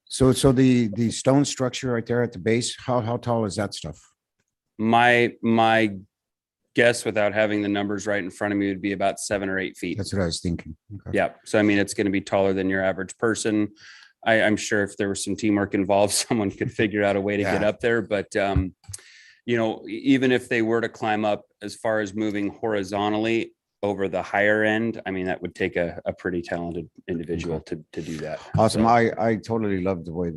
So the stone structure right there at the base, how tall is that stuff? my guess, without having the numbers right in front of me, would be about 7 or 8 feet. That's what I was thinking. Okay. Yeah. So I mean, it's going to be taller than your average person. I'm sure if there was some teamwork involved, someone could figure out a way to get Yeah. up there. But even if they were to climb up, as far as moving horizontally over the higher end, I mean, that would take a pretty talented individual to do that. Awesome. So- I totally love the way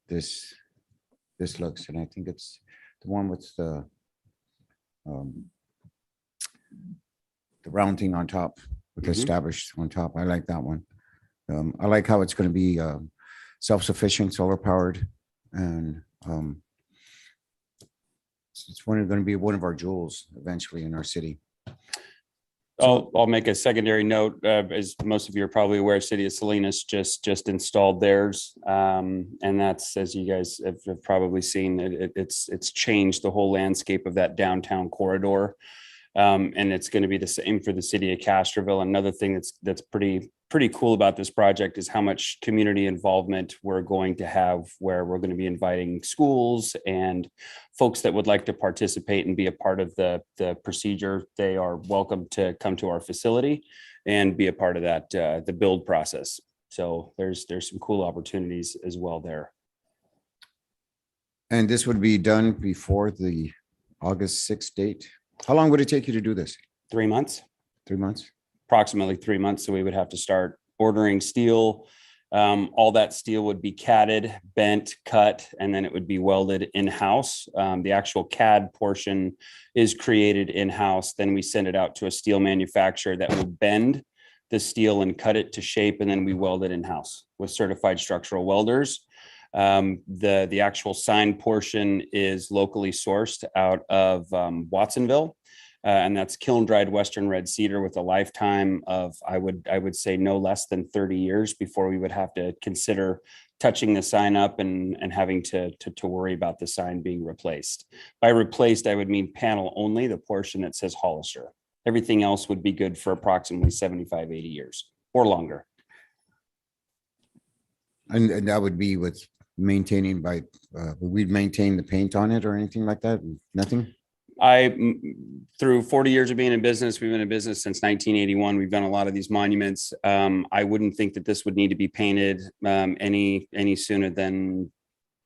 this looks, and I think it's the one with the round thing on top with Mhm. established on top. I like that one. I like how it's going to be self-sufficient, solar powered, and it's going to be one of our jewels eventually in our city. I'll make a secondary note. As most of you are probably aware, City of Salinas just installed theirs. And that's, as you guys have probably seen, it's changed the whole landscape of that downtown corridor. And it's going to be the same for the city of Castroville. Another thing that's pretty cool about this project is how much community involvement we're going to have, where we're going to be inviting schools and folks that would like to participate and be a part of the procedure. They are welcome to come to our facility and be a part of that, the build process. So there's some cool opportunities as well there. And this would be done before the August 6th date. How long would it take you to do this? 3 months. 3 months? Approximately 3 months. So we would have to start ordering steel. All that steel would be catted, bent, cut, and then it would be welded in-house. The actual CAD portion is created in-house. Then we send it out to a steel manufacturer that will bend the steel and cut it to shape, and then we weld it in-house with certified structural welders. The actual sign portion is locally sourced out of Watsonville. And that's kiln dried Western red cedar with a lifetime of, I would say, no less than 30 years before we would have to consider touching the sign up and having to worry about the sign being replaced. By replaced, I would mean panel only, the portion that says Hollister. Everything else would be good for approximately 75, 80 years or longer. And that would be with maintaining by, we'd maintain the paint on it or anything like that? Nothing? Through 40 years of being in business, we've been in business since 1981. We've done a lot of these monuments. I wouldn't think that this would need to be painted any sooner than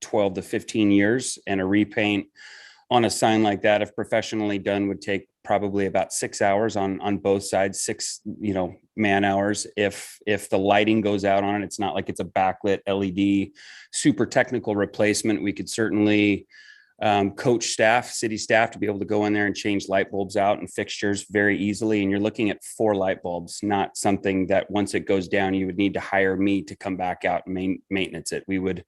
12 to 15 years. And a repaint on a sign like that, if professionally done, would take probably about 6 hours on both sides, 6 man hours. If the lighting goes out on it, it's not like it's a backlit LED super technical replacement. We could certainly coach staff, city staff, to be able to go in there and change light bulbs out and fixtures very easily. And you're looking at 4 light bulbs, not something that once it goes down, you would need to hire me to come back out and maintenance it. We would,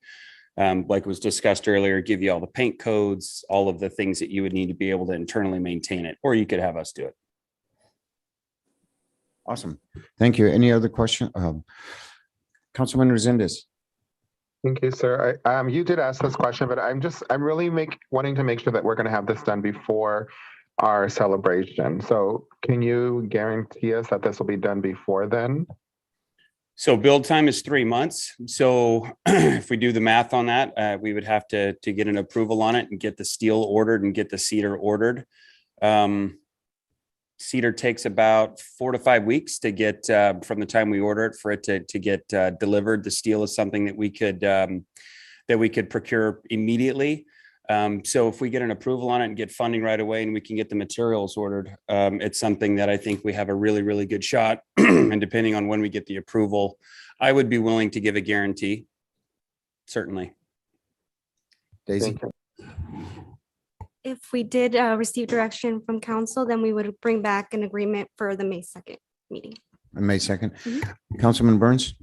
like was discussed earlier, give you all the paint codes, all of the things that you would need to be able to internally maintain it, or you could have us do it. Awesome. Thank you. Any other question? Councilman Resendez. Thank you, sir. You did ask this question, but I'm really wanting to make sure that we're going to have this done before our celebration. So can you guarantee us that this will be done before then? So build time is 3 months. So if we do the math on that, we would have to get an approval on it and get the steel ordered and get the cedar ordered. Cedar takes about 4 to 5 weeks to get from the time we order it for it to get delivered. The steel is something that we could procure immediately. So if we get an approval on it and get funding right away and we can get the materials ordered, it's something that I think we have a really, really good shot. And depending on when we get the approval, I would be willing to give a guarantee. Certainly. Daisy. If we did receive direction from council, then we would bring back an agreement for the May 2nd meeting. On May 2nd. Councilman Burns?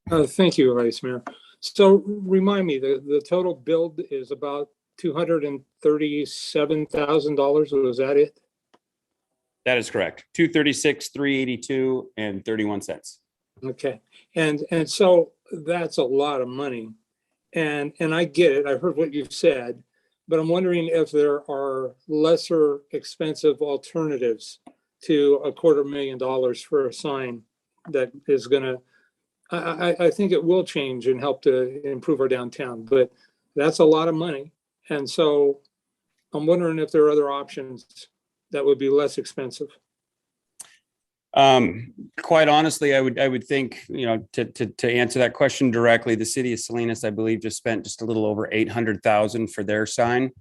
Thank you, Vice Mayor. So remind me, the total build is about $237,000. Was that it? That is correct. 236, 382 and 31 cents. Okay. And so that's a lot of money. And I get it. I heard what you've said, but I'm wondering if there are lesser expensive alternatives to $250,000 for a sign that is gonna, I think it will change and help to improve our downtown, but that's a lot of money. And so I'm wondering if there are other options that would be less expensive. Quite honestly, I would think, to answer that question directly, the city of Salinas, I believe, just spent just a little over 800,000 for their sign.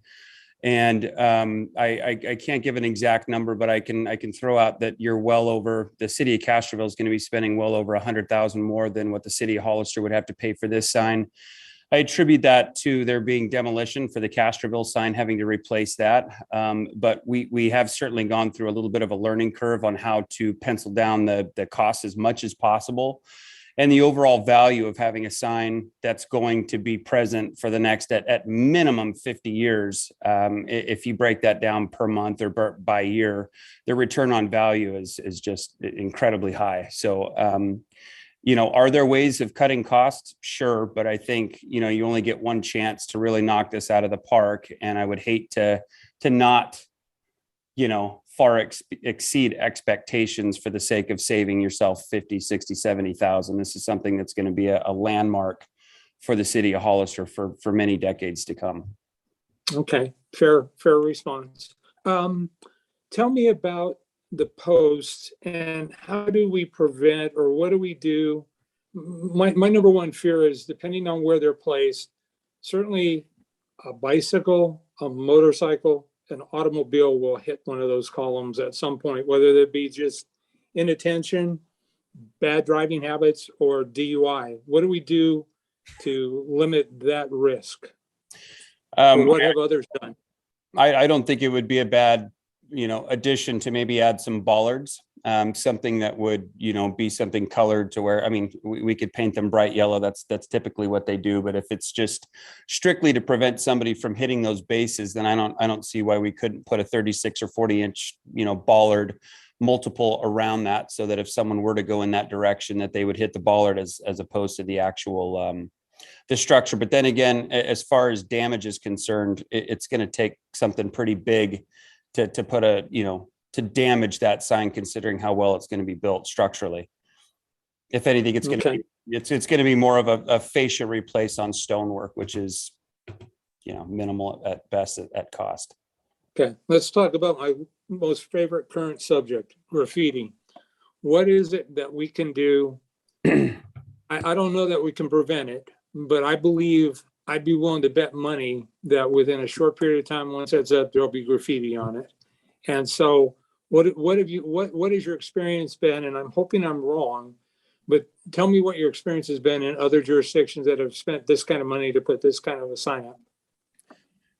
And I can't give an exact number, but I can throw out that you're well over, the city of Castroville is going to be spending well over 100,000 more than what the city of Hollister would have to pay for this sign. I attribute that to there being demolition for the Castroville sign, having to replace that. But we have certainly gone through a little bit of a learning curve on how to pencil down the cost as much as possible. And the overall value of having a sign that's going to be present for the next at minimum 50 years. If you break that down per month or by year, the return on value is just incredibly high. So, are there ways of cutting costs? Sure. But I think, you only get one chance to really knock this out of the park. And I would hate to not, far exceed expectations for the sake of saving yourself 50, 60, 70,000. This is something that's going to be a landmark for the city of Hollister for many decades to come. Okay, fair response. Tell me about the posts and how do we prevent, or what do we do? My number one fear is, depending on where they're placed, certainly a bicycle, a motorcycle, an automobile will hit one of those columns at some point, whether that be just inattention, bad driving habits, or DUI. What do we do to limit that risk? Or what have others done? I don't think it would be a bad, addition to maybe add some bollards, something that would, be something colored to where, we could paint them bright yellow. That's typically what they do. But if it's just strictly to prevent somebody from hitting those bases, then I don't see why we couldn't put a 36 or 40 inch, bollard multiple around that, so that if someone were to go in that direction, that they would hit the bollard as opposed to the actual, the structure. But then again, as far as damage is concerned, it's going to take something pretty big to put to damage that sign, considering how well it's going to be built structurally. If anything, it's going to it's going to be more of a fascia replace on stonework, which is, minimal at best at cost. Okay, let's talk about my most favorite current subject, graffiti. What is it that we can do? I don't know that we can prevent it, but I believe I'd be willing to bet money that within a short period of time, once it's up, there'll be graffiti on it. And so what has your experience been? And I'm hoping I'm wrong, but tell me what your experience has been in other jurisdictions that have spent this kind of money to put this kind of a sign up.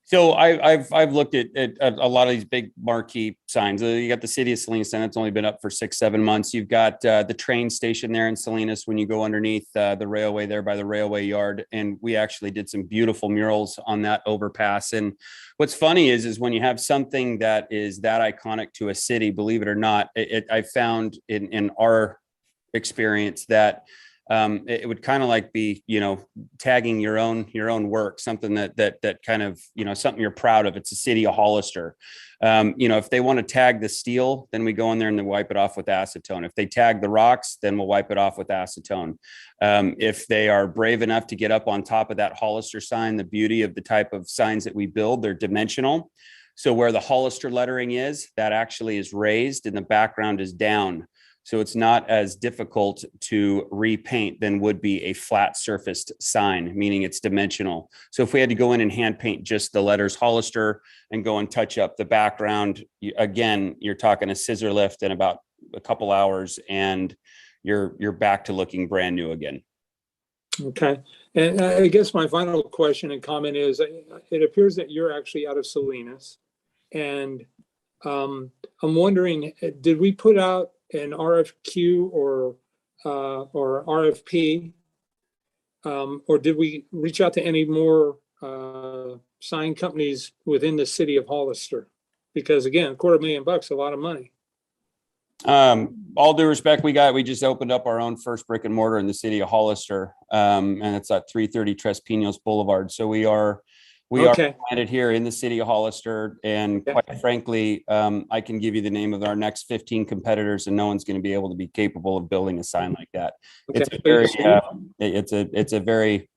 So I've looked at a lot of these big marquee signs. You got the city of Salinas, and it's only been up for 6-7 months. You've got the train station there in Salinas when you go underneath the railway there by the railway yard. And we actually did some beautiful murals on that overpass. And what's funny is when you have something that is that iconic to a city, believe it or not, I found in our experience that it would kind of like be, tagging your own work, something that kind of, something you're proud of. It's a city of Hollister. If they want to tag the steel, then we go in there and then wipe it off with acetone. If they tag the rocks, then we'll wipe it off with acetone. If they are brave enough to get up on top of that Hollister sign, the beauty of the type of signs that we build, they're dimensional. So where the Hollister lettering is, that actually is raised and the background is down. So it's not as difficult to repaint than would be a flat surfaced sign, meaning it's dimensional. So if we had to go in and hand paint just the letters Hollister and go and touch up the background, again, you're talking a scissor lift in about a couple hours and you're back to looking brand new again. Okay. And I guess my final question and comment is, it appears that you're actually out of Salinas. And I'm wondering, did we put out an RFQ or RFP or did we reach out to any more sign companies within the city of Hollister? Because again, $250,000, a lot of money. All due respect, we just opened up our own first brick and mortar in the city of Hollister. And it's at 330 Tres Pinos Boulevard. So we are planted here in the city of Hollister. And quite frankly, I can give you the name of our next 15 competitors, and no one's going to be able to be capable of building a sign like that. It's a very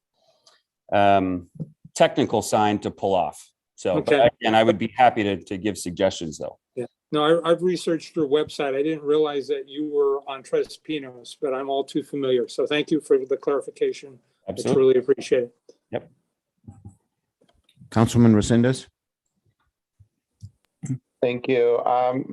technical sign to pull off. So, but again, I would be happy to give suggestions though. Yeah. No, I've researched your website. I didn't realize that you were on Tres Pinos, but I'm all too familiar. So thank you for the clarification. Absolutely. It's really appreciated. Yep. Councilman Resendez? Thank you.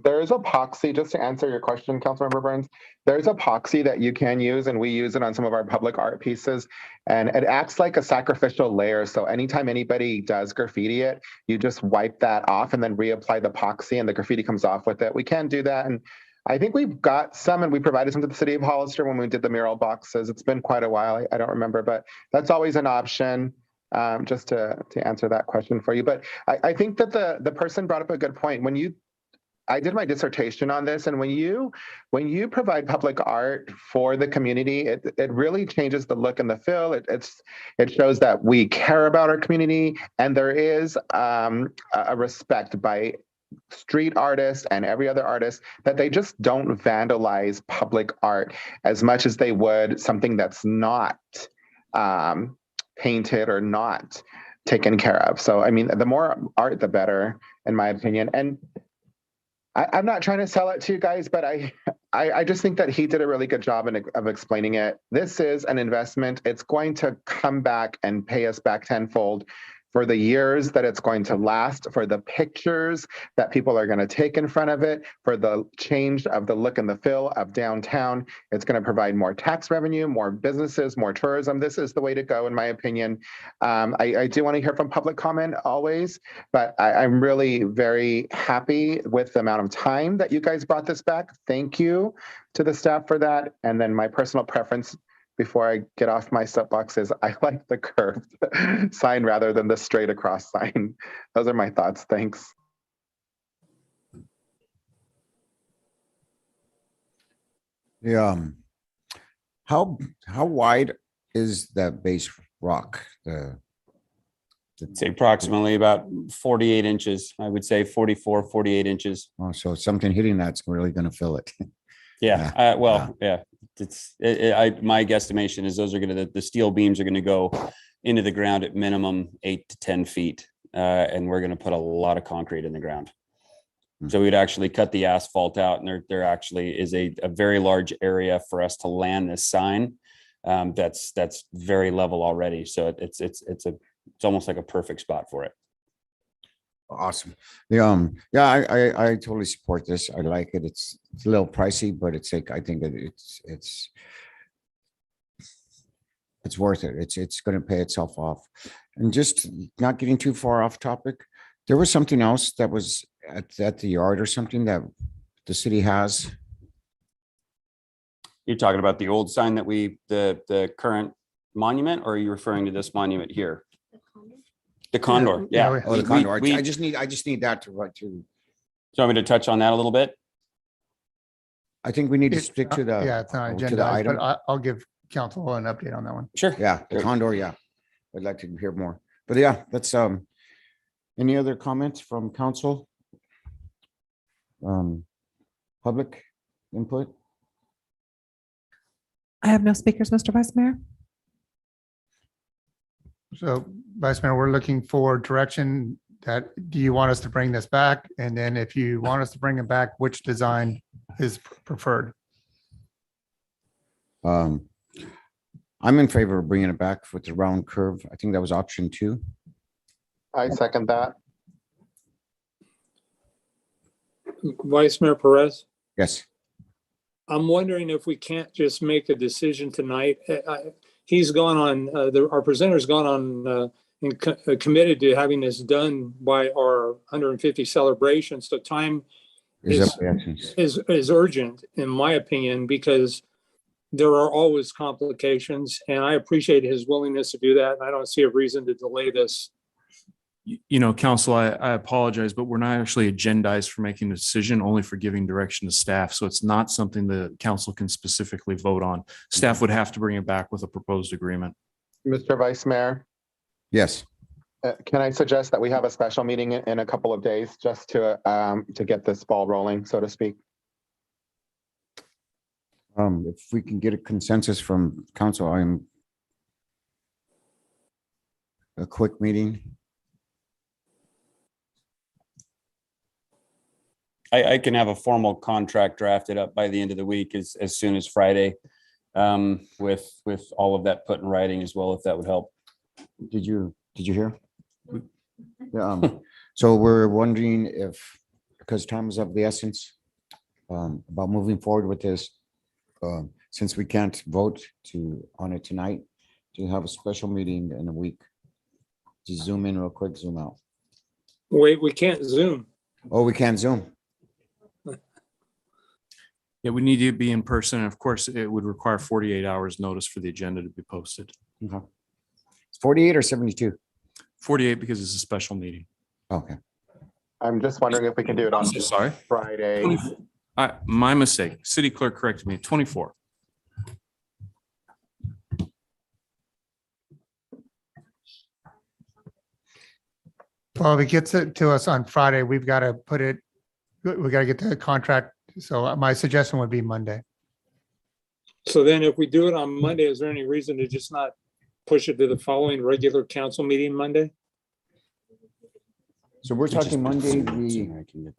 There's epoxy, just to answer your question, Councilmember Burns, there's epoxy that you can use, and we use it on some of our public art pieces, and it acts like a sacrificial layer. So anytime anybody does graffiti it, you just wipe that off and then reapply the epoxy and the graffiti comes off with it. We can do that. And I think we've got some, and we provided some to the city of Hollister when we did the mural boxes. It's been quite a while. I don't remember, but that's always an option. Just to answer that question for you. But I think that the person brought up a good point. I did my dissertation on this, and when you provide public art for the community, it really changes the look and the feel. It shows that we care about our community, and there is a respect by street artists and every other artist that they just don't vandalize public art as much as they would something that's not painted or not taken care of. So, I mean, the more art, the better, in my opinion. And I'm not trying to sell it to you guys, but I just think that he did a really good job of explaining it. This is an investment. It's going to come back and pay us back tenfold for the years that it's going to last, for the pictures that people are going to take in front of it, for the change of the look and the feel of downtown. It's going to provide more tax revenue, more businesses, more tourism. This is the way to go, in my opinion. I do want to hear from public comment always, but I'm really very happy with the amount of time that you guys brought this back. Thank you to the staff for that. And then my personal preference, before I get off my soapbox, is I like the curved sign rather than the straight across sign. Those are my thoughts. Thanks. Yeah. How wide is that base rock? It's approximately about 48 inches. I would say 44, 48 inches. Oh, so something hitting that's really going to fill it. Yeah. Yeah. My guesstimation is those are the steel beams are going to go into the ground at minimum 8 to 10 feet. And we're going to put a lot of concrete in the ground. So we'd actually cut the asphalt out, and there actually is a very large area for us to land this sign. That's very level already. So it's almost like a perfect spot for it. Awesome. Yeah, I totally support this. I like it. It's a little pricey, but it's like, I think that it's worth it. It's going to pay itself off. And just not getting too far off topic, there was something else that was at the yard or something that the city has. You're talking about the old sign that the current monument, or are you referring to this monument here? The condor, yeah. Oh, the condor. I just need that to. Do you want me to touch on that a little bit? I think we need to stick to the. Yeah, it's not to the agenda, item. but I'll give council an update on that one. Sure. Yeah, the condor. Yeah, I'd like to hear more. But yeah, that's any other comments from council? Public input? I have no speakers, Mr. Vice Mayor. So, Vice Mayor, we're looking for direction. Do you want us to bring this back? And then if you want us to bring it back, which design is preferred? I'm in favor of bringing it back with the round curve. I think that was option 2. I second that. Vice Mayor Perez, Yes. I'm wondering if we can't just make a decision tonight. He's gone on, our presenter's gone on and committed to having this done by our 150 celebration. So time is urgent, in my opinion, because there are always complications, and I appreciate his willingness to do that. And I don't see a reason to delay this. You know, council, I apologize, but we're not actually agendized for making a decision, only for giving direction to staff. So it's not something the council can specifically vote on. Staff would have to bring it back with a proposed agreement. Mr. Vice Mayor, Yes. can I suggest that we have a special meeting in a couple of days just to get this ball rolling, so to speak? If we can get a consensus from council, I'm a quick meeting. I can have a formal contract drafted up by the end of the week as soon as Friday. With all of that put in writing as well, if that would help. Did you hear? Yeah, so we're wondering if, because time is of the essence, about moving forward with this, since we can't vote on it tonight, to have a special meeting in a week. Just zoom in real quick, zoom out. Wait, we can't Zoom. Oh, we can't zoom. Yeah, we need to be in person. And of course, it would require 48 hours notice for the agenda to be posted. Okay. It's 48 or 72? 48 because it's a special meeting. Okay. I'm just wondering if we can do it on So sorry. Friday. My mistake. City clerk corrected me. 24. Well, if it gets it to us on Friday, we've got to put it, we got to get the contract. So my suggestion would be Monday. So then if we do it on Monday, is there any reason to just not push it to the following regular council meeting Monday? So we're talking Monday, the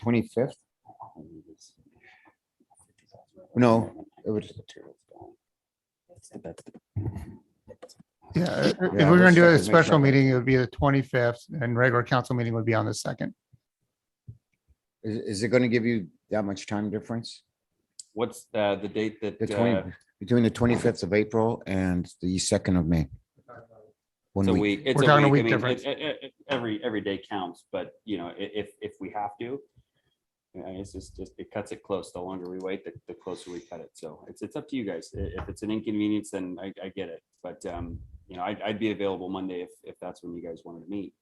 25th? No, it would. Yeah, if we're going to do a special meeting, it would be the 25th and regular council meeting would be on the 2nd. Is it going to give you that much time difference? What's the date that? The 20, between the 25th of April and the 2nd of May? It's a week. It's We're talking a week I mean, difference. Every day counts, but you know, if we have to, you know, it's just it cuts it close. The longer we wait, the closer we cut it. So it's up to you guys. If it's an inconvenience, then I get it. But you know, I'd be available Monday if that's when you guys wanted to meet.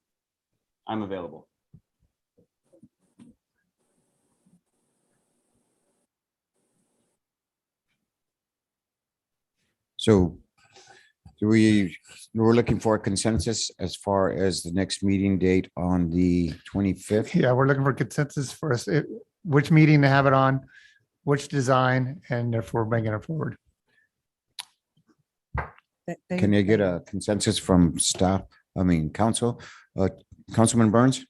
I'm available. So we're looking for a consensus as far as the next meeting date on the 25th. Yeah, we're looking for consensus for us, which meeting to have it on, which design, and if we're bringing it forward. Can you get a consensus from staff? I mean, council, Councilman Burns?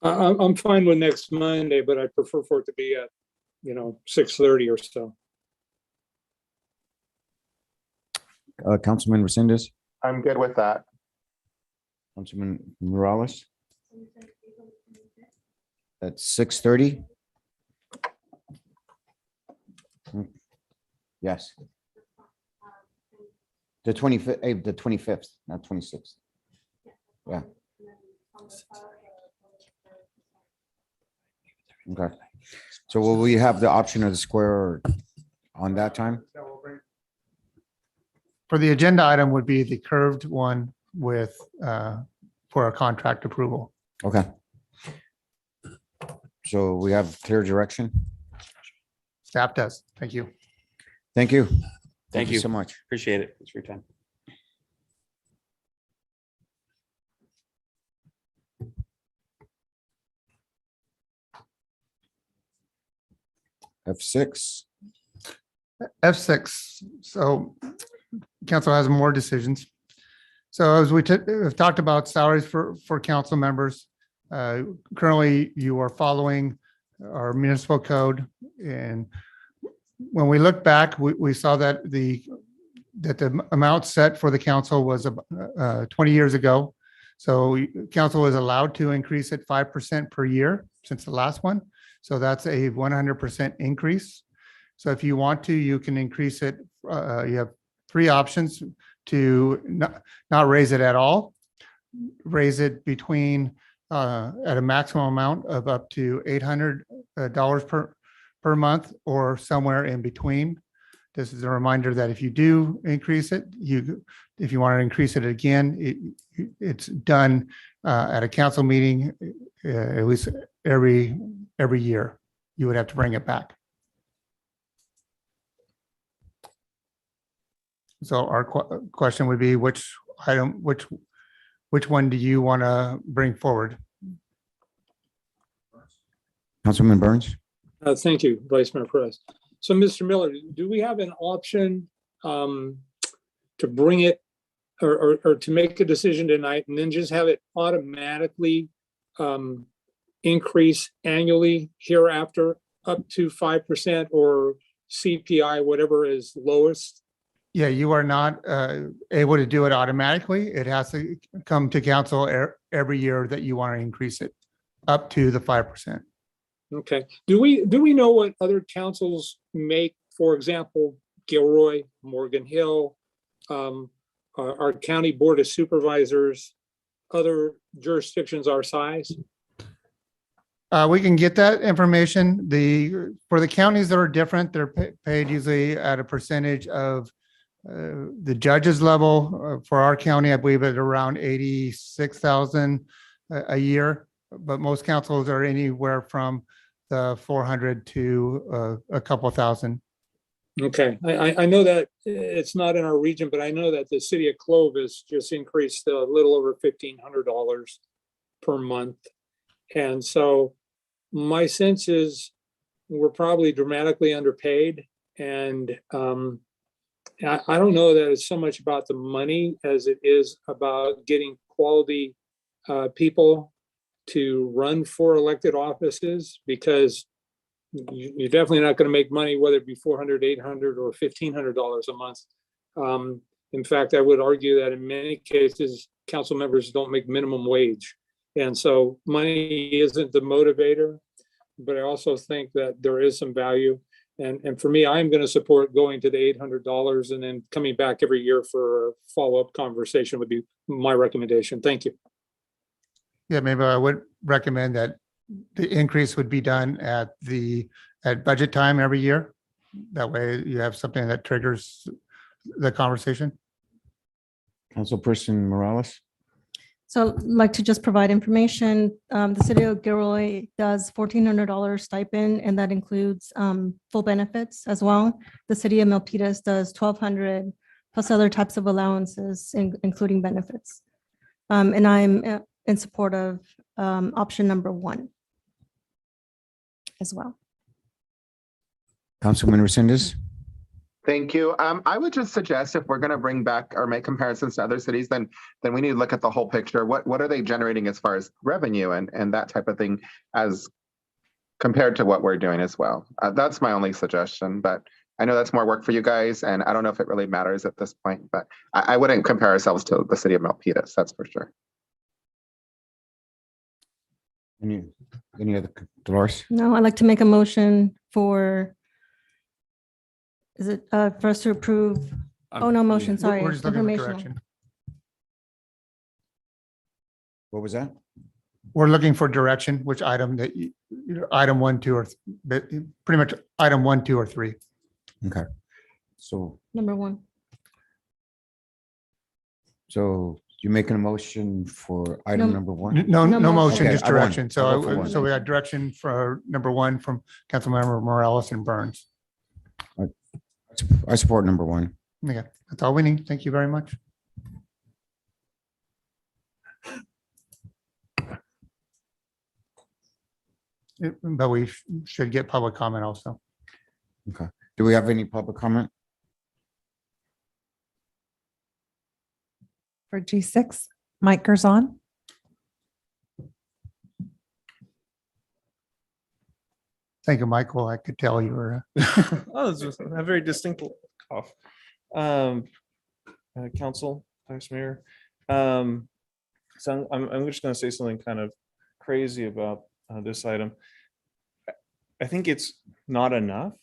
I'm fine with next Monday, but I prefer for it to be at, 6:30 or so. Councilman Resendez? I'm good with that. Councilman Morales? At 6:30? Yes. The 25th, not 26th. Yeah. Okay. So will we have the option of the square on that time? For the agenda item would be the curved one with, for a contract approval. Okay. So we have clear direction. Staff does. Thank you. Thank you. Thank you so much. Appreciate it. Thanks for your time. F6. F6, so council has more decisions. So as we have talked about salaries for council members, currently you are following our municipal code. And when we look back, we saw that the amount set for the council was 20 years ago. So council is allowed to increase it 5% per year since the last one. So that's a 100% increase. So if you want to, you can increase it. You have three options to not raise it at all, raise it between at a maximum amount of up to $800 per month or somewhere in between. this is a reminder that if you do increase it, if you want to increase it again, it's done at a council meeting, at least every year. You would have to bring it back. So our question would be, which one do you want to bring forward? Councilman Burns? Thank you, Vice Mayor Perez. So, Mr. Miller, do we have an option to bring it or to make a decision tonight and then just have it automatically increase annually hereafter up to 5% or CPI, whatever is lowest? Yeah, you are not able to do it automatically. It has to come to council every year that you want to increase it up to the 5%. Okay. Do we know what other councils make? For example, Gilroy, Morgan Hill, our county board of supervisors, other jurisdictions our size? We can get that information. For the counties that are different, they're paid usually at a percentage of the judge's level. For our county, I believe at around 86,000 a year, but most councils are anywhere from the 400 to a couple thousand. Okay, I know that it's not in our region, but I know that the city of Clovis just increased a little over $1,500 per month. And so my sense is we're probably dramatically underpaid. And I don't know that it's so much about the money as it is about getting quality people to run for elected offices, because you're definitely not going to make money, whether it be $400, $800, or $1,500 a month. In fact, I would argue that in many cases, council members don't make minimum wage. And so money isn't the motivator, but I also think that there is some value. And for me, I'm going to support going to the $800 and then coming back every year for a follow-up conversation would be my recommendation. Thank you. Yeah, maybe I would recommend that the increase would be done at budget time every year. That way you have something that triggers the conversation. Councilperson Morales? So I'd like to just provide information. The city of Gilroy does $1,400 stipend, and that includes full benefits as well. The city of Milpitas does $1,200 plus other types of allowances, including benefits. And I'm in support of option number 1 as well. Councilman Resendez? Thank you. I would just suggest if we're going to bring back or make comparisons to other cities, then we need to look at the whole picture. What are they generating as far as revenue and that type of thing as compared to what we're doing as well? That's my only suggestion, but I know that's more work for you guys, and I don't know if it really matters at this point, but I wouldn't compare ourselves to the city of Milpitas, that's for sure. Any other, Dolores? No, I'd like to make a motion for, is it for us to approve? Oh, no, motion, sorry. We're just looking for informational. direction. What was that? We're looking for direction, which item item 1, 2, or pretty much item 1, 2, or 3. Okay. So Number 1. you're making a motion for item No. number 1? No No motion, Okay, just I won. direction. I'll vote for one. So we got direction for number 1 from Councilmember Morales and Burns. I support number 1. Okay, that's all we need. Thank you very much. But we should get public comment also. Okay. Do we have any public comment? For G6, Mike Gerzon. Thank you, Michael. I could tell you were. Oh, it's just a very distinct cough. Council, Vice Mayor. So I'm just going to say something kind of crazy about this item. I think it's not enough.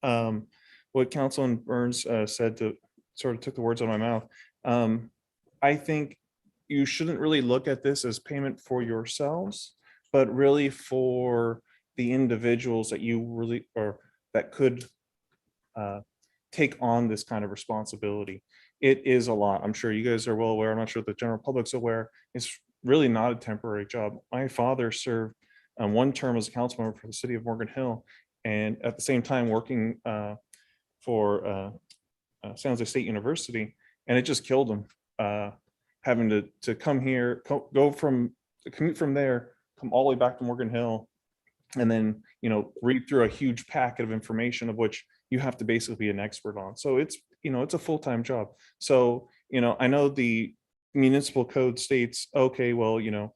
What Councilman Burns said to sort of took the words out of my mouth. I think you shouldn't really look at this as payment for yourselves, but really for the individuals that you really, or that could take on this kind of responsibility. It is a lot. I'm sure you guys are well aware. I'm not sure the general public's aware. It's really not a temporary job. My father served one term as a council member for the city of Morgan Hill, and at the same time working for San Jose State University, and it just killed him. Having to come here, commute from there, come all the way back to Morgan Hill, and then, you know, read through a huge packet of information of which you have to basically be an expert on. So it's, you know, it's a full-time job. So, you know, I know the municipal code states, okay, well, you know,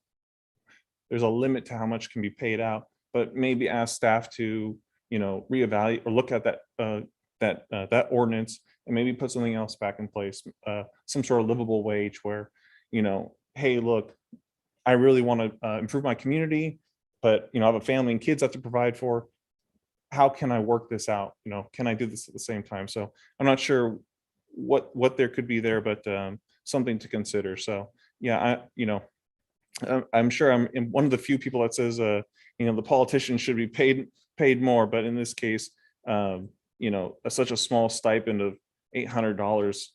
there's a limit to how much can be paid out, but maybe ask staff to, you know, reevaluate or look at that ordinance and maybe put something else back in place, some sort of livable wage where, you know, hey, look, I really want to improve my community, but, you know, I have a family and kids I have to provide for. How can I work this out? You know, can I do this at the same time? So I'm not sure what there could be there, but something to consider. So yeah, I'm sure I'm in one of the few people that says, you know, the politicians should be paid more, but in this case, you know, such a small stipend of $800,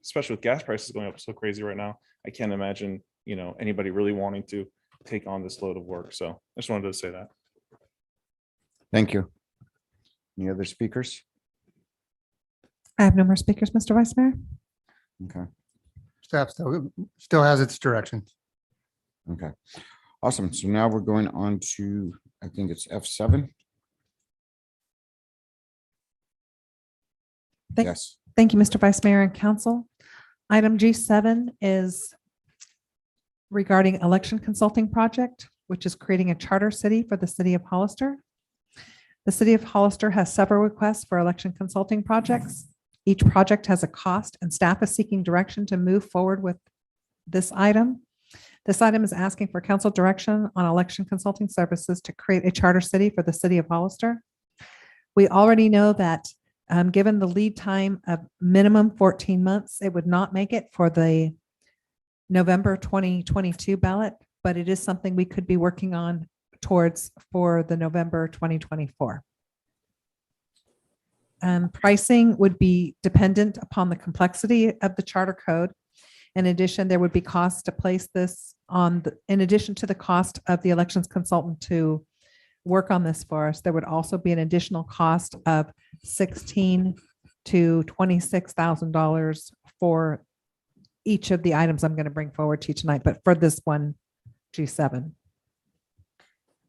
especially with gas prices going up so crazy right now, I can't imagine, you know, anybody really wanting to take on this load of work. So I just wanted to say that. Thank you. Any other speakers? I have no more speakers, Mr. Vice Mayor. Okay, Staff still has its directions. okay. Awesome. So now we're going on to, I think it's F7. Yes. Thank you, Mr. Vice Mayor and Council. Item G7 is regarding election consulting project, which is creating a charter city for the city of Hollister. The city of Hollister has several requests for election consulting projects. Each project has a cost, and staff is seeking direction to move forward with this item. This item is asking for council direction on election consulting services to create a charter city for the city of Hollister. We already know that given the lead time of minimum 14 months, it would not make it for the November 2022 ballot, but it is something we could be working on towards for the November 2024. Pricing would be dependent upon the complexity of the charter code. In addition, there would be costs to place this on, in addition to the cost of the elections consultant to work on this for us, there would also be an additional cost of $16,000 to $26,000 for each of the items I'm going to bring forward to you tonight, but for this one, G7.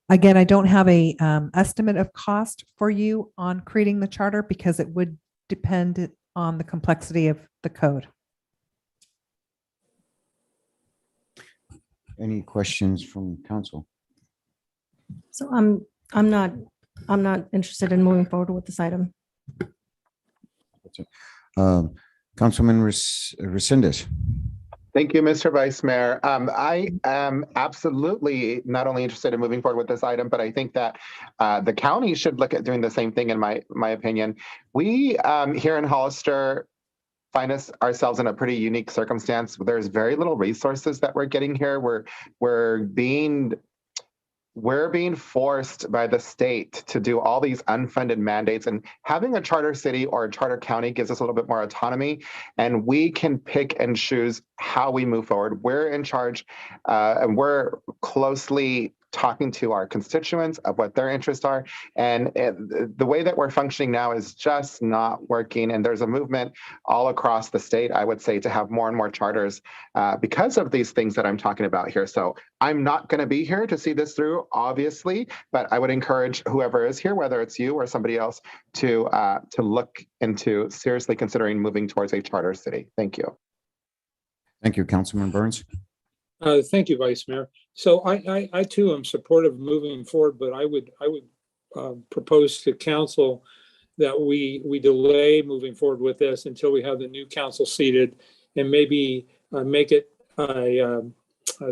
Again, I don't have a estimate of cost for you on creating the charter because it would depend on the complexity of the code. Any questions from council? So I'm not interested in moving forward with this item. Councilman Resendez. Thank you, Mr. Vice Mayor. I am absolutely not only interested in moving forward with this item, but I think that the county should look at doing the same thing, in my opinion. We here in Hollister find ourselves in a pretty unique circumstance. There's very little resources that we're getting here. We're being forced by the state to do all these unfunded mandates, and having a charter city or a charter county gives us a little bit more autonomy, and we can pick and choose how we move forward. We're in charge, and we're closely talking to our constituents of what their interests are. And the way that we're functioning now is just not working. And there's a movement all across the state, I would say, to have more and more charters because of these things that I'm talking about here. So I'm not going to be here to see this through, obviously, but I would encourage whoever is here, whether it's you or somebody else, to look into seriously considering moving towards a charter city. Thank you. Thank you, Councilman Burns. Thank you, Vice Mayor. So I too am supportive of moving forward, but I would propose to council that we delay moving forward with this until we have the new council seated, and maybe make it a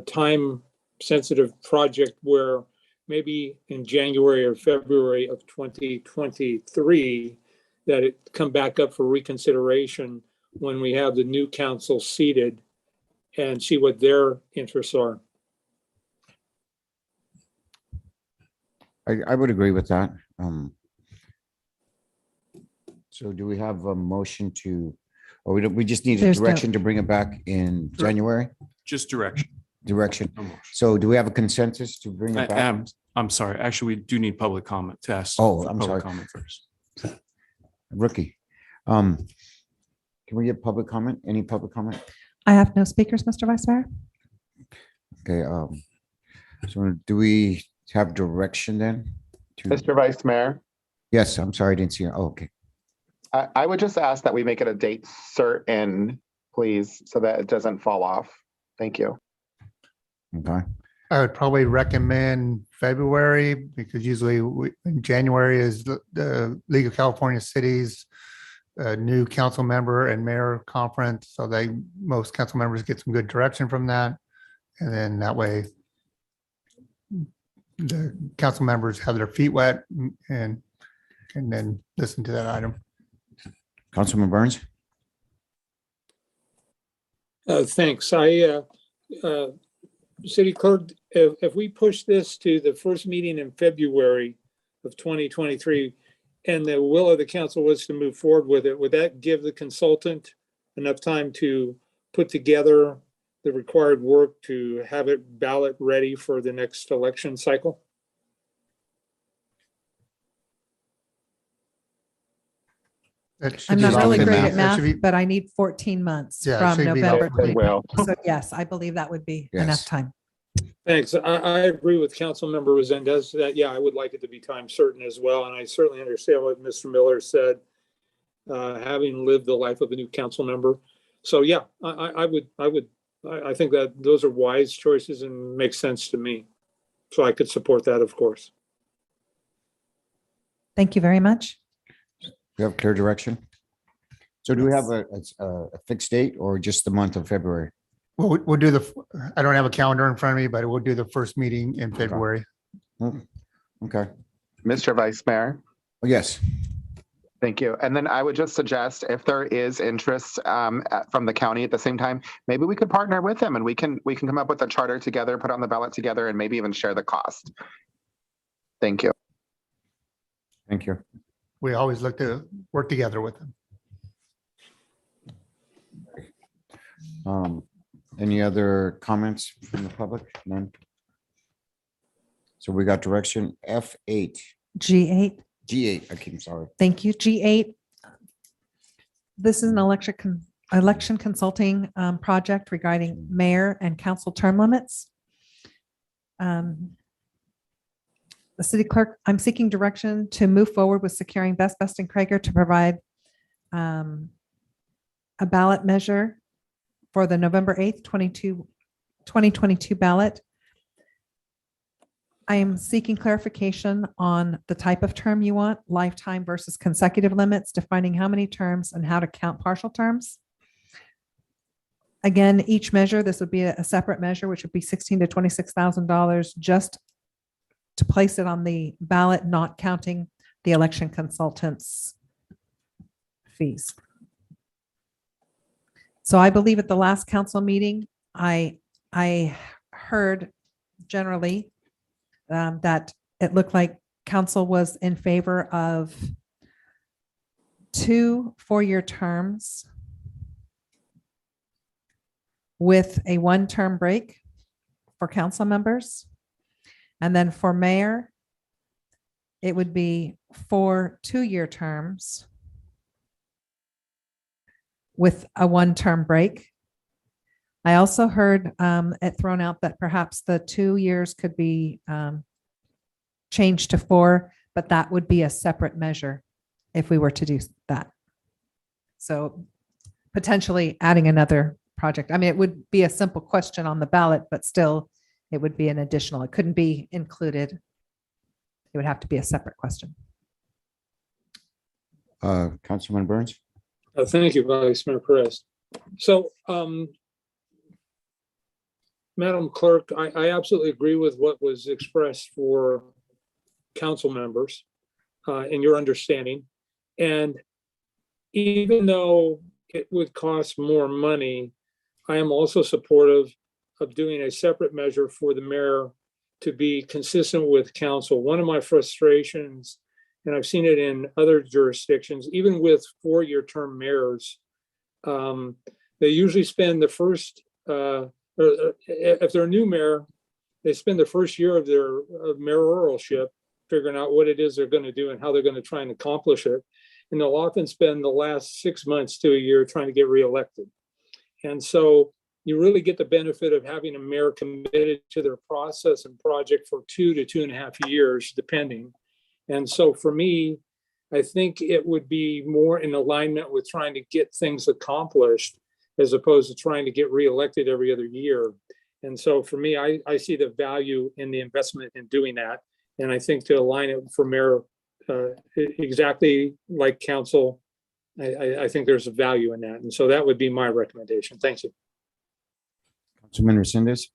time-sensitive project where maybe in January or February of 2023 that it come back up for reconsideration when we have the new council seated and see what their interests are. I would agree with that. So do we have a motion to, or we just need a There's no- direction to bring it back in January? Just direction. Direction. No motion. So do we have a consensus to bring I it back? am, I'm sorry, actually, we do need public comment to ask. Oh, for I'm public sorry. Comment first. Rookie. Can we get public comment? Any public comment? I have no speakers, Mr. Vice Mayor. Okay, so do we have direction then? Mr. Vice Mayor, Yes, I'm sorry, I didn't see it. Oh, okay. I would just ask that we make it a date certain, please, so that it doesn't fall off. Thank you. Okay. I would probably recommend February because usually in January is the League of California Cities new council member and mayor conference. So most council members get some good direction from that. And then that way the council members have their feet wet and then listen to that item. Councilman Burns? Thanks. City Clerk, if we push this to the first meeting in February of 2023, and the will of the council was to move forward with it, would that give the consultant enough time to put together the required work to have it ballot ready for the next election cycle? I'm not really longer than great that. at math, That should be- but I need 14 months Yeah, it from should be November. about 14. 2020. So yes, I believe that would be enough Yes. time. Thanks. I agree with Councilmember Resendez that, yeah, I would like it to be time certain as well. And I certainly understand what Mr. Miller said, having lived the life of a new council member. So yeah, I think that those are wise choices and make sense to me. So I could support that, of course. Thank you very much. We have clear direction? So do we have a fixed date or just the month of February? Well, we'll do I don't have a calendar in front of me, but we'll do the first meeting in February. Okay. Mr. Vice Mayor. Oh, yes. Thank you. And then I would just suggest if there is interest from the county at the same time, maybe we could partner with them and we can come up with a charter together, put on the ballot together, and maybe even share the cost. Thank you. Thank you. We always look to work together with them. Any other comments from the public? None. So we got direction F8, G8. G8. I'm sorry. Thank you. G8. This is an election consulting project regarding mayor and council term limits. The city clerk, I'm seeking direction to move forward with securing Best and Krager to provide a ballot measure for the November 8th, 2022 ballot. I am seeking clarification on the type of term you want, lifetime versus consecutive limits, defining how many terms and how to count partial terms. Again, each measure, this would be a separate measure, which would be $16,000 to $26,000 just to place it on the ballot, not counting the election consultants' fees. So I believe at the last council meeting, I heard generally that it looked like council was in favor of 2 4-year terms with a 1-term break for council members. And then for mayor, it would be 4 2-year terms with a 1-term break. I also heard it thrown out that perhaps the 2 years could be changed to 4, but that would be a separate measure if we were to do that. So potentially adding another project. I mean, it would be a simple question on the ballot, but still it would be an additional. It couldn't be included. It would have to be a separate question. Councilman Burns? Thank you, Vice Mayor Perez. So, Madam Clerk, I absolutely agree with what was expressed for council members in your understanding. And even though it would cost more money, I am also supportive of doing a separate measure for the mayor to be consistent with council. One of my frustrations and I've seen it in other jurisdictions, even with four-year term mayors. They usually spend the first, or if they're a new mayor, they spend the first year of their mayoralship figuring out what it is they're going to do and how they're going to try and accomplish it. And they'll often spend the last 6 months to a year trying to get reelected. And so you really get the benefit of having a mayor committed to their process and project for 2 to 2.5 years, depending. And so for me, I think it would be more in alignment with trying to get things accomplished as opposed to trying to get reelected every other year. And so for me, I see the value in the investment in doing that. And I think to align it for mayor exactly like council, I think there's a value in that. And so that would be my recommendation. Thank you. Councilman Resendez.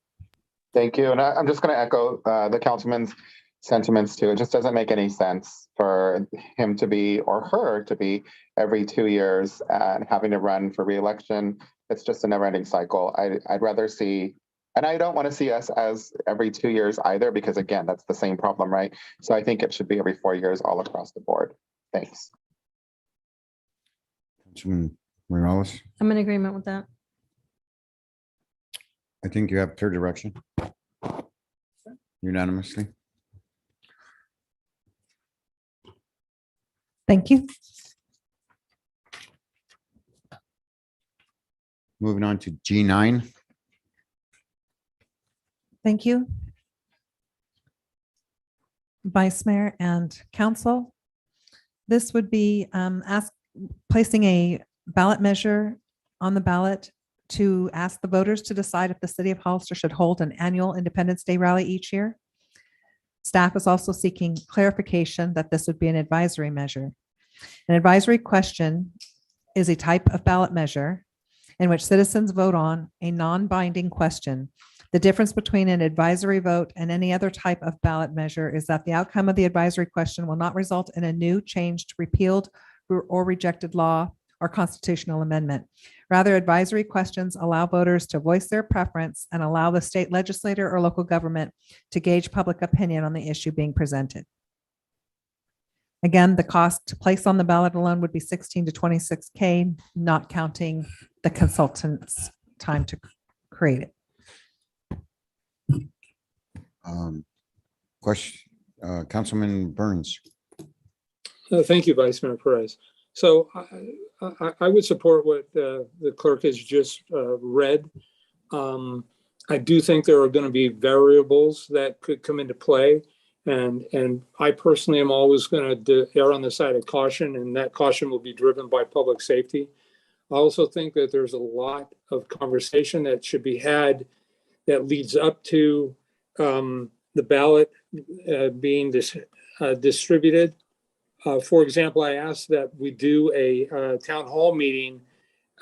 Thank you. And I'm just going to echo the councilman's sentiments too. It just doesn't make any sense for him to be, or her to be, every 2 years and having to run for reelection. It's just a never-ending cycle. I'd rather see, and I don't want to see us as every 2 years either, because again, that's the same problem, right? So I think it should be every 4 years all across the board. Thanks. Councilman Morales. I'm in agreement with that. I think you have clear direction. Unanimously. Thank you. Moving on to G9. Thank you. Vice Mayor and Council. This would be placing a ballot measure on the ballot to ask the voters to decide if the city of Hollister should hold an annual Independence Day rally each year. Staff is also seeking clarification that this would be an advisory measure. An advisory question is a type of ballot measure in which citizens vote on a non-binding question. The difference between an advisory vote and any other type of ballot measure is that the outcome of the advisory question will not result in a new, changed, repealed, or rejected law or constitutional amendment. Rather, advisory questions allow voters to voice their preference and allow the state legislator or local government to gauge public opinion on the issue being presented. Again, the cost to place on the ballot alone would be 16 to 26K, not counting the consultant's time to create it. Question, Councilman Burns. Thank you, Vice Mayor Perez. So I would support what the clerk has just read. I do think there are going to be variables that could come into play. And I personally am always going to err on the side of caution, and that caution will be driven by public safety. I also think that there's a lot of conversation that should be had that leads up to the ballot being distributed. For example, I asked that we do a town hall meeting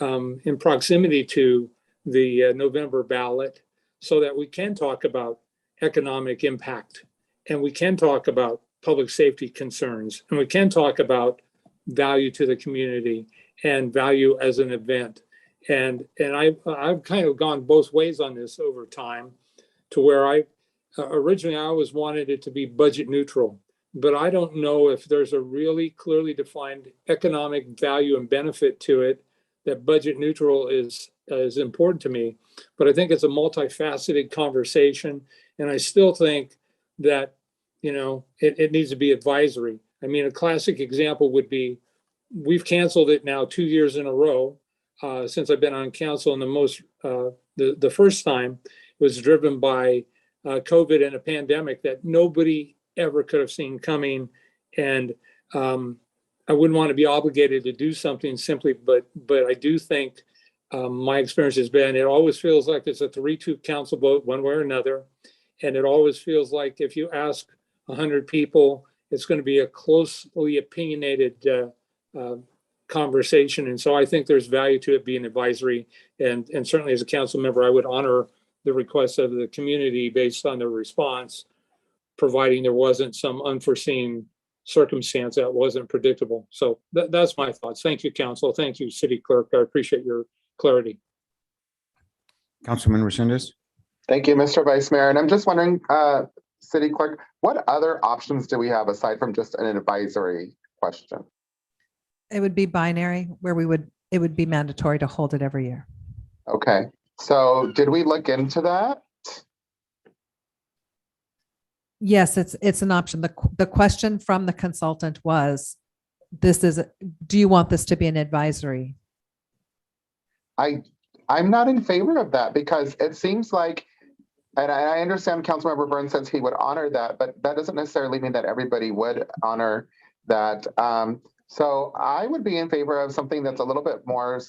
in proximity to the November ballot so that we can talk about economic impact, and we can talk about public safety concerns, and we can talk about value to the community and value as an event. And I've kind of gone both ways on this over time, to where I originally always wanted it to be budget neutral, but I don't know if there's a really clearly defined economic value and benefit to it that budget neutral is important to me. But I think it's a multifaceted conversation, and I still think that, you know, it needs to be advisory. I mean, a classic example would be, we've canceled it now 2 years in a row since I've been on council, and the first time was driven by COVID and a pandemic that nobody ever could have seen coming. And I wouldn't want to be obligated to do something simply, but I do think my experience has been, it always feels like it's a 3-2 council vote one way or another. And it always feels like if you ask 100 people, it's going to be a closely opinionated conversation. And so I think there's value to it being advisory. And certainly as a council member, I would honor the requests of the community based on their response, providing there wasn't some unforeseen circumstance that wasn't predictable. So that's my thoughts. Thank you, council. Thank you, city clerk. I appreciate your clarity. Councilman Resendez. Thank you, Mr. Vice Mayor. And I'm just wondering, City Clerk, what other options do we have aside from just an advisory question? It would be binary where it would be mandatory to hold it every year. Okay, so did we look into that? Yes, it's an option. The question from the consultant was, do you want this to be an advisory? I'm not in favor of that because it seems like, and I understand Councilmember Burns says he would honor that, but that doesn't necessarily mean that everybody would honor that. So I would be in favor of something that's a little bit more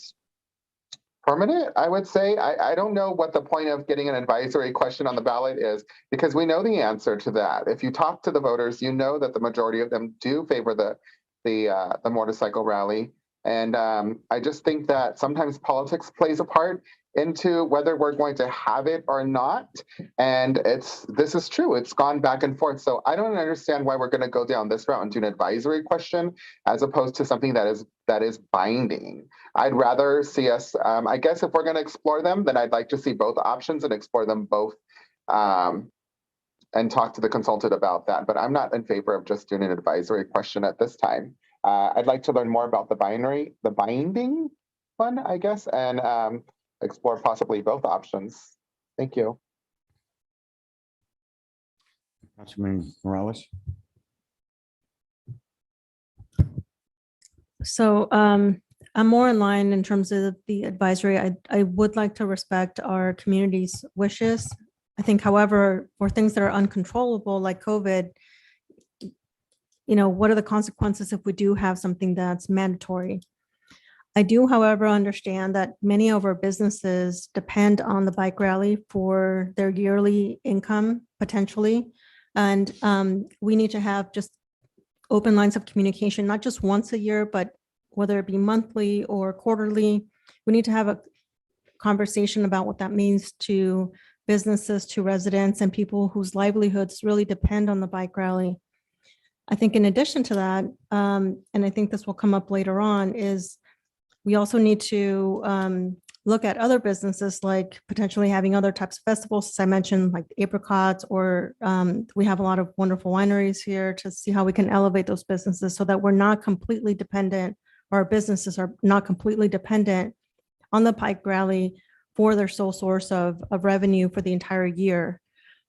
permanent, I would say. I don't know what the point of getting an advisory question on the ballot is, because we know the answer to that. If you talk to the voters, you know that the majority of them do favor the motorcycle rally. And I just think that sometimes politics plays a part into whether we're going to have it or not. And this is true. It's gone back and forth. So I don't understand why we're going to go down this route and do an advisory question as opposed to something that is binding. I'd rather see us, I guess if we're going to explore them, then I'd like to see both options and explore them both and talk to the consultant about that. But I'm not in favor of just doing an advisory question at this time. I'd like to learn more about the binding one, I guess, and explore possibly both options. Thank you. Councilman Morales. So I'm more in line in terms of the advisory. I would like to respect our community's wishes. I think, however, for things that are uncontrollable like COVID, what are the consequences if we do have something that's mandatory? I do, however, understand that many of our businesses depend on the bike rally for their yearly income, potentially. And we need to have just open lines of communication, not just once a year, but whether it be monthly or quarterly. We need to have a conversation about what that means to businesses, to residents, and people whose livelihoods really depend on the bike rally. I think in addition to that, and I think this will come up later on, is we also need to look at other businesses, like potentially having other types of festivals, as I mentioned, like apricots, or we have a lot of wonderful wineries here, to see how we can elevate those businesses so that we're not completely dependent, or our businesses are not completely dependent on the bike rally for their sole source of revenue for the entire year.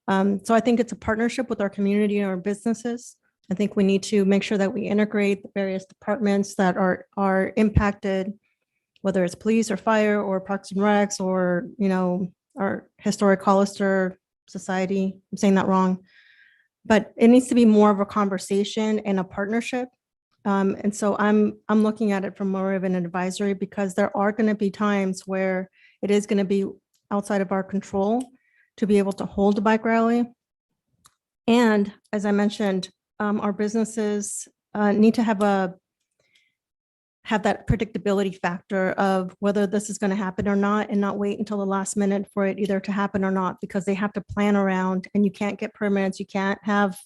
So I think it's a partnership with our community and our businesses. I think we need to make sure that we integrate the various departments that are impacted, whether it's police or fire or Parks and Recs or, our historic Hollister Society. I'm saying that wrong, but it needs to be more of a conversation and a partnership. And so I'm looking at it from more of an advisory, because there are going to be times where it is going to be outside of our control to be able to hold a bike rally. And as I mentioned, our businesses need to have that predictability factor of whether this is going to happen or not, and not wait until the last minute for it either to happen or not, because they have to plan around, and you can't get permits. You can't have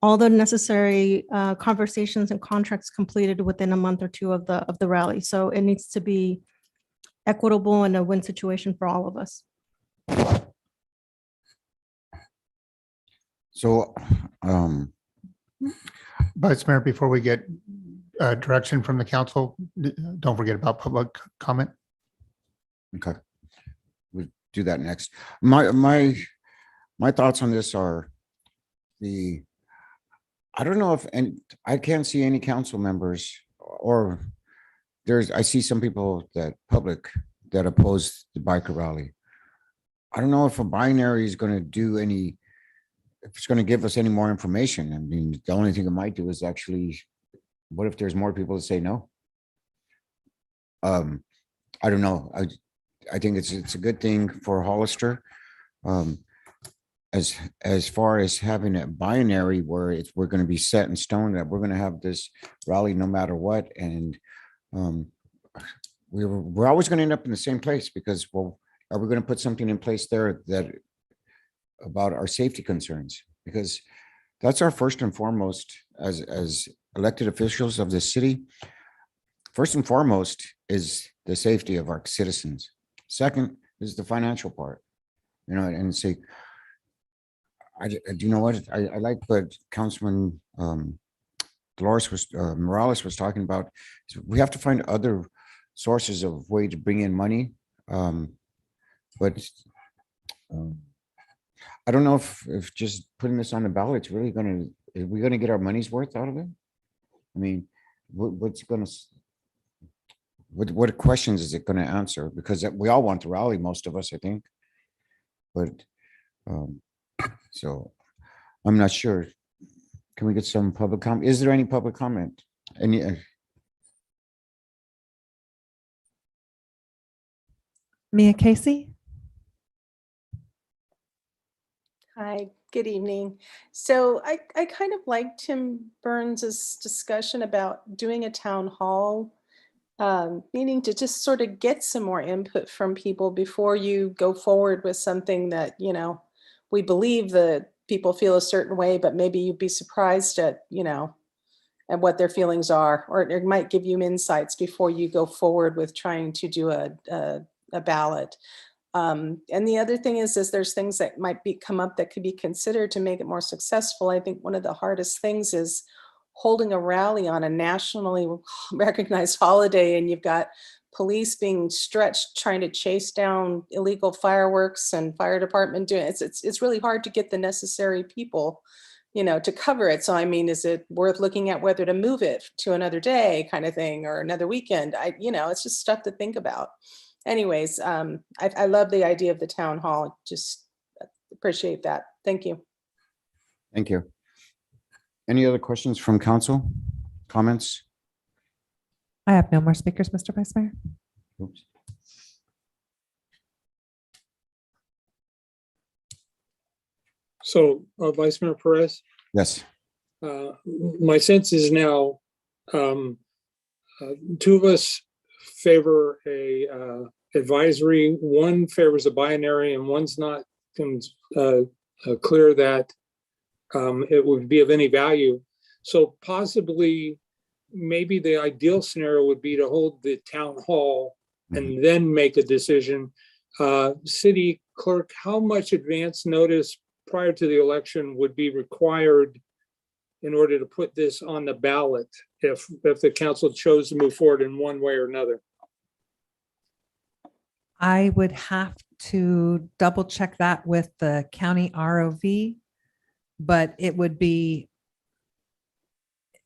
all the necessary conversations and contracts completed within a month or two of the rally. So it needs to be equitable and a win situation for all of us. So, Vice Mayor, before we get direction from the council, don't forget about public comment. okay, we'll do that next. My thoughts on this are I don't know if, and I can't see any council members, or I see some people public that oppose the biker rally. I don't know if a binary is going to do if it's going to give us any more information. I mean, the only thing it might do is actually, what if there's more people that say no? I don't know. I think it's a good thing for Hollister. As far as having a binary where we're going to be set in stone that we're going to have this rally no matter what, and we're always going to end up in the same place, because, well, are we going to put something in place there that about our safety concerns? Because that's our first and foremost as elected officials of the city. First and foremost is the safety of our citizens. Second is the financial part, and say, do you know what? I like what Councilman Morales was talking about. So we have to find other sources of way to bring in money. But I don't know if just putting this on the ballot is really are we gonna get our money's worth out of it? I mean, what questions is it gonna answer? Because we all want to rally, most of us, I think. But so I'm not sure. Can we get some public comment? Is there any public comment? Any? Mia Casey? Hi, good evening. So I kind of liked Tim Burns's discussion about doing a town hall, meaning to just sort of get some more input from people before you go forward with something that, you know, we believe that people feel a certain way, but maybe you'd be surprised at, you know, at what their feelings are, or it might give you insights before you go forward with trying to do a ballot. And the other thing is there's things that might come up that could be considered to make it more successful. I think one of the hardest things is holding a rally on a nationally recognized holiday, and you've got police being stretched trying to chase down illegal fireworks and fire department doing it. It's really hard to get the necessary people, you know, to cover it. So I mean, is it worth looking at whether to move it to another day kind of thing, or another weekend? You know, it's just stuff to think about. Anyways, I love the idea of the town hall. Just appreciate that. Thank you. Thank you. Any other questions from council? Comments? I have no more speakers, Mr. Vice Mayor. Oops. So Vice Mayor Perez, Yes. my sense is now two of us favor a advisory, one favors a binary, and one's not clear that it would be of any value. So possibly, maybe the ideal scenario would be to hold the town hall and then make a decision. City clerk, how much advance notice prior to the election would be required in order to put this on the ballot if the council chose to move forward in one way or another? I would have to double check that with the county ROV, but it would be,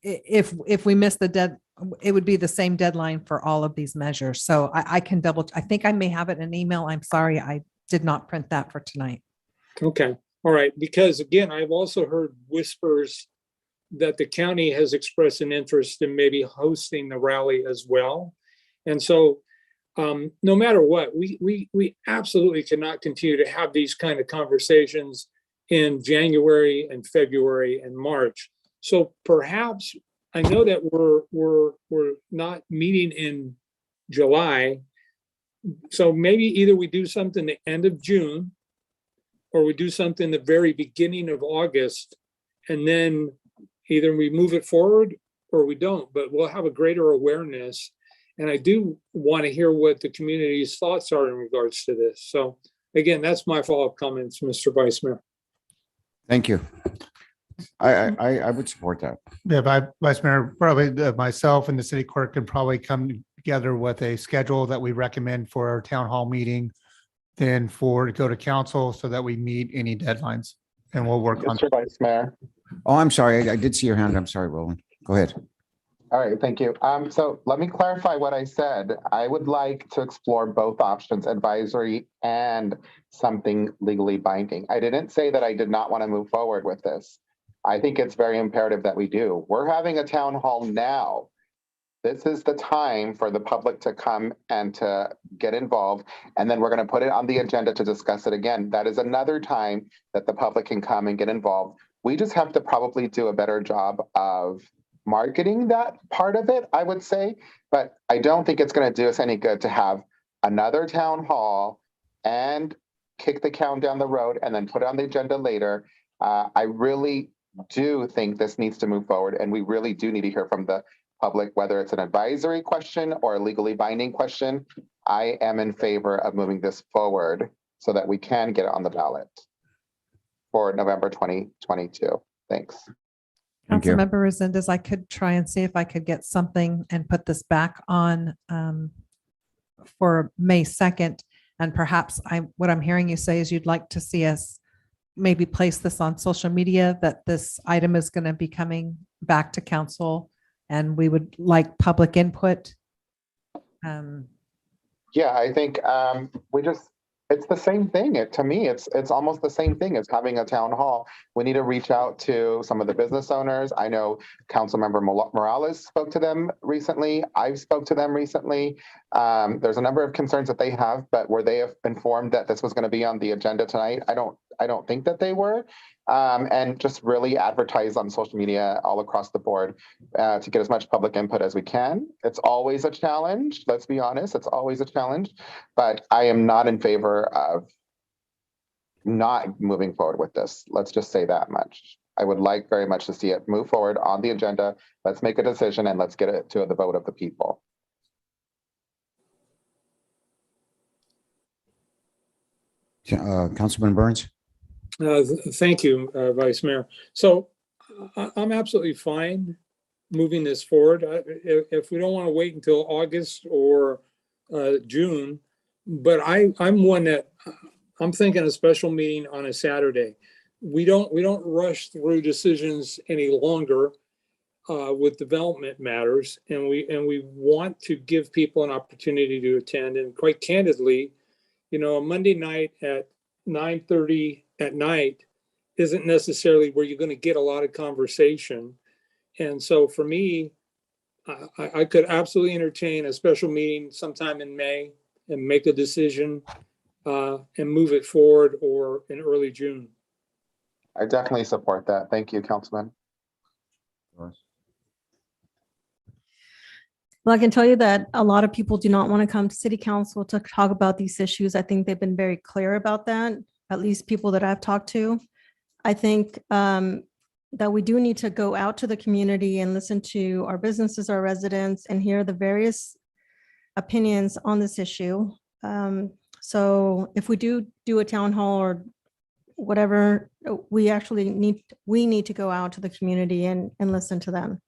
if we miss the it would be the same deadline for all of these measures. So I can I think I may have it in an email. I'm sorry, I did not print that for tonight. Okay, all right, because again, I've also heard whispers that the county has expressed an interest in maybe hosting the rally as well. And so no matter what, we absolutely cannot continue to have these kind of conversations in January and February and March. So perhaps, I know that we're not meeting in July. So maybe either we do something the end of June, or we do something the very beginning of August, and then either we move it forward or we don't, but we'll have a greater awareness. And I do want to hear what the community's thoughts are in regards to this. So again, that's my follow-up comments, Mr. Vice Mayor. Thank you. I would support that. Yeah, Vice Mayor, probably myself and the city clerk can probably come together with a schedule that we recommend for our town hall meeting, then to go to council so that we meet any deadlines, and we'll work on. Mr. Vice Mayor. Oh, I'm sorry. I did see your hand. I'm sorry, Roland. Go ahead. All right, thank you. So let me clarify what I said. I would like to explore both options, advisory and something legally binding. I didn't say that I did not want to move forward with this. I think it's very imperative that we do. We're having a town hall now. This is the time for the public to come and to get involved. And then we're going to put it on the agenda to discuss it again. That is another time that the public can come and get involved. We just have to probably do a better job of marketing that part of it, I would say. But I don't think it's going to do us any good to have another town hall and kick the can down the road and then put it on the agenda later. I really do think this needs to move forward, and we really do need to hear from the public, whether it's an advisory question or a legally binding question. I am in favor of moving this forward so that we can get it on the ballot. for November 2022. Thanks. Thank you. Councilmember Resendez, I could try and see if I could get something and put this back on for May 2nd. And perhaps what I'm hearing you say is you'd like to see us maybe place this on social media, that this item is going to be coming back to council and we would like public input. Yeah, I think it's the same thing. To me, it's almost the same thing as having a town hall. We need to reach out to some of the business owners. I know Councilmember Morales spoke to them recently. I've spoke to them recently. There's a number of concerns that they have, but were they informed that this was going to be on the agenda tonight? I don't think that they were. And just really advertise on social media all across the board to get as much public input as we can. It's always a challenge. Let's be honest. It's always a challenge, but I am not in favor of not moving forward with this. Let's just say that much. I would like very much to see it move forward on the agenda. Let's make a decision and let's get it to the vote of the people. Councilman Burns? Thank you, Vice Mayor. So I'm absolutely fine moving this forward. If we don't want to wait until August or June, but I'm one that I'm thinking a special meeting on a Saturday. We don't rush through decisions any longer with development matters, and we want to give people an opportunity to attend. And quite candidly, a Monday night at 9:30 at night isn't necessarily where you're going to get a lot of conversation. And so for me, I could absolutely entertain a special meeting sometime in May and make a decision and move it forward, or in early June. I definitely support that. Thank you, Councilman. Well, I can tell you that a lot of people do not want to come to city council to talk about these issues. I think they've been very clear about that, at least people that I've talked to. I think that we do need to go out to the community and listen to our businesses, our residents, and hear the various opinions on this issue. So if we do a town hall or whatever, we need to go out to the community and listen to them.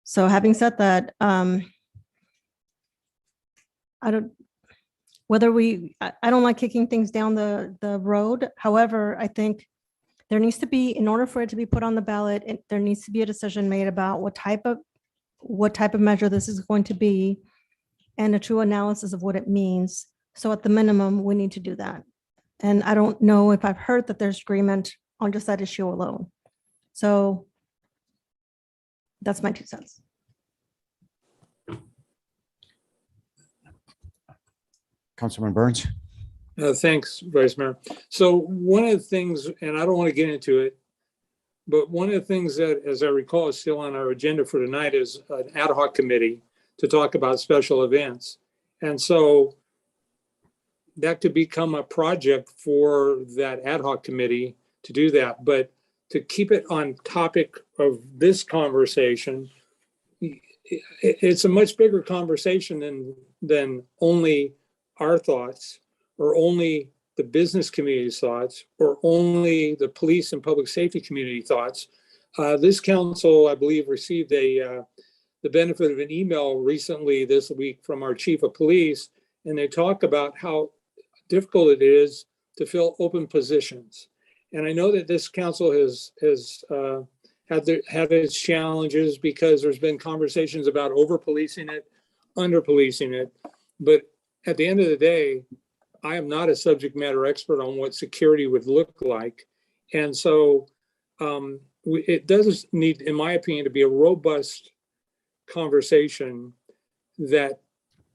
So having said that, I don't like kicking things down the road. However, I think there needs to be, in order for it to be put on the ballot, there needs to be a decision made about what type of measure this is going to be and a true analysis of what it means. So at the minimum, we need to do that. And I don't know if I've heard that there's agreement on just that issue alone. So that's my 2 cents. Councilman Burns? Thanks, Vice Mayor. So one of the things, and I don't want to get into it, but one of the things that, as I recall, is still on our agenda for tonight is an ad hoc committee to talk about special events. And so that could become a project for that ad hoc committee to do that. But to keep it on topic of this conversation, it's a much bigger conversation than only our thoughts, or only the business community's thoughts, or only the police and public safety community thoughts. This council, I believe, received the benefit of an email recently this week from our chief of police, and they talk about how difficult it is to fill open positions. And I know that this council has had its challenges because there's been conversations about over-policing it, under-policing it. But at the end of the day, I am not a subject matter expert on what security would look like. And so it does need, in my opinion, to be a robust conversation that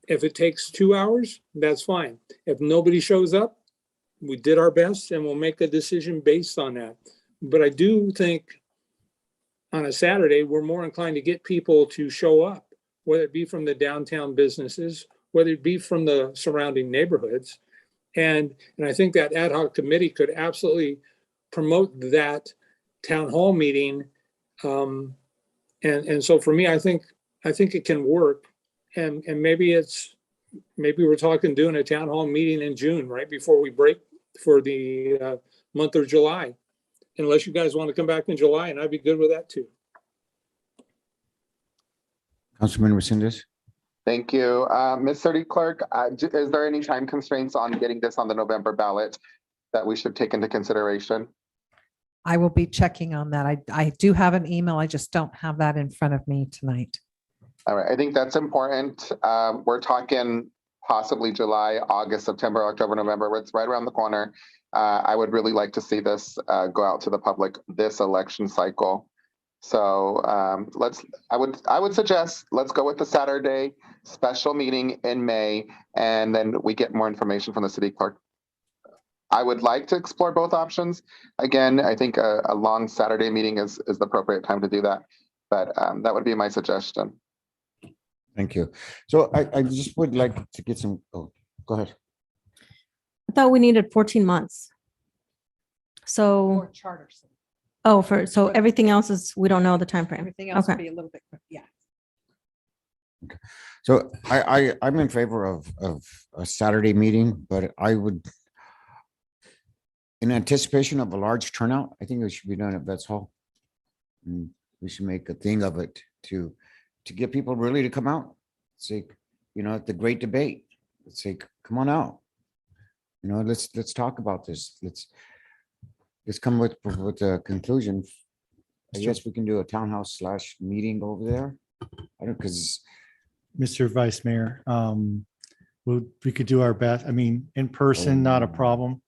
if it takes 2 hours, that's fine. If nobody shows up, we did our best and we'll make a decision based on that. But I do think on a Saturday, we're more inclined to get people to show up, whether it be from the downtown businesses, whether it be from the surrounding neighborhoods. And I think that ad hoc committee could absolutely promote that town hall meeting. And so for me, I think it can work. And maybe we're talking doing a town hall meeting in June, right before we break for the month of July. Unless you guys want to come back in July, and I'd be good with that too. Councilman Resendez? Thank you. Ms. City Clerk, is there any time constraints on getting this on the November ballot that we should take into consideration? I will be checking on that. I do have an email. I just don't have that in front of me tonight. All right, I think that's important. We're talking possibly July, August, September, October, November. It's right around the corner. I would really like to see this go out to the public this election cycle. So I would suggest let's go with the Saturday special meeting in May, and then we get more information from the city clerk. I would like to explore both options. Again, I think a long Saturday meeting is the appropriate time to do that, but that would be my suggestion. Thank you. So I just would like to get some, oh, go ahead. I thought we needed 14 months. So, charters. oh, so everything else is, we don't know the time frame. Everything else would Okay. be a little bit, yeah. So I'm in favor of a Saturday meeting, but I would, in anticipation of a large turnout, I think it should be done at Vets Hall. And we should make a thing of it to get people really to come out. Say, you know, at the great debate, let's say, come on out. You know, let's talk about this. Let's come with a conclusion. I guess we can do a townhouse / meeting over there. I don't, because Mr. Vice Mayor, we could do our best. I mean, in person, not a problem.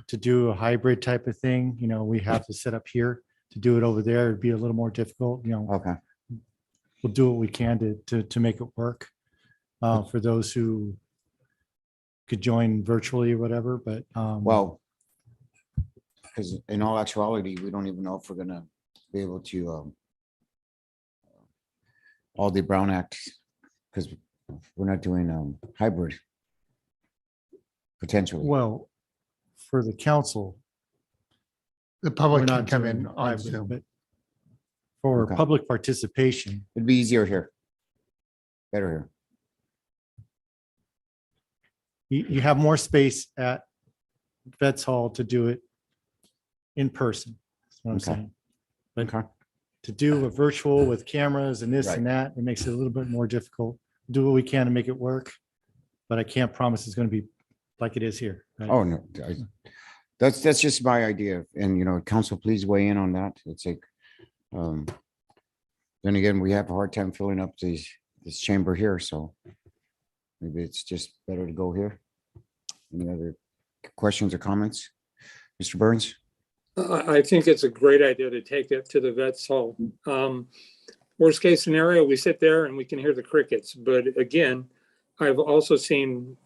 To do a hybrid type of thing, you know, we have to set up here. To do it over there, it'd be a little more difficult, you know. Okay. We'll do what we can to make it work for those who could join virtually or whatever, but well, because in all actuality, we don't even know if we're gonna be able to all the Brown Act, because we're not doing hybrid potentially. well, for the council, The public we're can not come doing in on hybrid, Zoom. but for Okay. public participation, It'd be easier here. Better here. you have more space at Vets Hall to do it in person. That's what I'm Okay. saying. But Okay. to do a virtual with cameras and this Right. and that, it makes it a little bit more difficult. Do what we can to make it work, but I can't promise it's going to be like it is here. right? Oh, no, that's just my idea. And, you know, council, please weigh in on that. It's like, then again, we have a hard time filling up this chamber here, so maybe it's just better to go here. Any other questions or comments? Mr. Burns? I think it's a great idea to take it to the Vets Hall. Worst case scenario, we sit there and we can hear the crickets. But again, I've also seen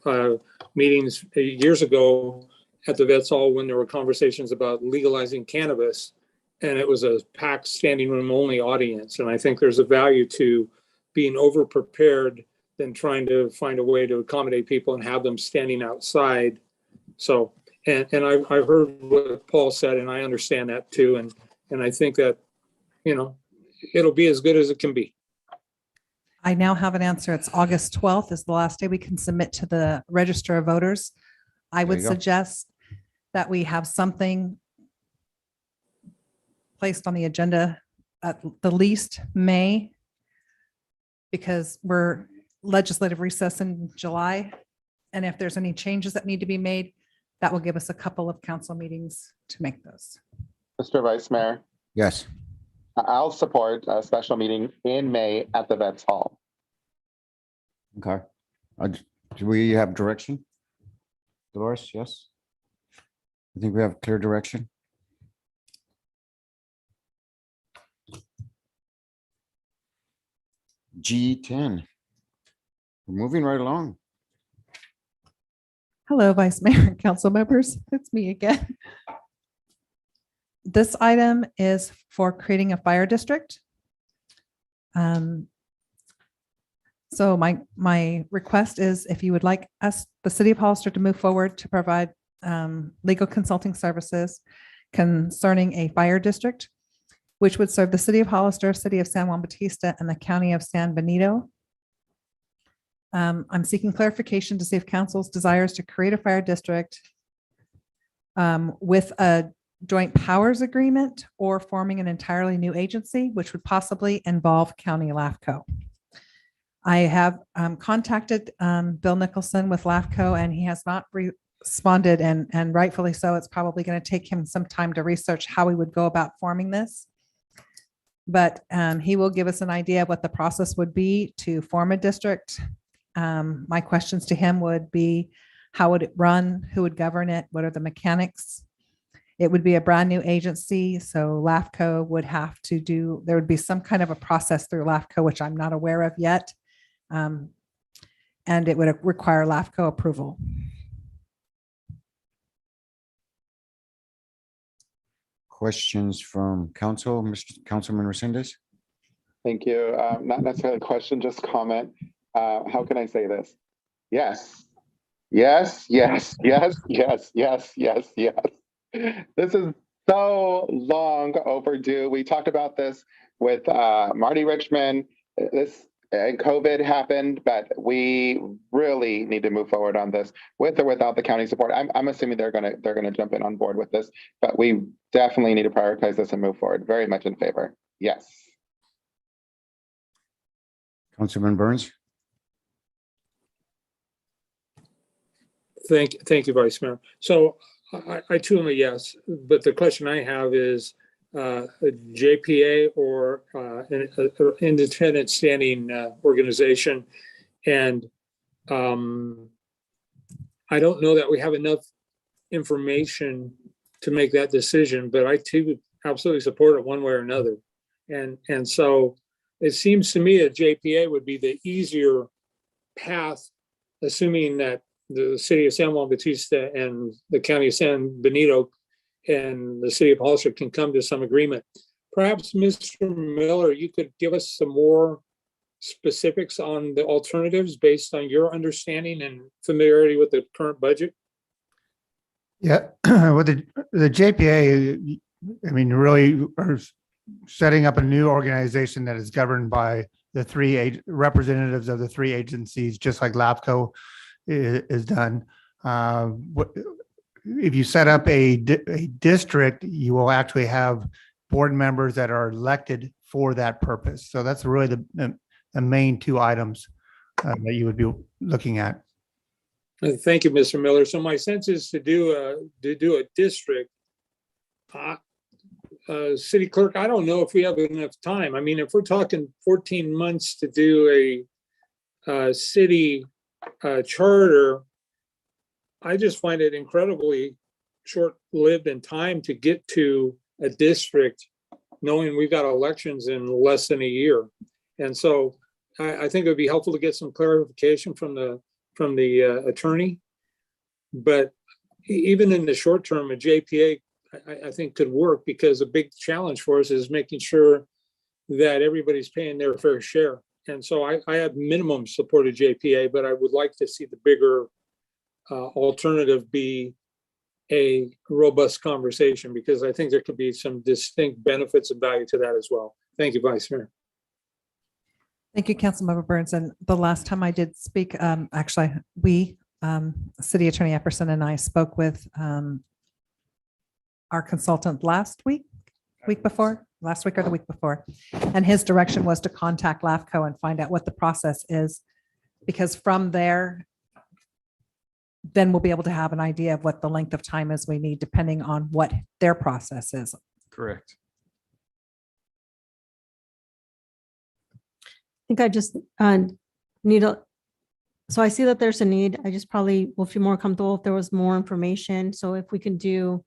meetings years ago at the Vets Hall when there were conversations about legalizing cannabis, and it was a packed standing room only audience. And I think there's a value to being over prepared than trying to find a way to accommodate people and have them standing outside. So, and I heard what Paul said, and I understand that too. And I think that, you know, it'll be as good as it can be. I now have an answer. It's August 12th is the last day we can submit to the Register of Voters. I would you go. suggest that we have something placed on the agenda at the least May, because we're legislative recess in July. And if there's any changes that need to be made, that will give us a couple of council meetings to make those. Mr. Vice Mayor, Yes. I'll support a special meeting in May at the Vets Hall. Okay. Do we have direction? Dolores, yes? I think we have clear direction. G10. We're moving right along. Hello, Vice Mayor and council members. It's me again. This item is for creating a fire district. So my request is if you would like us, the city of Hollister, to move forward to provide legal consulting services concerning a fire district, which would serve the city of Hollister, city of San Juan Bautista, and the county of San Benito. I'm seeking clarification to see if council's desires to create a fire district with a joint powers agreement or forming an entirely new agency, which would possibly involve County LAFCO. I have contacted Bill Nicholson with LAFCO, and he has not responded, and rightfully so. It's probably going to take him some time to research how we would go about forming this. But he will give us an idea of what the process would be to form a district. My questions to him would be, how would it run? Who would govern it? What are the mechanics? It would be a brand new agency, so LAFCO would have to do, there would be some kind of a process through LAFCO, which I'm not aware of yet. And it would require LAFCO approval. Questions from council, Mr. Councilman Resendez? Thank you. Not necessarily a question, just comment. How can I say this? Yes. Yes, yes, yes, yes, yes, yes, yes. This is so long overdue. We talked about this with Marty Richmond. This and COVID happened, but we really need to move forward on this with or without the county support. I'm assuming they're gonna jump in on board with this, but we definitely need to prioritize this and move forward. Very much in favor. Yes. Councilman Burns? Thank you, Vice Mayor. So I too am a yes, but the question I have is a JPA or an independent standing organization. And I don't know that we have enough information to make that decision, but I too absolutely support it one way or another. And so it seems to me a JPA would be the easier path, assuming that the city of San Juan Bautista and the county of San Benito and the city of Hollister can come to some agreement. Perhaps, Mr. Miller, you could give us some more specifics on the alternatives based on your understanding and familiarity with the current budget? Yeah, with the JPA, I mean, really are setting up a new organization that is governed by the three representatives of the three agencies, just like LAFCO is done. If you set up a district, you will actually have board members that are elected for that purpose. So that's really the main two items that you would be looking at. Thank you, Mr. Miller. So my sense is to do a district. City clerk, I don't know if we have enough time. I mean, if we're talking 14 months to do a city charter, I just find it incredibly short-lived in time to get to a district, knowing we've got elections in less than a year. And so I think it would be helpful to get some clarification from the attorney. But even in the short term, a JPA, I think could work, because a big challenge for us is making sure that everybody's paying their fair share. And so I have minimum support of JPA, but I would like to see the bigger alternative be a robust conversation, because I think there could be some distinct benefits and value to that as well. Thank you, Vice Mayor. Thank you, Councilmember Burns. And the last time I did speak, actually, City Attorney Epperson and I spoke with our consultant last week or the week before. And his direction was to contact LAFCO and find out what the process is, because from there, then we'll be able to have an idea of what the length of time is we need, depending on what their process is. Correct. I think I just so I see that there's a need. I just probably will feel more comfortable if there was more information. So if we can do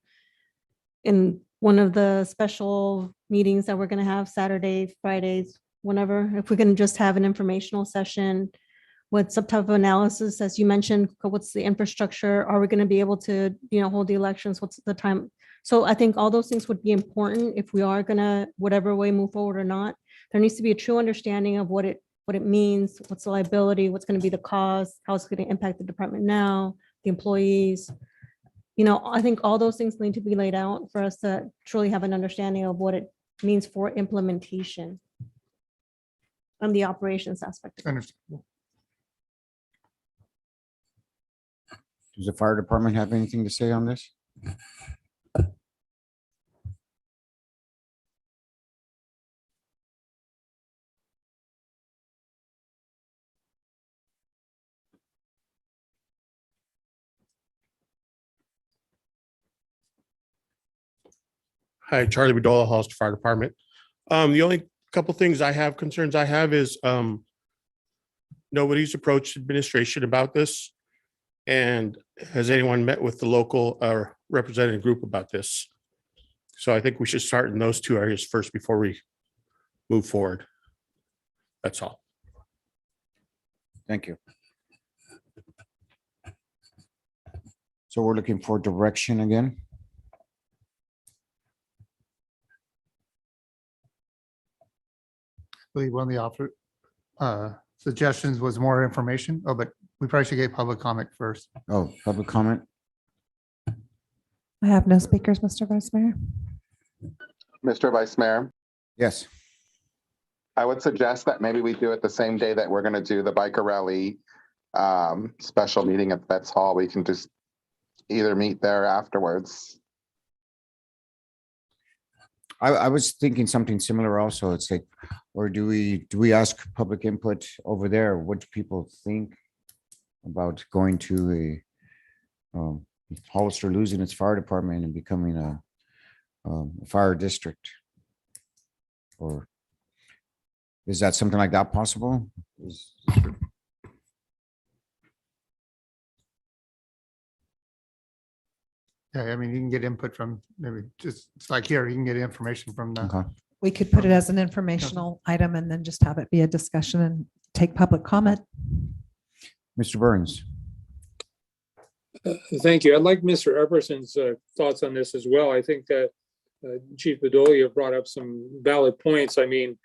in one of the special meetings that we're going to have Saturdays, Fridays, whenever, if we can just have an informational session with some type of analysis, as you mentioned, what's the infrastructure? Are we going to be able to, hold the elections? What's the time? So I think all those things would be important if we are going to, whatever way, move forward or not. There needs to be a true understanding of what it means, what's the liability, what's going to be the cost, how it's going to impact the department now, the employees. I think all those things need to be laid out for us to truly have an understanding of what it means for implementation on the operations aspect. Understandable. Does the fire department have anything to say on this? Hi, Charlie Bedolla, Hollister Fire Department. The only couple things I have, concerns I have is nobody's approached administration about this. And has anyone met with the local or representative group about this? So I think we should start in those two areas first before we move forward. That's all. Thank you. So we're looking for direction again. I believe one of the suggestions was more information. Oh, but we probably should get public comment first. Oh, public comment. I have no speakers, Mr. Vice Mayor. Mr. Vice Mayor, Yes. I would suggest that maybe we do it the same day that we're going to do the biker rally special meeting at Vets Hall. We can just either meet there afterwards. I was thinking something similar also. It's like, or do we ask public input over there? What do people think about going to a Hollister losing its fire department and becoming a fire district? Or is that something like that possible? Yeah, I mean, you can get input from maybe just, it's like here, you can get information from the. Okay. We could put it as an informational item and then just have it be a discussion and take public comment. Mr. Burns. Thank you. I'd like Mr. Epperson's thoughts on this as well. I think that Chief Bedolia brought up some valid points. I mean,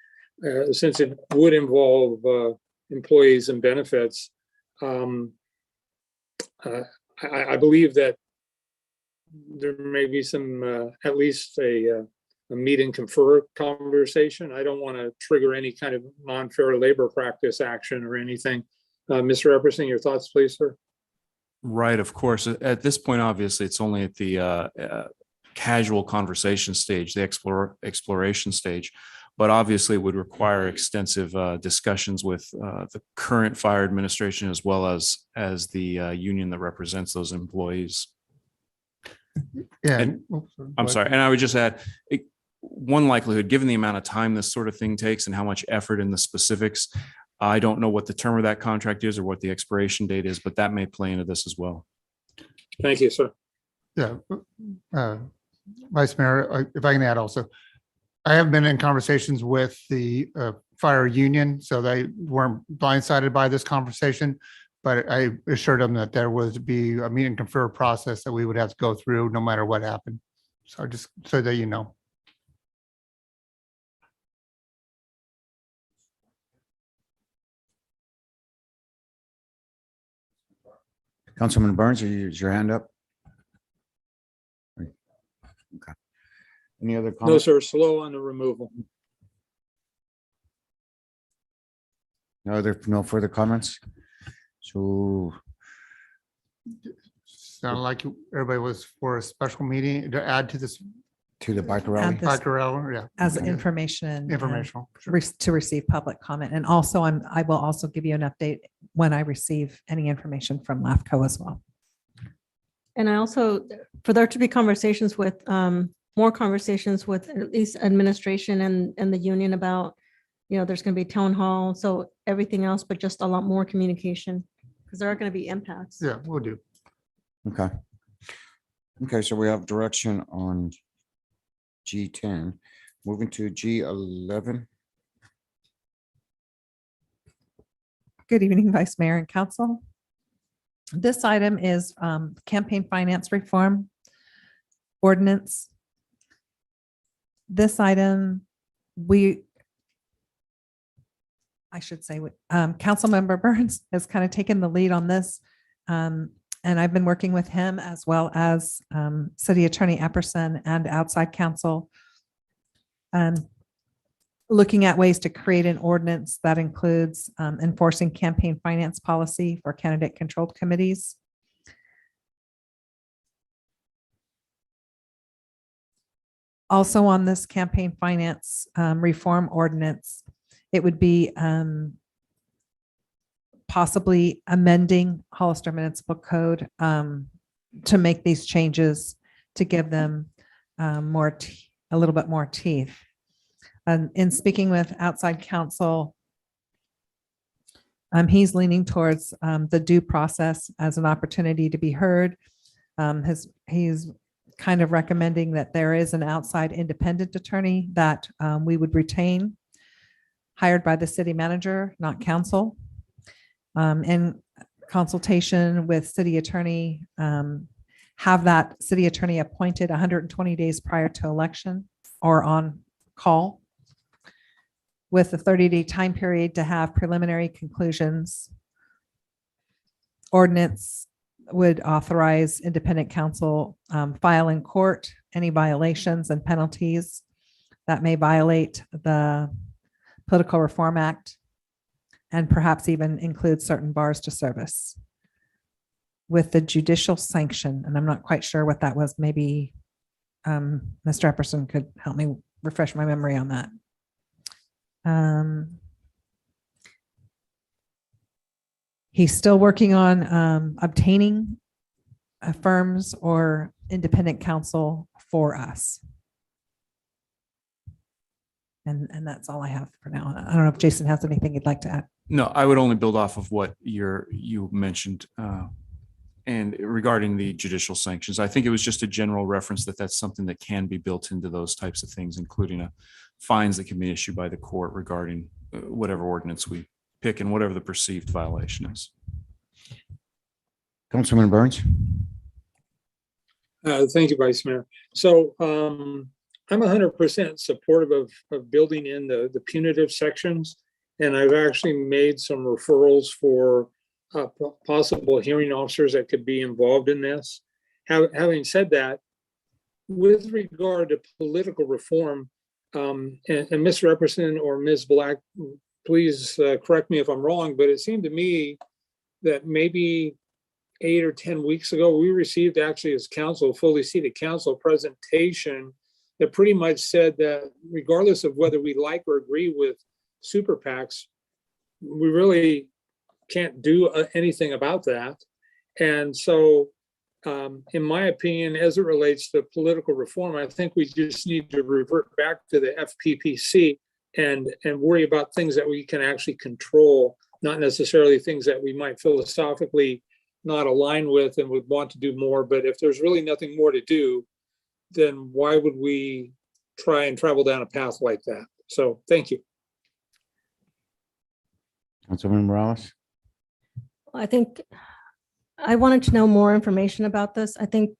since it would involve employees and benefits, I believe that there may be some, at least a meet and confer conversation. I don't want to trigger any kind of non-fair labor practice action or anything. Mr. Epperson, your thoughts, please, sir. Right, of course. At this point, obviously, it's only at the casual conversation stage, the exploration stage, but obviously would require extensive discussions with the current fire administration as well as the union that represents those employees. Yeah. And- I'm sorry, and I would just add, one likelihood, given the amount of time this sort of thing takes and how much effort in the specifics, I don't know what the term of that contract is or what the expiration date is, but that may play into this as well. Thank you, sir. Yeah. Vice Mayor, if I can add also, I have been in conversations with the fire union, so they weren't blindsided by this conversation. But I assured them that there was be a meet and confer process that we would have to go through no matter what happened. So just so that you know. Councilman Burns, is your hand up? Okay. Any other No, comments? sir, slow on the removal. No further comments? So Sound like everybody was for a special meeting to add to this. to the biker rally? Add this Biker rally, yeah. as Okay. information. and Informational. to receive public comment. And also I will also give you an update when I receive any information from LAFCO as well. And I also, for there to be conversations with, more conversations with at least administration and the union about, there's going to be town hall, so everything else, but just a lot more communication, because there are going to be impacts. Yeah, we'll do. Okay. Okay, so we have direction on G10, moving to G11. Good evening, Vice Mayor and Council. This item is campaign finance reform ordinance. This item, I should say, Councilmember Burns has kind of taken the lead on this. And I've been working with him as well as City Attorney Epperson and outside counsel, looking at ways to create an ordinance that includes enforcing campaign finance policy for candidate controlled committees. Also on this campaign finance reform ordinance, it would be possibly amending Hollister Municipal Code to make these changes to give them a little bit more teeth. And in speaking with outside counsel, he's leaning towards the due process as an opportunity to be heard. He's kind of recommending that there is an outside independent attorney that we would retain, hired by the city manager, not council. In consultation with city attorney, have that city attorney appointed 120 days prior to election or on call with a 30-day time period to have preliminary conclusions. Ordinance would authorize independent counsel file in court any violations and penalties that may violate the Political Reform Act, and perhaps even include certain bars to service with the judicial sanction. And I'm not quite sure what that was. Maybe Mr. Epperson could help me refresh my memory on that. He's still working on obtaining firms or independent counsel for us. And that's all I have for now. I don't know if Jason has anything he'd like to add. No, I would only build off of what you mentioned. And regarding the judicial sanctions, I think it was just a general reference that that's something that can be built into those types of things, including fines that can be issued by the court regarding whatever ordinance we pick and whatever the perceived violation is. Councilman Burns. Thank you, Vice Mayor. So I'm 100% supportive of building in the punitive sections. And I've actually made some referrals for possible hearing officers that could be involved in this. Having said that, with regard to political reform, and Ms. Epperson or Ms. Black, please correct me if I'm wrong, but it seemed to me that maybe 8 or 10 weeks ago, we received actually as council, fully seated council presentation that pretty much said that regardless of whether we like or agree with super PACs, we really can't do anything about that. And so in my opinion, as it relates to political reform, I think we just need to revert back to the FPPC and worry about things that we can actually control, not necessarily things that we might philosophically not align with and would want to do more. But if there's really nothing more to do, then why would we try and travel down a path like that? So thank you. Councilman Morales. I think I wanted to know more information about this. I think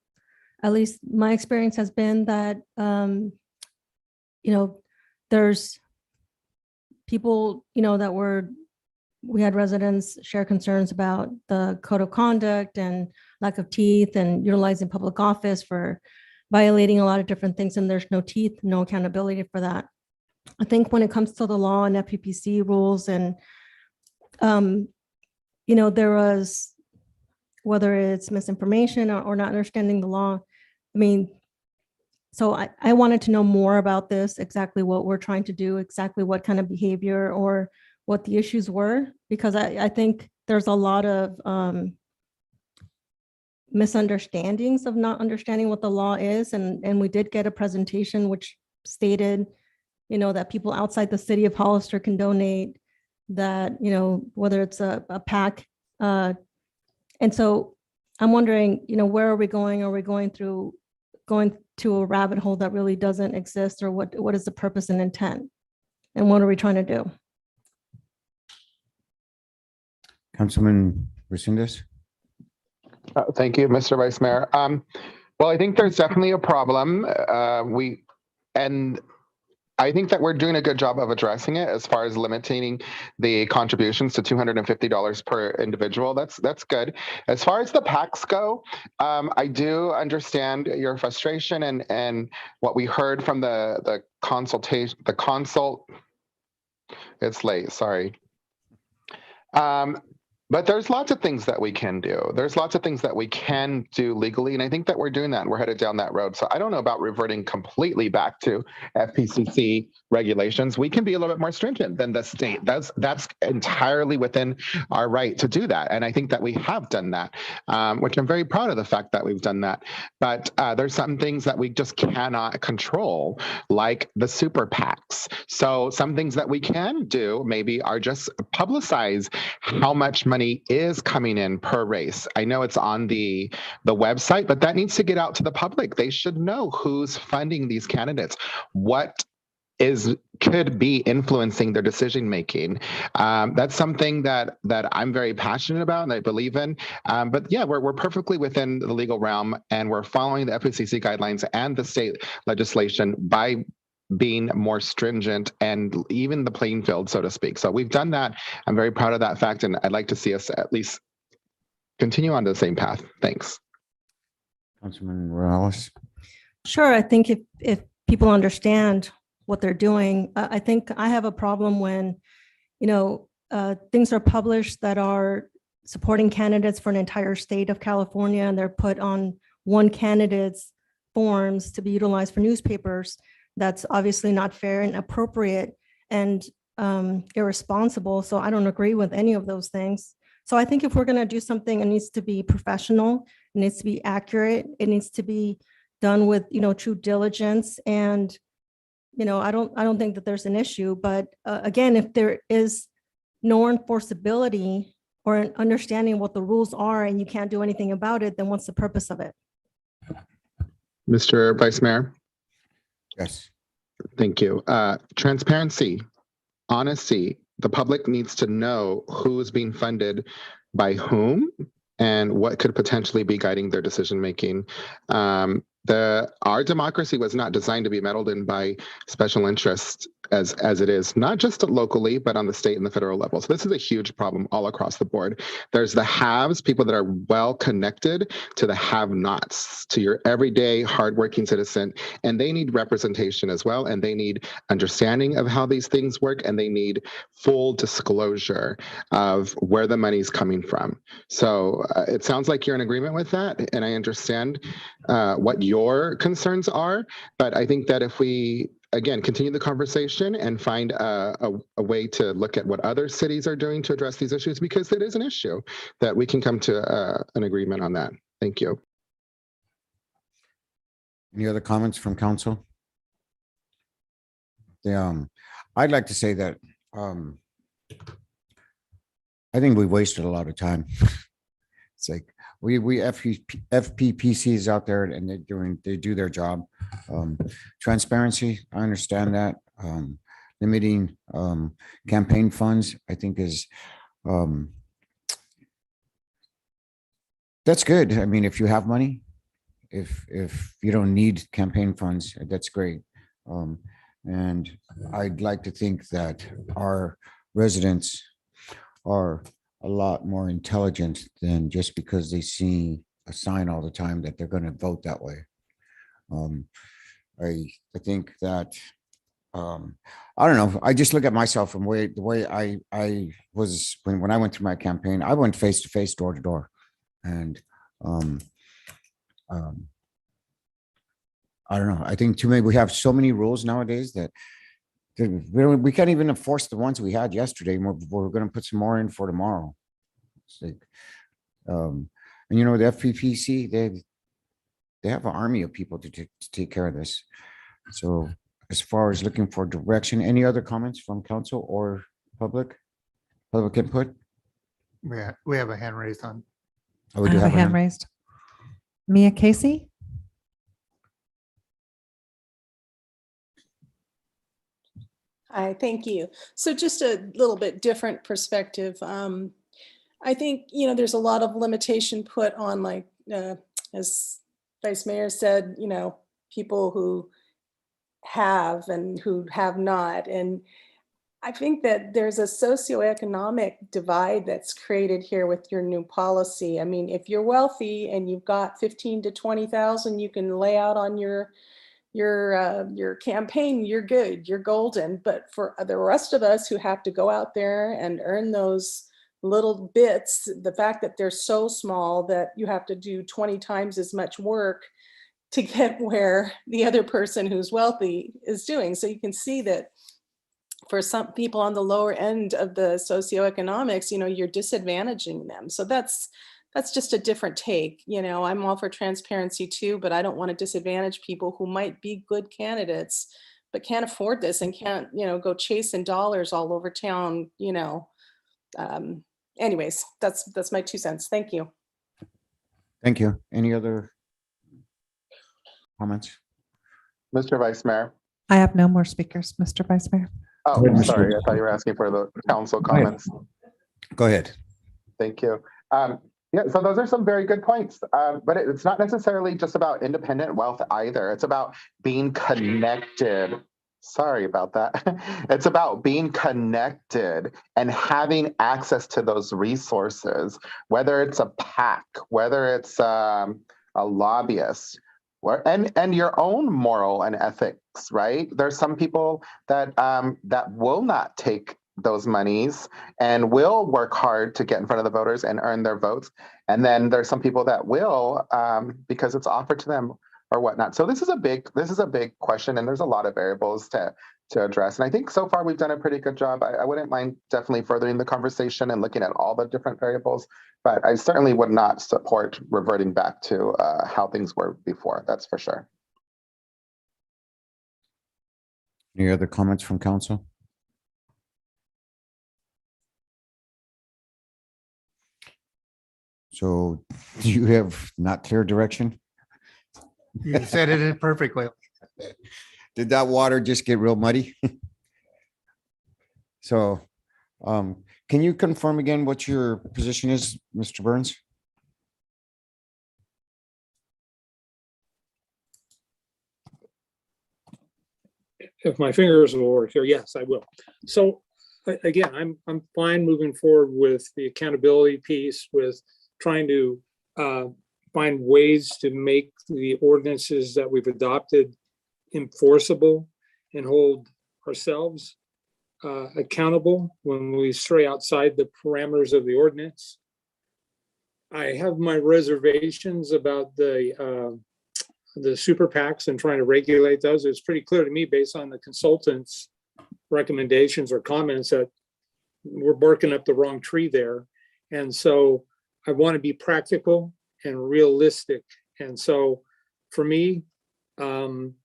at least my experience has been that, there's people, that we had residents share concerns about the code of conduct and lack of teeth and utilizing public office for violating a lot of different things. And there's no teeth, no accountability for that. I think when it comes to the law and FPPC rules and, there was, whether it's misinformation or not understanding the law. So I wanted to know more about this, exactly what we're trying to do, exactly what kind of behavior or what the issues were, because I think there's a lot of misunderstandings of not understanding what the law is. And we did get a presentation which stated, that people outside the city of Hollister can donate, that, whether it's a PAC. And so I'm wondering, where are we going? Are we going to a rabbit hole that really doesn't exist, or what is the purpose and intent? And what are we trying to do? Councilman Resendez. Thank you, Mr. Vice Mayor. Well, I think there's definitely a problem. I think that we're doing a good job of addressing it as far as limiting the contributions to $250 per individual. That's good. As far as the PACs go, I do understand your frustration and what we heard from the consultation. It's late. Sorry. But there's lots of things that we can do. There's lots of things that we can do legally. And I think that we're doing that and we're headed down that road. So I don't know about reverting completely back to FPCC regulations. We can be a little bit more stringent than the state. That's entirely within our right to do that. And I think that we have done that, which I'm very proud of the fact that we've done that. But there's some things that we just cannot control, like the super PACs. So some things that we can do maybe are just publicize how much money is coming in per race. I know it's on the website, but that needs to get out to the public. They should know who's funding these candidates, what could be influencing their decision making. That's something that I'm very passionate about and I believe in. But yeah, we're perfectly within the legal realm and we're following the FPCC guidelines and the state legislation by being more stringent and even the playing field, so to speak. So we've done that. I'm very proud of that fact, and I'd like to see us at least continue on the same path. Thanks. Councilman Morales. Sure, I think if people understand what they're doing, I think I have a problem when, things are published that are supporting candidates for an entire state of California, and they're put on one candidate's forms to be utilized for newspapers. That's obviously not fair and appropriate and irresponsible. So I don't agree with any of those things. So I think if we're going to do something, it needs to be professional, it needs to be accurate, it needs to be done with, true diligence. And, I don't think that there's an issue. But again, if there is no enforceability or an understanding what the rules are and you can't do anything about it, then what's the purpose of it? Mr. Vice Mayor. Yes. Thank you. Transparency, honesty. The public needs to know who is being funded by whom and what could potentially be guiding their decision making. Our democracy was not designed to be meddled in by special interests as it is, not just locally, but on the state and the federal level. So this is a huge problem all across the board. There's the haves, people that are well connected, to the have-nots, to your everyday hardworking citizen, and they need representation as well, and they need understanding of how these things work, and they need full disclosure of where the money's coming from. So it sounds like you're in agreement with that, and I understand what your concerns are, but I think that if we again, continue the conversation and find a way to look at what other cities are doing to address these issues, because it is an issue that we can come to an agreement on that. Thank you. Any other comments from council? I'd like to say that I think we wasted a lot of time. It's like we FPPCs out there and they do their job. Transparency, I understand that. Limiting campaign funds, I think is that's good. I mean, if you have money, if you don't need campaign funds, that's great. And I'd like to think that our residents are a lot more intelligent than just because they see a sign all the time that they're going to vote that way. I think that I don't know. I just look at myself from the way I was when I went through my campaign. I went face to face, door to door, and I don't know. I think too many. We have so many rules nowadays that we can't even enforce the ones we had yesterday. We're going to put some more in for tomorrow. It's like, and the FPPC, they have an army of people to take care of this. So as far as looking for direction, any other comments from council or public input? We have a hand raised on. Oh, we I do have a hand raised. Mia Casey. Hi, thank you. So just a little bit different perspective. I think, there's a lot of limitation put on, like, as Vice Mayor said, people who have and who have not. And I think that there's a socioeconomic divide that's created here with your new policy. I mean, if you're wealthy and you've got 15 to 20,000, you can lay out on your campaign, you're good, you're golden. But for the rest of us who have to go out there and earn those little bits, the fact that they're so small that you have to do 20 times as much work to get where the other person who's wealthy is doing. So you can see that for some people on the lower end of the socioeconomics, you're disadvantaging them. So that's just a different take. I'm all for transparency too, but I don't want to disadvantage people who might be good candidates, but can't afford this and can't, go chasing dollars all over town. Anyways, that's my 2 cents. Thank you. Thank you. Any other comments? Mr. Vice Mayor. I have no more speakers, Mr. Vice Mayor. Oh, Go ahead, Mr. sorry. I thought you were asking for the council Go ahead. comments. Go ahead. Thank you. Yeah, so those are some very good points, but it's not necessarily just about independent wealth either. It's about being connected. Sorry about that. It's about being connected and having access to those resources, whether it's a PAC, whether it's a lobbyist, and your own moral and ethics, right? There's some people that that will not take those monies and will work hard to get in front of the voters and earn their votes. And then there's some people that will because it's offered to them or whatnot. So this is a big question, and there's a lot of variables to address. And I think so far we've done a pretty good job. I wouldn't mind definitely furthering the conversation and looking at all the different variables, but I certainly would not support reverting back to how things were before. That's for sure. Any other comments from council? So do you have not clear direction? You said it perfectly. Did that water just get real muddy? So can you confirm again what your position is, Mr. Burns? If my fingers will work here, yes, I will. So again, I'm fine moving forward with the accountability piece, with trying to find ways to make the ordinances that we've adopted enforceable and hold ourselves accountable when we stray outside the parameters of the ordinance. I have my reservations about the super PACs and trying to regulate those. It's pretty clear to me based on the consultants' recommendations or comments that we're barking up the wrong tree there. And so I want to be practical and realistic. And so for me, I'm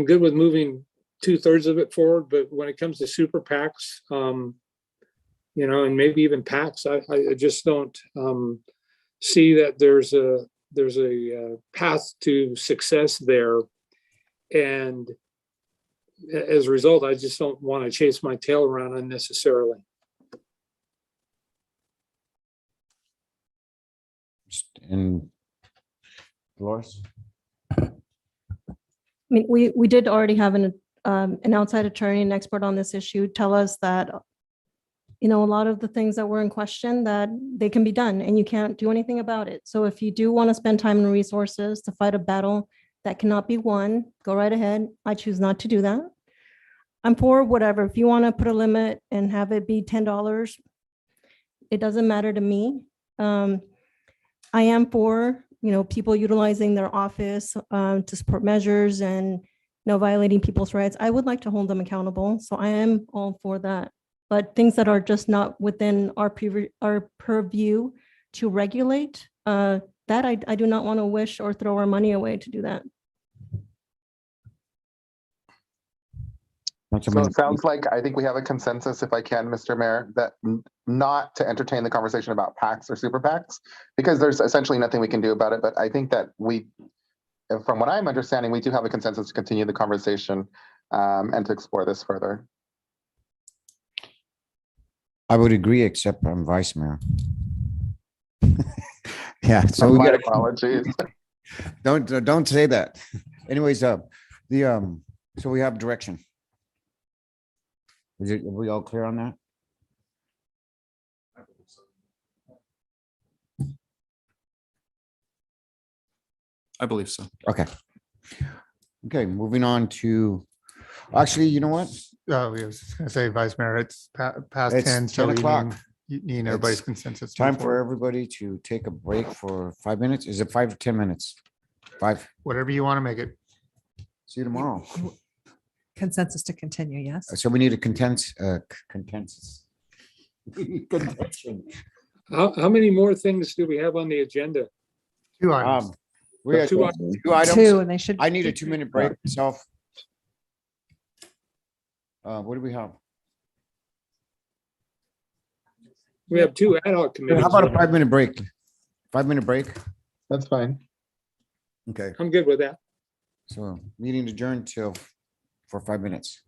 good with moving 2/3 of it forward, but when it comes to super PACs, and maybe even PACs, I just don't see that there's a path to success there. And as a result, I just don't want to chase my tail around unnecessarily. And Dolores? I mean, we did already have an outside attorney, an expert on this issue, tell us that, a lot of the things that were in question, that they can be done and you can't do anything about it. So if you do want to spend time and resources to fight a battle that cannot be won, go right ahead. I choose not to do that. I'm for whatever. If you want to put a limit and have it be $10, it doesn't matter to me. I am for, people utilizing their office to support measures and violating people's rights. I would like to hold them accountable. So I am all for that. But things that are just not within our purview to regulate, that I do not want to wish or throw our money away to do that. So it sounds like I think we have a consensus, if I can, Mr. Mayor, that not to entertain the conversation about PACs or super PACs, because there's essentially nothing we can do about it. But I think that from what I'm understanding, we do have a consensus to continue the conversation and to explore this further. I would agree, except I'm vice mayor. Yeah, so my apologies. Don't say that. Anyways, so we have direction. Are we all clear on that? I believe so. Okay. Okay, moving on to, actually, you know what? Oh, I was just gonna say, Vice Mayor, it's past It's 10. so 10 o'clock. evening. You need everybody's It's consensus. to Time move for forward. everybody to take a break for 5 minutes. Is it 5 or 10 minutes? 5. Whatever you want to make it. See you tomorrow. Consensus to continue, yes? So we need a consensus. Contention. How many more things do we have on the agenda? 2 items. We had Two two items. Two, and they should. I need a 2-minute break myself. What do we have? We have 2 ad hoc committees. How about a 5-minute break? 5-minute break? That's fine. Okay, I'm good with that. so meeting adjourned till for 5 minutes.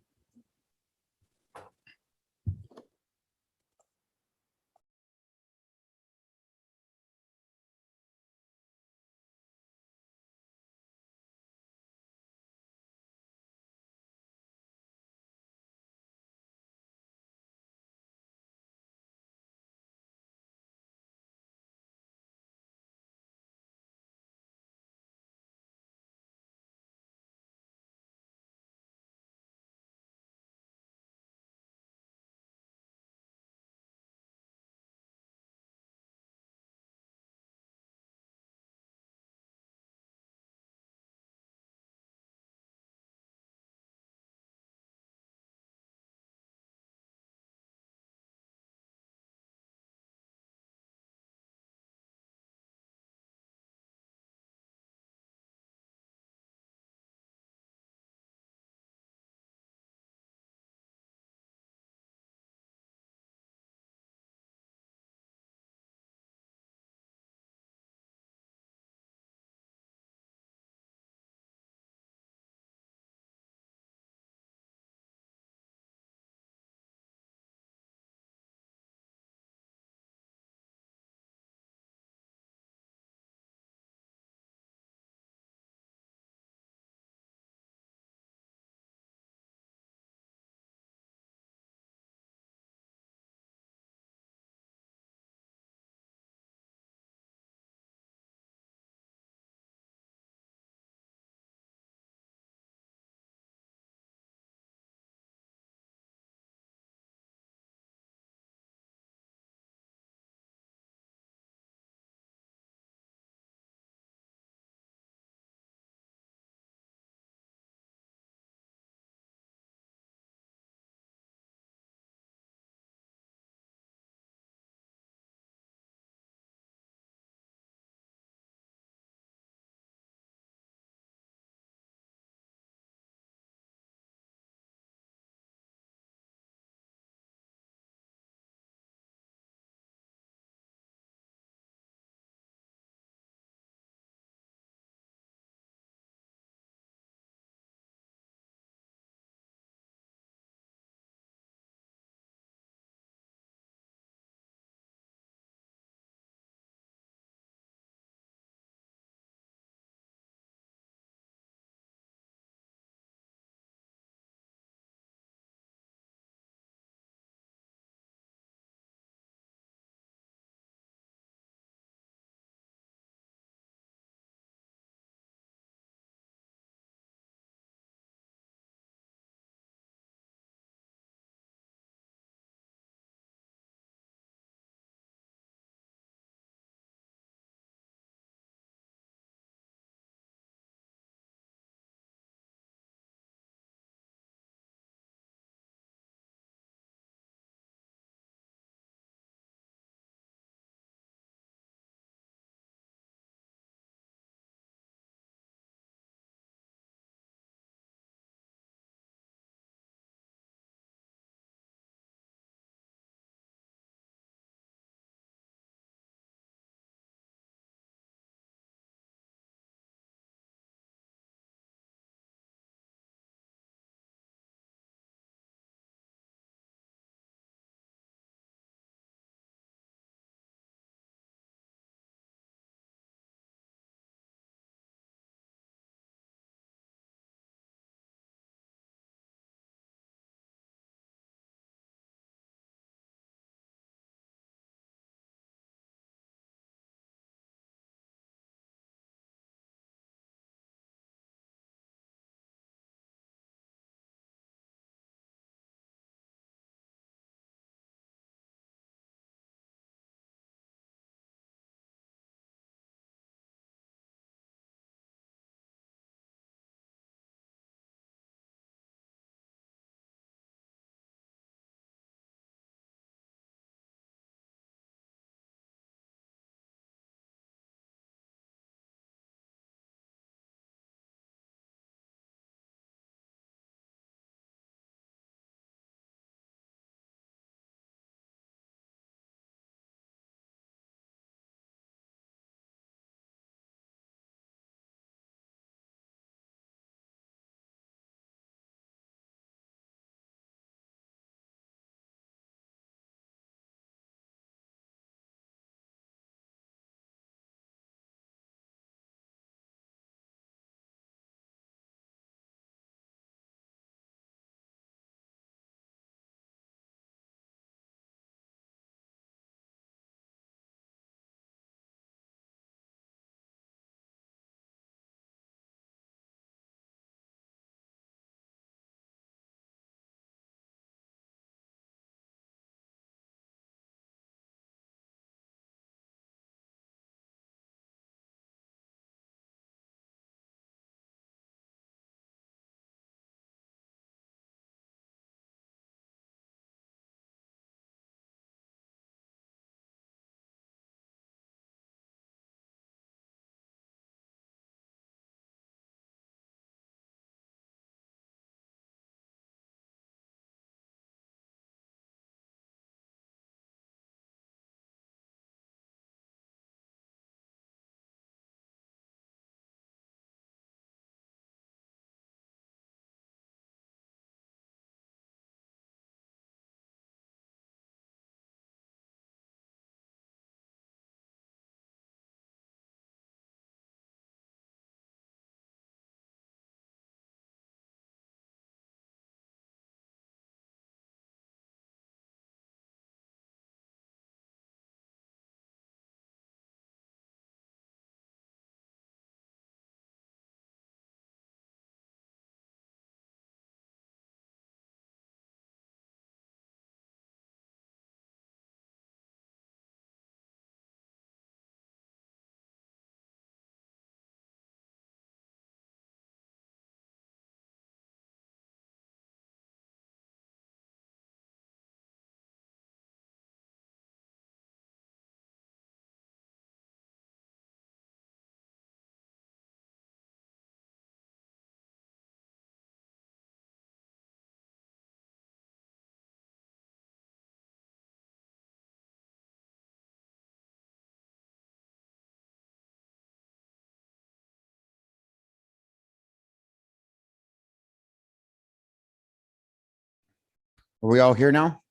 Are we all here now?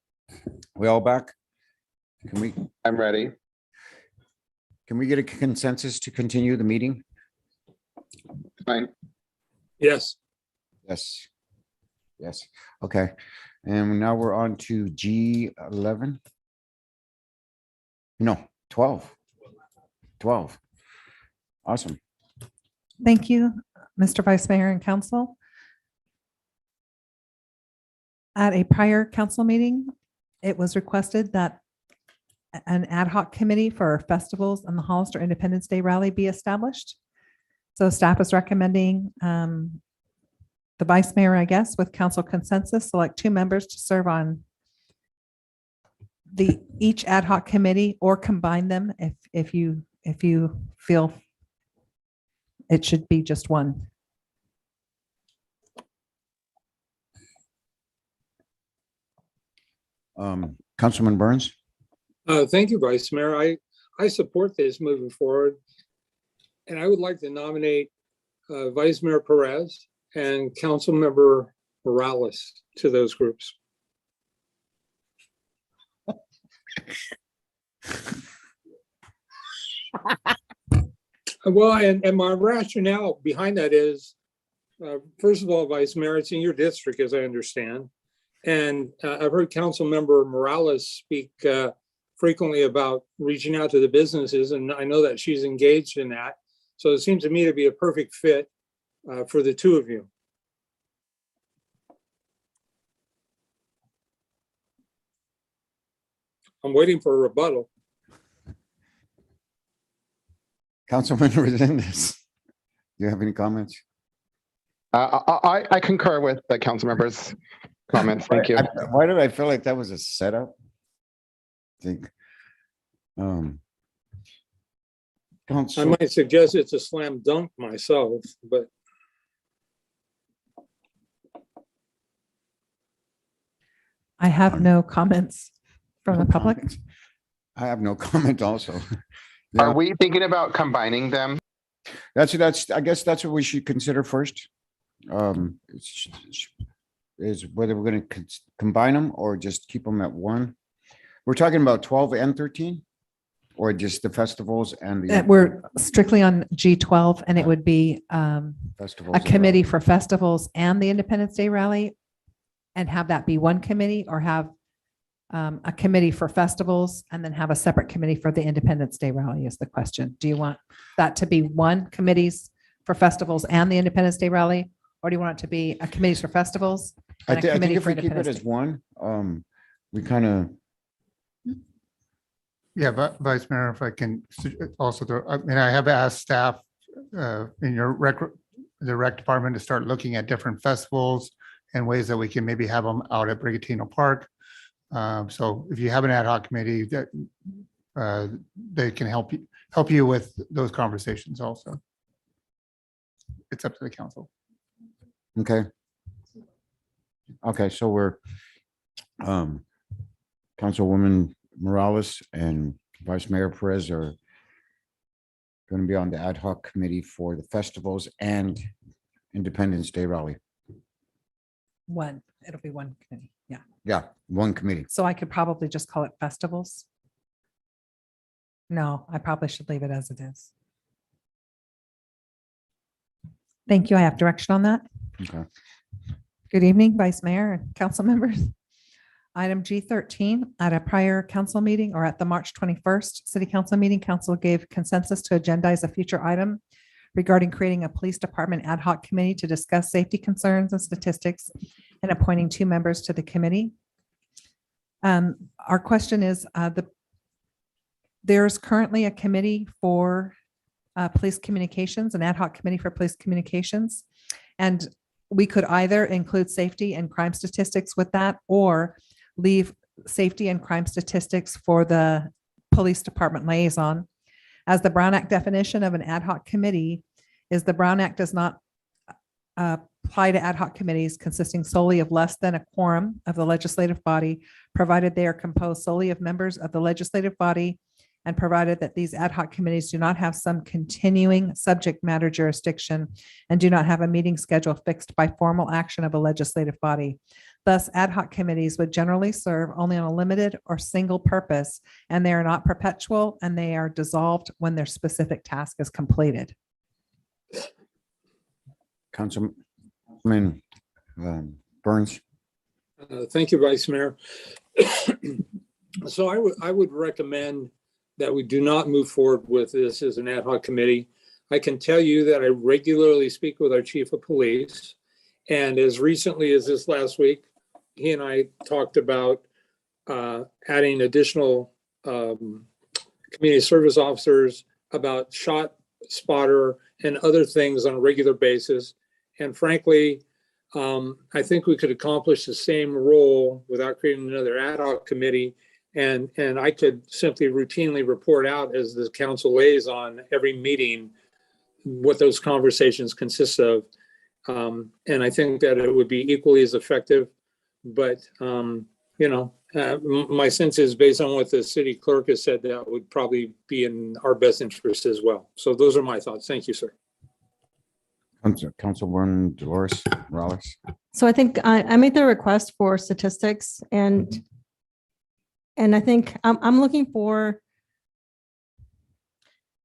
We all back? I'm ready. Can we get a consensus to continue the meeting? Fine. Yes. Yes. Yes, okay. And now we're on to G11. No, 12. 12. Awesome. Thank you, Mr. Vice Mayor and Council. At a prior council meeting, it was requested that an ad hoc committee for festivals and the Hollister Independence Day Rally be established. So staff is recommending the vice mayor, I guess, with council consensus, select 2 members to serve on each ad hoc committee, or combine them if you feel it should be just one. Councilman Burns? Thank you, Vice Mayor. I support this moving forward. And I would like to nominate Vice Mayor Perez and Councilmember Morales to those groups. Well, and my rationale behind that is, first of all, Vice Mayor, it's in your district, as I understand. And I've heard Councilmember Morales speak frequently about reaching out to the businesses, and I know that she's engaged in that. So it seems to me to be a perfect fit for the 2 of you. I'm waiting for a rebuttal. Councilman Resendez, do you have any comments? I concur with the council members' comments. Thank you. Why did I feel like that was a setup? I think. I might suggest it's a slam dunk myself, but I have no comments from the public. I have no comment also. Are we thinking about combining them? I guess that's what we should consider first. Is whether we're going to combine them or just keep them at one. We're talking about 12 and 13, or just the festivals and the. We're strictly on G12, and it would be festivals a committee for festivals and the Independence Day Rally, and have that be one committee, or have a committee for festivals and then have a separate committee for the Independence Day Rally is the question. Do you want that to be one committees for festivals and the Independence Day Rally? Or do you want it to be a committees for festivals? I And a think committee if for we keep it Independence as Day? one, we kind of. Yeah, but Vice Mayor, if I can also throw, I mean, I have asked staff in your the rec department to start looking at different festivals and ways that we can maybe have them out at Brigantino Park. So if you have an ad hoc committee that they can help you with those conversations also. It's up to the council. Okay. Okay, so we're Councilwoman Morales and Vice Mayor Perez are going to be on the ad hoc committee for the festivals and Independence Day Rally. One, it'll be one committee. Yeah. Yeah, one committee. So I could probably just call it festivals. No, I probably should leave it as it is. Thank you. I have direction on that. Okay. Good evening, Vice Mayor and council members. Item G13, at a prior council meeting or at the March 21st City Council meeting, council gave consensus to agendize a future item regarding creating a police department ad hoc committee to discuss safety concerns and statistics and appointing 2 members to the committee. Our question is, there's currently a committee for police communications, an ad hoc committee for police communications. And we could either include safety and crime statistics with that, or leave safety and crime statistics for the police department liaison. As the Brown Act definition of an ad hoc committee is, the Brown Act does not apply to ad hoc committees consisting solely of less than a quorum of the legislative body, provided they are composed solely of members of the legislative body and provided that these ad hoc committees do not have some continuing subject matter jurisdiction and do not have a meeting schedule fixed by formal action of a legislative body. Thus, ad hoc committees would generally serve only on a limited or single purpose, and they are not perpetual, and they are dissolved when their specific task is completed. Councilman Burns. Thank you, Vice Mayor. So I would recommend that we do not move forward with this as an ad hoc committee. I can tell you that I regularly speak with our chief of police. And as recently as this last week, he and I talked about adding additional community service officers, about shot spotter and other things on a regular basis. And frankly, I think we could accomplish the same role without creating another ad hoc committee. And I could simply routinely report out as the council liaison every meeting what those conversations consist of. And I think that it would be equally as effective. But, my sense is based on what the city clerk has said, that would probably be in our best interest as well. So those are my thoughts. Thank you, sir. Councilwoman Dolores Morales. So I think I made the request for statistics, and I think I'm looking for,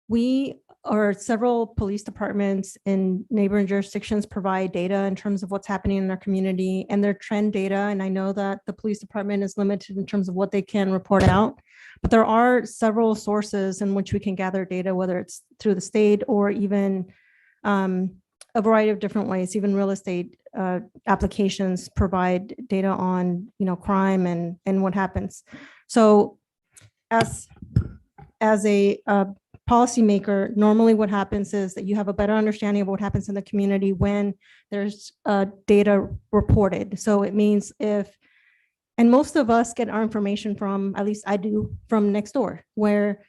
we or several police departments in neighboring jurisdictions provide data in terms of what's happening in their community and their trend data. And I know that the police department is limited in terms of what they can report out, but there are several sources in which we can gather data, whether it's through the state or even a variety of different ways. Even real estate applications provide data on, crime and what happens. So as a policymaker, normally what happens is that you have a better understanding of what happens in the community when there's data reported. So it means and most of us get our information from, at least I do, from next door, where,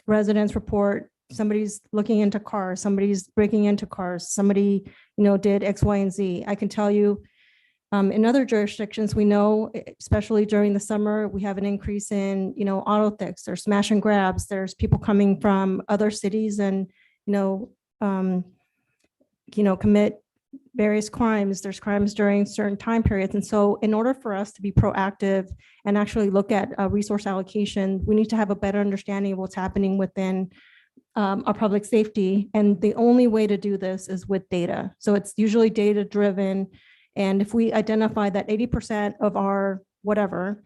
residents report somebody's looking into cars, somebody's breaking into cars, somebody, did X, Y, and Z. I can tell you, in other jurisdictions, we know, especially during the summer, we have an increase in, auto thefts, there's smash and grabs, there's people coming from other cities and, commit various crimes. There's crimes during certain time periods. And so in order for us to be proactive and actually look at resource allocation, we need to have a better understanding of what's happening within our public safety. And the only way to do this is with data. So it's usually data driven. And if we identify that 80% of our whatever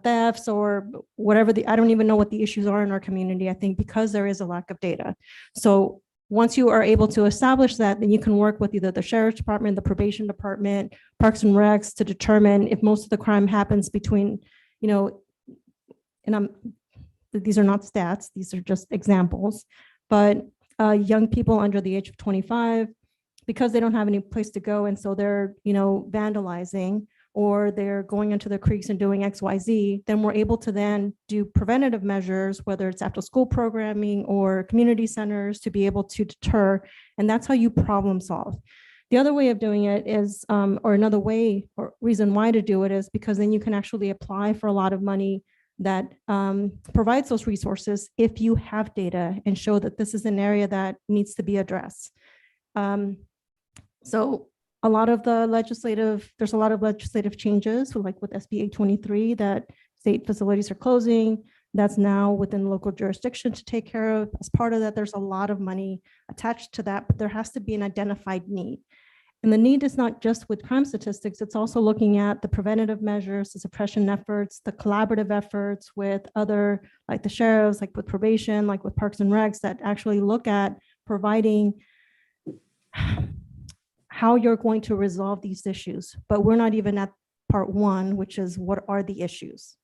thefts or whatever I don't even know what the issues are in our community, I think because there is a lack of data. So once you are able to establish that, then you can work with either the sheriff's department, the probation department, Parks and Recs to determine if most of the crime happens between, and these are not stats, these are just examples, but young people under the age of 25, because they don't have any place to go. And so they're, vandalizing, or they're going into the creeks and doing X, Y, Z, then we're able to then do preventative measures, whether it's after school programming or community centers, to be able to deter. And that's how you problem solve. The other way of doing it is, or another way or reason why to do it is because then you can actually apply for a lot of money that provides those resources if you have data and show that this is an area that needs to be addressed. So there's a lot of legislative changes, like with SB 823, that state facilities are closing. That's now within local jurisdiction to take care of. As part of that, there's a lot of money attached to that, but there has to be an identified need. And the need is not just with crime statistics, it's also looking at the preventative measures, the suppression efforts, the collaborative efforts with other, like the sheriffs, like with probation, like with Parks and Recs, that actually look at providing how you're going to resolve these issues. But we're not even at part one, which is what are the issues?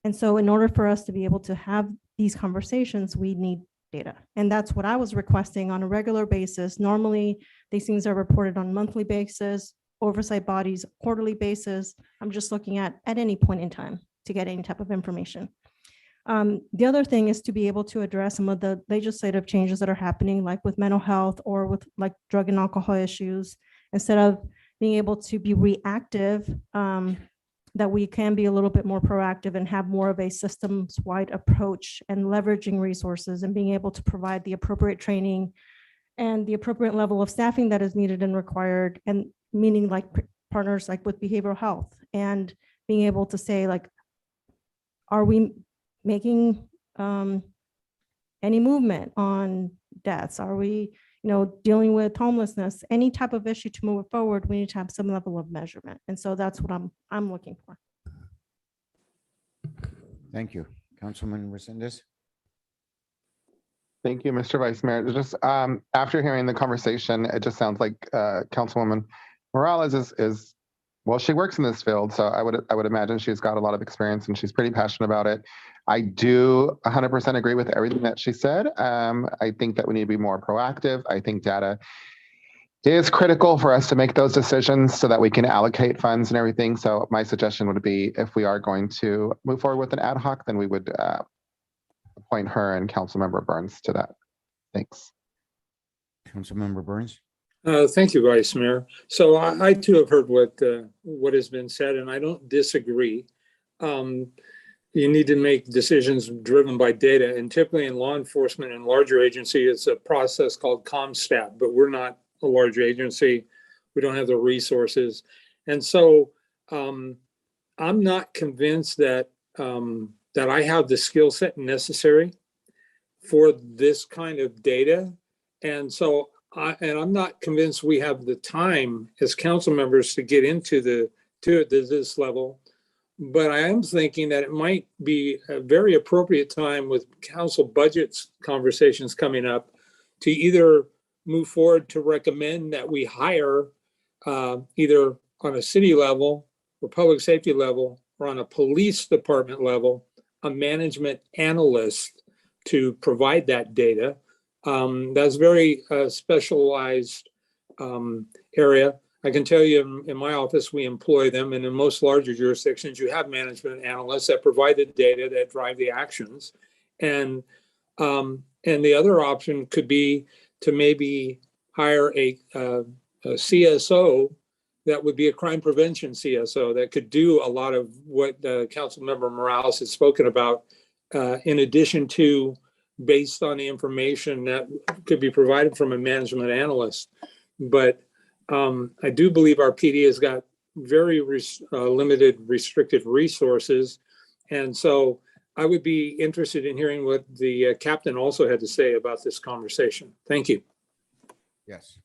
And so in order for us to be able to have these conversations, we need data. And that's what I was requesting on a regular basis. Normally, these things are reported on a monthly basis, oversight bodies, quarterly basis. I'm just looking at any point in time to get any type of information. The other thing is to be able to address some of the legislative changes that are happening, like with mental health or with like drug and alcohol issues, instead of being able to be reactive, that we can be a little bit more proactive and have more of a systems-wide approach and leveraging resources and being able to provide the appropriate training and the appropriate level of staffing that is needed and required, and meaning like partners like with behavioral health, and being able to say like, are we making any movement on deaths? Are we, dealing with homelessness? Any type of issue to move forward, we need to have some level of measurement. And so that's what I'm looking for. Thank you. Councilman Resendez? Thank you, Mr. Vice Mayor. Just after hearing the conversation, it just sounds like Councilwoman Morales is well, she works in this field, so I would imagine she's got a lot of experience and she's pretty passionate about it. I do 100% agree with everything that she said. I think that we need to be more proactive. I think data is critical for us to make those decisions so that we can allocate funds and everything. So my suggestion would be, if we are going to move forward with an ad hoc, then we would appoint her and Councilmember Burns to that. Thanks. Councilmember Burns? Thank you, Vice Mayor. So I too have heard what has been said, and I don't disagree. You need to make decisions driven by data, and typically in law enforcement and larger agency, it's a process called ComStat, but we're not a large agency. We don't have the resources. And so I'm not convinced that I have the skill set necessary for this kind of data. And so I'm not convinced we have the time as council members to get into this level, but I am thinking that it might be a very appropriate time with council budgets conversations coming up to either move forward to recommend that we hire either on a city level or public safety level or on a police department level, a management analyst to provide that data. That's very specialized area. I can tell you in my office, we employ them, and in most larger jurisdictions, you have management analysts that provide the data that drive the actions. And the other option could be to maybe hire a CSO that would be a crime prevention CSO that could do a lot of what Councilmember Morales has spoken about, in addition to based on the information that could be provided from a management analyst. But I do believe our PD has got very limited, restricted resources. And so I would be interested in hearing what the captain also had to say about this conversation. Thank you. Yes.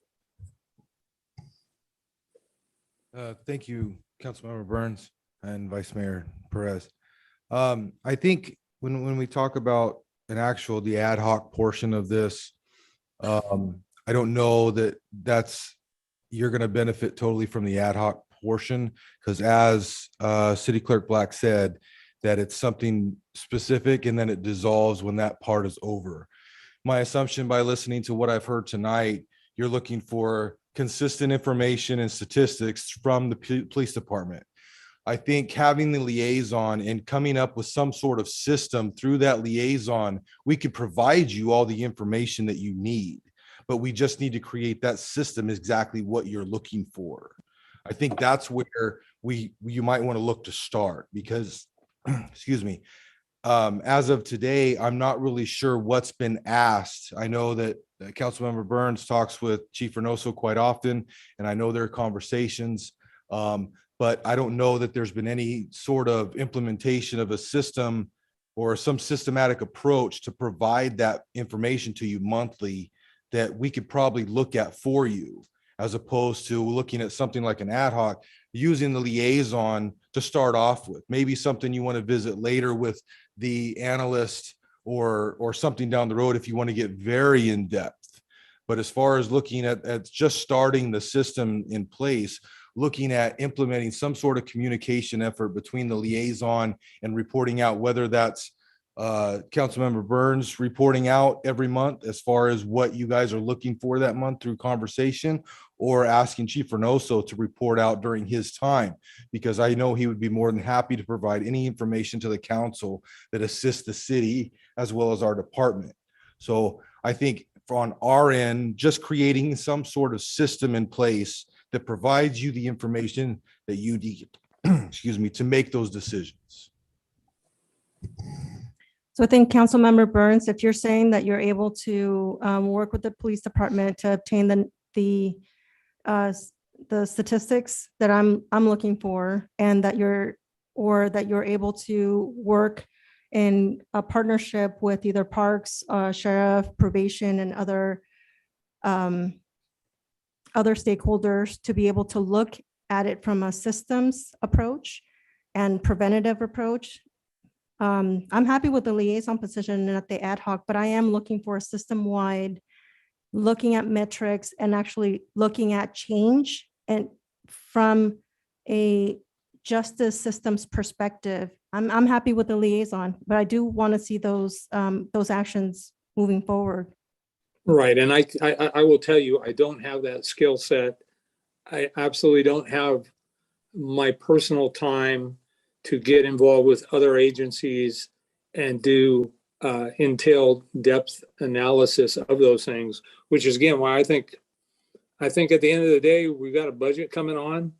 Thank you, Councilmember Burns and Vice Mayor Perez. I think when we talk about the ad hoc portion of this, I don't know that you're going to benefit totally from the ad hoc portion, because as City Clerk Black said, that it's something specific and then it dissolves when that part is over. My assumption, by listening to what I've heard tonight, you're looking for consistent information and statistics from the police department. I think having the liaison and coming up with some sort of system through that liaison, we could provide you all the information that you need, but we just need to create that system exactly what you're looking for. I think that's where you might want to look to start, because, excuse me, as of today, I'm not really sure what's been asked. I know that Councilmember Burns talks with Chief Reynoso quite often, and I know there are conversations. But I don't know that there's been any sort of implementation of a system or some systematic approach to provide that information to you monthly that we could probably look at for you, as opposed to looking at something like an ad hoc, using the liaison to start off with. Maybe something you want to visit later with the analyst or something down the road if you want to get very in depth. But as far as looking at just starting the system in place, looking at implementing some sort of communication effort between the liaison and reporting out, whether that's Councilmember Burns reporting out every month as far as what you guys are looking for that month through conversation, or asking Chief Reynoso to report out during his time, because I know he would be more than happy to provide any information to the council that assists the city as well as our department. So I think on our end, just creating some sort of system in place that provides you the information that you need, excuse me, to make those decisions. So I think Councilmember Burns, if you're saying that you're able to work with the police department to obtain the statistics that I'm looking for, and that you're able to work in a partnership with either parks, sheriff, probation, and other stakeholders to be able to look at it from a systems approach and preventative approach. I'm happy with the liaison position and at the ad hoc, but I am looking for a system-wide, looking at metrics and actually looking at change and from a justice systems perspective. I'm happy with the liaison, but I do want to see those actions moving forward. Right, and I will tell you, I don't have that skill set. I absolutely don't have my personal time to get involved with other agencies and do entailed depth analysis of those things, which is again why I think at the end of the day, we've got a budget coming on,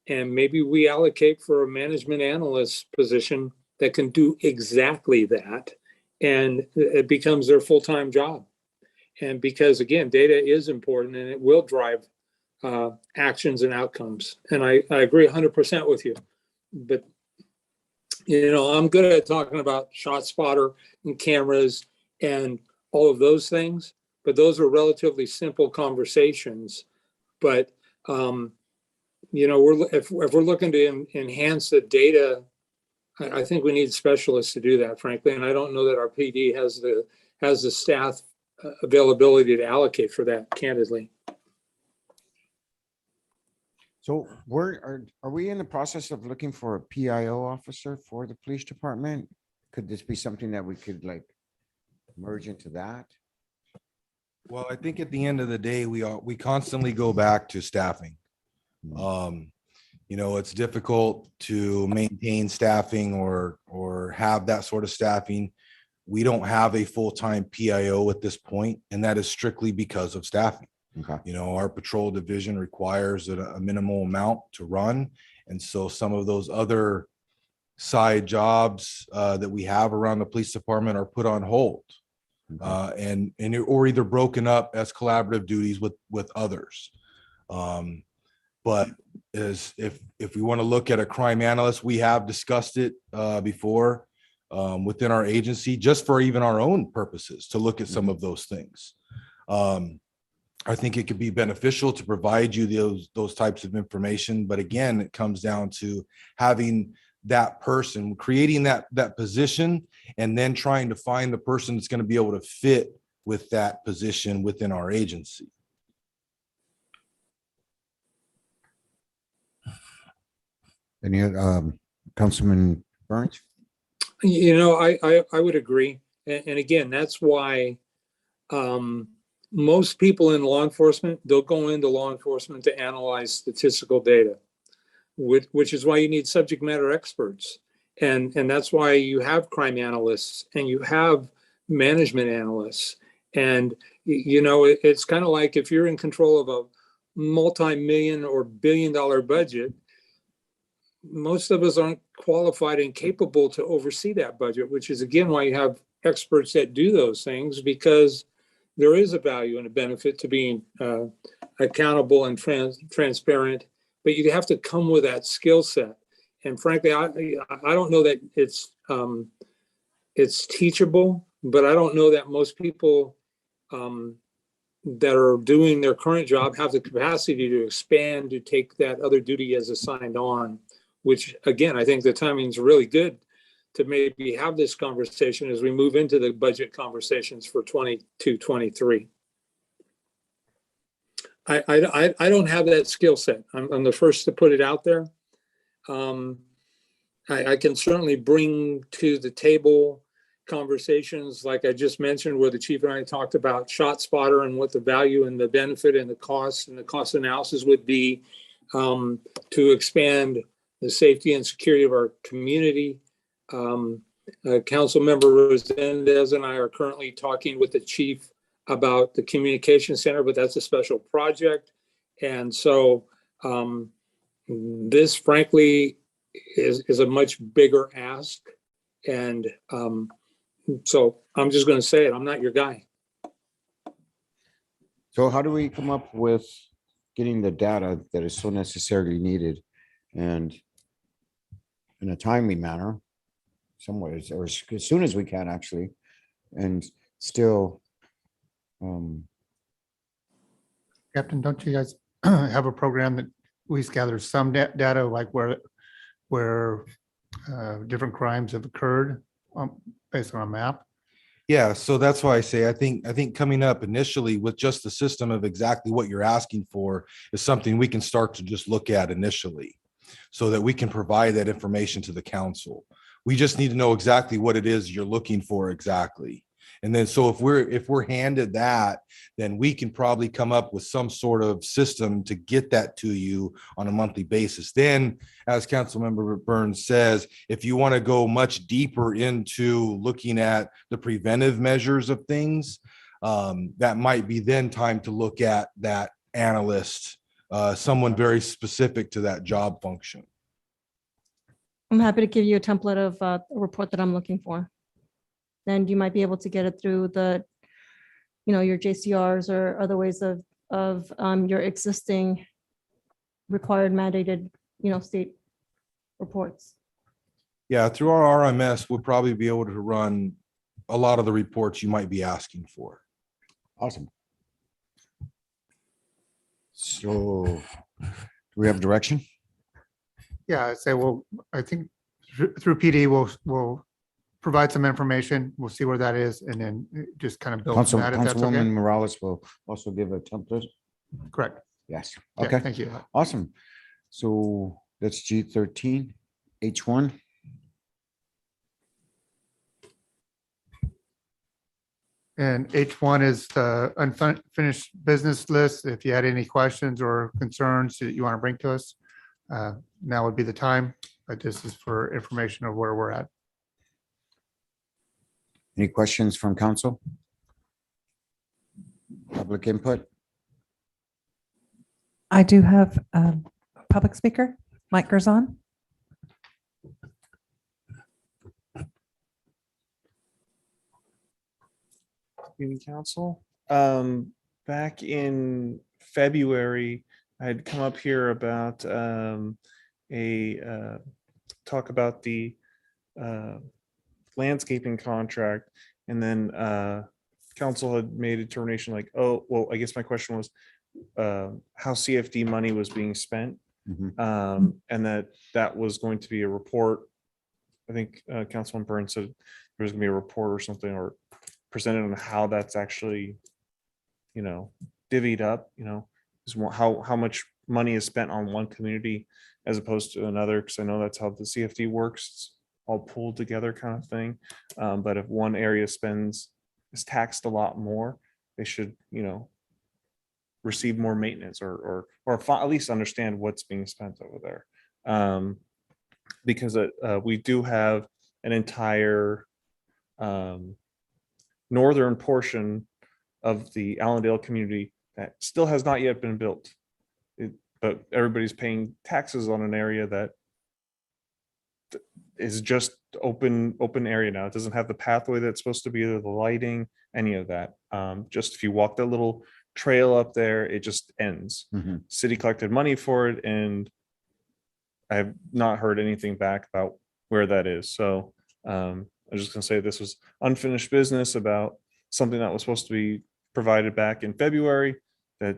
and maybe we allocate for a management analyst position that can do exactly that, and it becomes their full-time job. And because again, data is important and it will drive actions and outcomes. And I agree 100% with you. But I'm good at talking about shot spotter and cameras and all of those things, but those are relatively simple conversations. But if we're looking to enhance the data, I think we need specialists to do that, frankly. And I don't know that our PD has the staff availability to allocate for that, candidly. So are we in the process of looking for a PIO officer for the police department? Could this be something that we could like merge into that? Well, I think at the end of the day, we constantly go back to staffing. It's difficult to maintain staffing or have that sort of staffing. We don't have a full-time PIO at this point, and that is strictly because of staffing. Okay. Our patrol division requires a minimal amount to run. And so some of those other side jobs that we have around the police department are put on hold. Or either broken up as collaborative duties with others. But if we want to look at a crime analyst, we have discussed it before within our agency, just for even our own purposes, to look at some of those things. I think it could be beneficial to provide you those types of information. But again, it comes down to having that person, creating that position, and then trying to find the person that's going to be able to fit with that position within our agency. Any Councilman Burns? I would agree. And again, that's why most people in law enforcement, they'll go into law enforcement to analyze statistical data, which is why you need subject matter experts. And that's why you have crime analysts and you have management analysts. And, it's kind of like if you're in control of a multi-million or billion-dollar budget, most of us aren't qualified and capable to oversee that budget, which is again why you have experts that do those things, because there is a value and a benefit to being accountable and transparent, but you have to come with that skill set. And frankly, I don't know that it's teachable, but I don't know that most people that are doing their current job have the capacity to expand, to take that other duty as assigned on, which again, I think the timing is really good to maybe have this conversation as we move into the budget conversations for 22-23. I don't have that skill set. I'm the first to put it out there. I can certainly bring to the table conversations like I just mentioned, where the chief and I talked about shot spotter and what the value and the benefit and the cost analysis would be to expand the safety and security of our community. Councilmember Rosendez and I are currently talking with the chief about the communication center, but that's a special project. And so this frankly is a much bigger ask. And so I'm just going to say it, I'm not your guy. So how do we come up with getting the data that is so necessarily needed and in a timely manner, some ways, or as soon as we can actually, and still, Captain, don't you guys have a program that at least gathers some data, like where different crimes have occurred based on a map? Yeah, so that's why I say I think coming up initially with just the system of exactly what you're asking for is something we can start to just look at initially so that we can provide that information to the council. We just need to know exactly what it is you're looking for exactly. And then so if we're handed that, then we can probably come up with some sort of system to get that to you on a monthly basis. Then, as Councilmember Burns says, if you want to go much deeper into looking at the preventive measures of things, that might be then time to look at that analyst, someone very specific to that job function. I'm happy to give you a template of a report that I'm looking for. Then you might be able to get it through the, your JCRs or other ways of your existing required mandated, state reports. Yeah, through our RMS, we'll probably be able to run a lot of the reports you might be asking for. awesome. So do we have direction? Yeah, I'd say, well, I think through PD, we'll provide some information. We'll see where that is and then just kind of build from that, if that's Councilwoman okay. Morales will also give a template. Correct. Yes. Yeah, Okay. thank you. Awesome. So that's G13, H1. And H1 is the unfinished business list. If you had any questions or concerns that you want to bring to us, now would be the time. But this is for information of where we're at. Any questions from council? Public input? I do have a public speaker, Mike Gerzon. Evening, council. Back in February, I had come up here about talk about the landscaping contract, and then council had made a determination like, oh, well, I guess my question was how CFD money was being spent, and that was going to be a report. I think Councilman Burns said there was gonna be a report or something, or presented on how that's actually, divvied up, how much money is spent on one community as opposed to another, because I know that's how the CFD works. It's all pulled together kind of thing. But if one area is taxed a lot more, they should, receive more maintenance or at least understand what's being spent over there. Because we do have an entire northern portion of the Allendale community that still has not yet been built. But everybody's paying taxes on an area that is just open area now. It doesn't have the pathway that's supposed to be there, the lighting, any of that. Just if you walk that little trail up there, it just ends. City collected money for it, and I have not heard anything back about where that is. So I'm just gonna say this was unfinished business about something that was supposed to be provided back in February that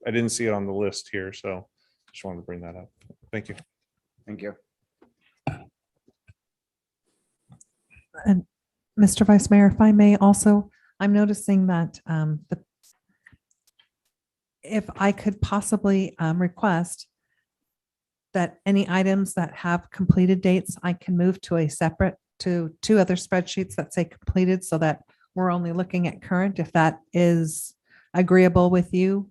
I didn't see it on the list here. So just wanted to bring that up. Thank you. Thank you. And Mr. Vice Mayor, if I may also, I'm noticing that if I could possibly request that any items that have completed dates, I can move to two other spreadsheets that say completed, so that we're only looking at current, if that is agreeable with you.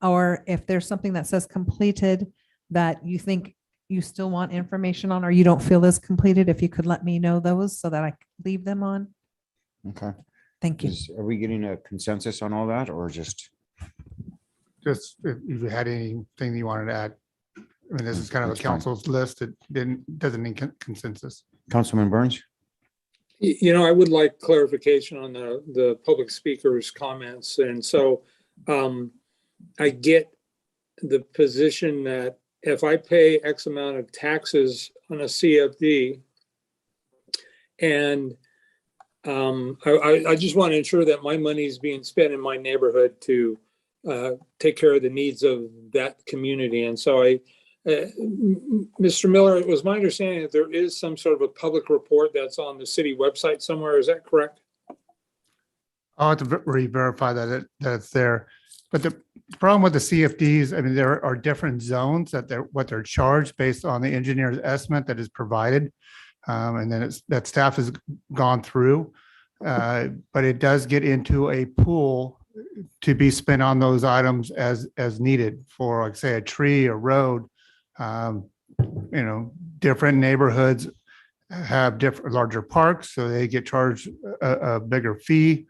Or if there's something that says completed that you think you still want information on, or you don't feel is completed, if you could let me know those so that I could leave them on. Okay. Thank you. Are we getting a consensus on all that, or just? Just if you had anything you wanted to add I mean, this is kind of a That's fine. council's list. It doesn't need consensus. Councilman Burns? You know, I would like clarification on the public speaker's comments. And so I get the position that if I pay X amount of taxes on a CFD, and I just want to ensure that my money is being spent in my neighborhood to take care of the needs of that community. And so Mr. Miller, it was my understanding that there is some sort of a public report that's on the city website somewhere. Is that correct? I'll have to re-verify that it's there. But the problem with the CFDs, I mean, there are different zones that what they're charged based on the engineer's estimate that is provided. And then that staff has gone through, but it does get into a pool to be spent on those items as needed for, like, say, a tree, a road. Different neighborhoods have different larger parks, so they get charged a bigger fee,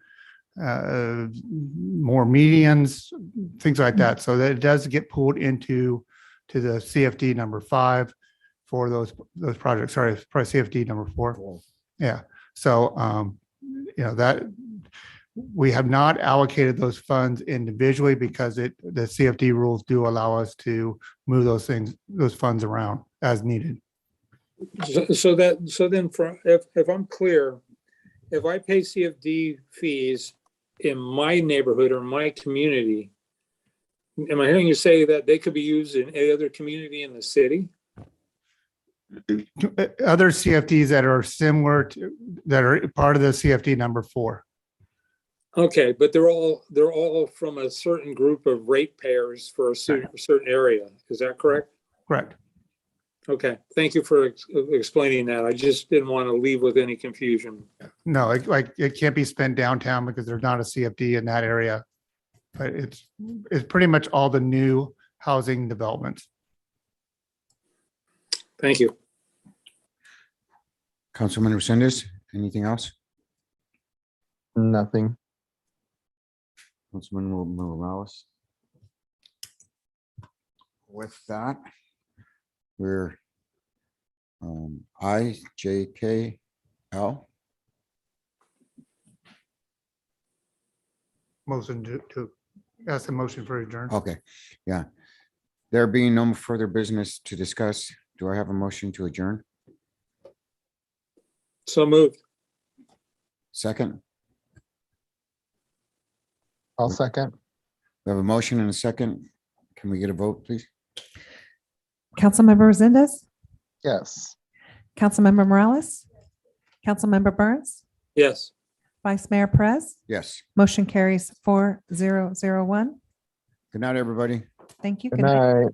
more medians, things like that. So that it does get pulled into the CFD number 5 for those projects. Sorry, it's probably CFD number 4. Yeah. So that we have not allocated those funds individually because the CFD rules do allow us to move those funds around as needed. So then if I'm clear, if I pay CFD fees in my neighborhood or my community, am I hearing you say that they could be used in any other community in the city? Other CFDs that are similar that are part of the CFD number 4. Okay, but they're all from a certain group of ratepayers for a certain area. Is that correct? Correct. Okay, thank you for explaining that. I just didn't want to leave with any confusion. No, it can't be spent downtown because there's not a CFD in that area. But it's pretty much all the new housing developments. Thank you. Councilman Resendez, anything else? Nothing. Councilman Morales? With that, we're IJKL. Motion to ask a motion for adjourn. Okay, yeah. There being no further business to discuss, do I have a motion to adjourn? So moved. Second, I'll second. we have a motion and a second. Can we get a vote, please? Councilmember Resendez, Yes. Councilmember Morales, Councilmember Burns, Yes. Vice Mayor Perez. Yes. Motion carries 4001. Good night, everybody. Thank you. Good night.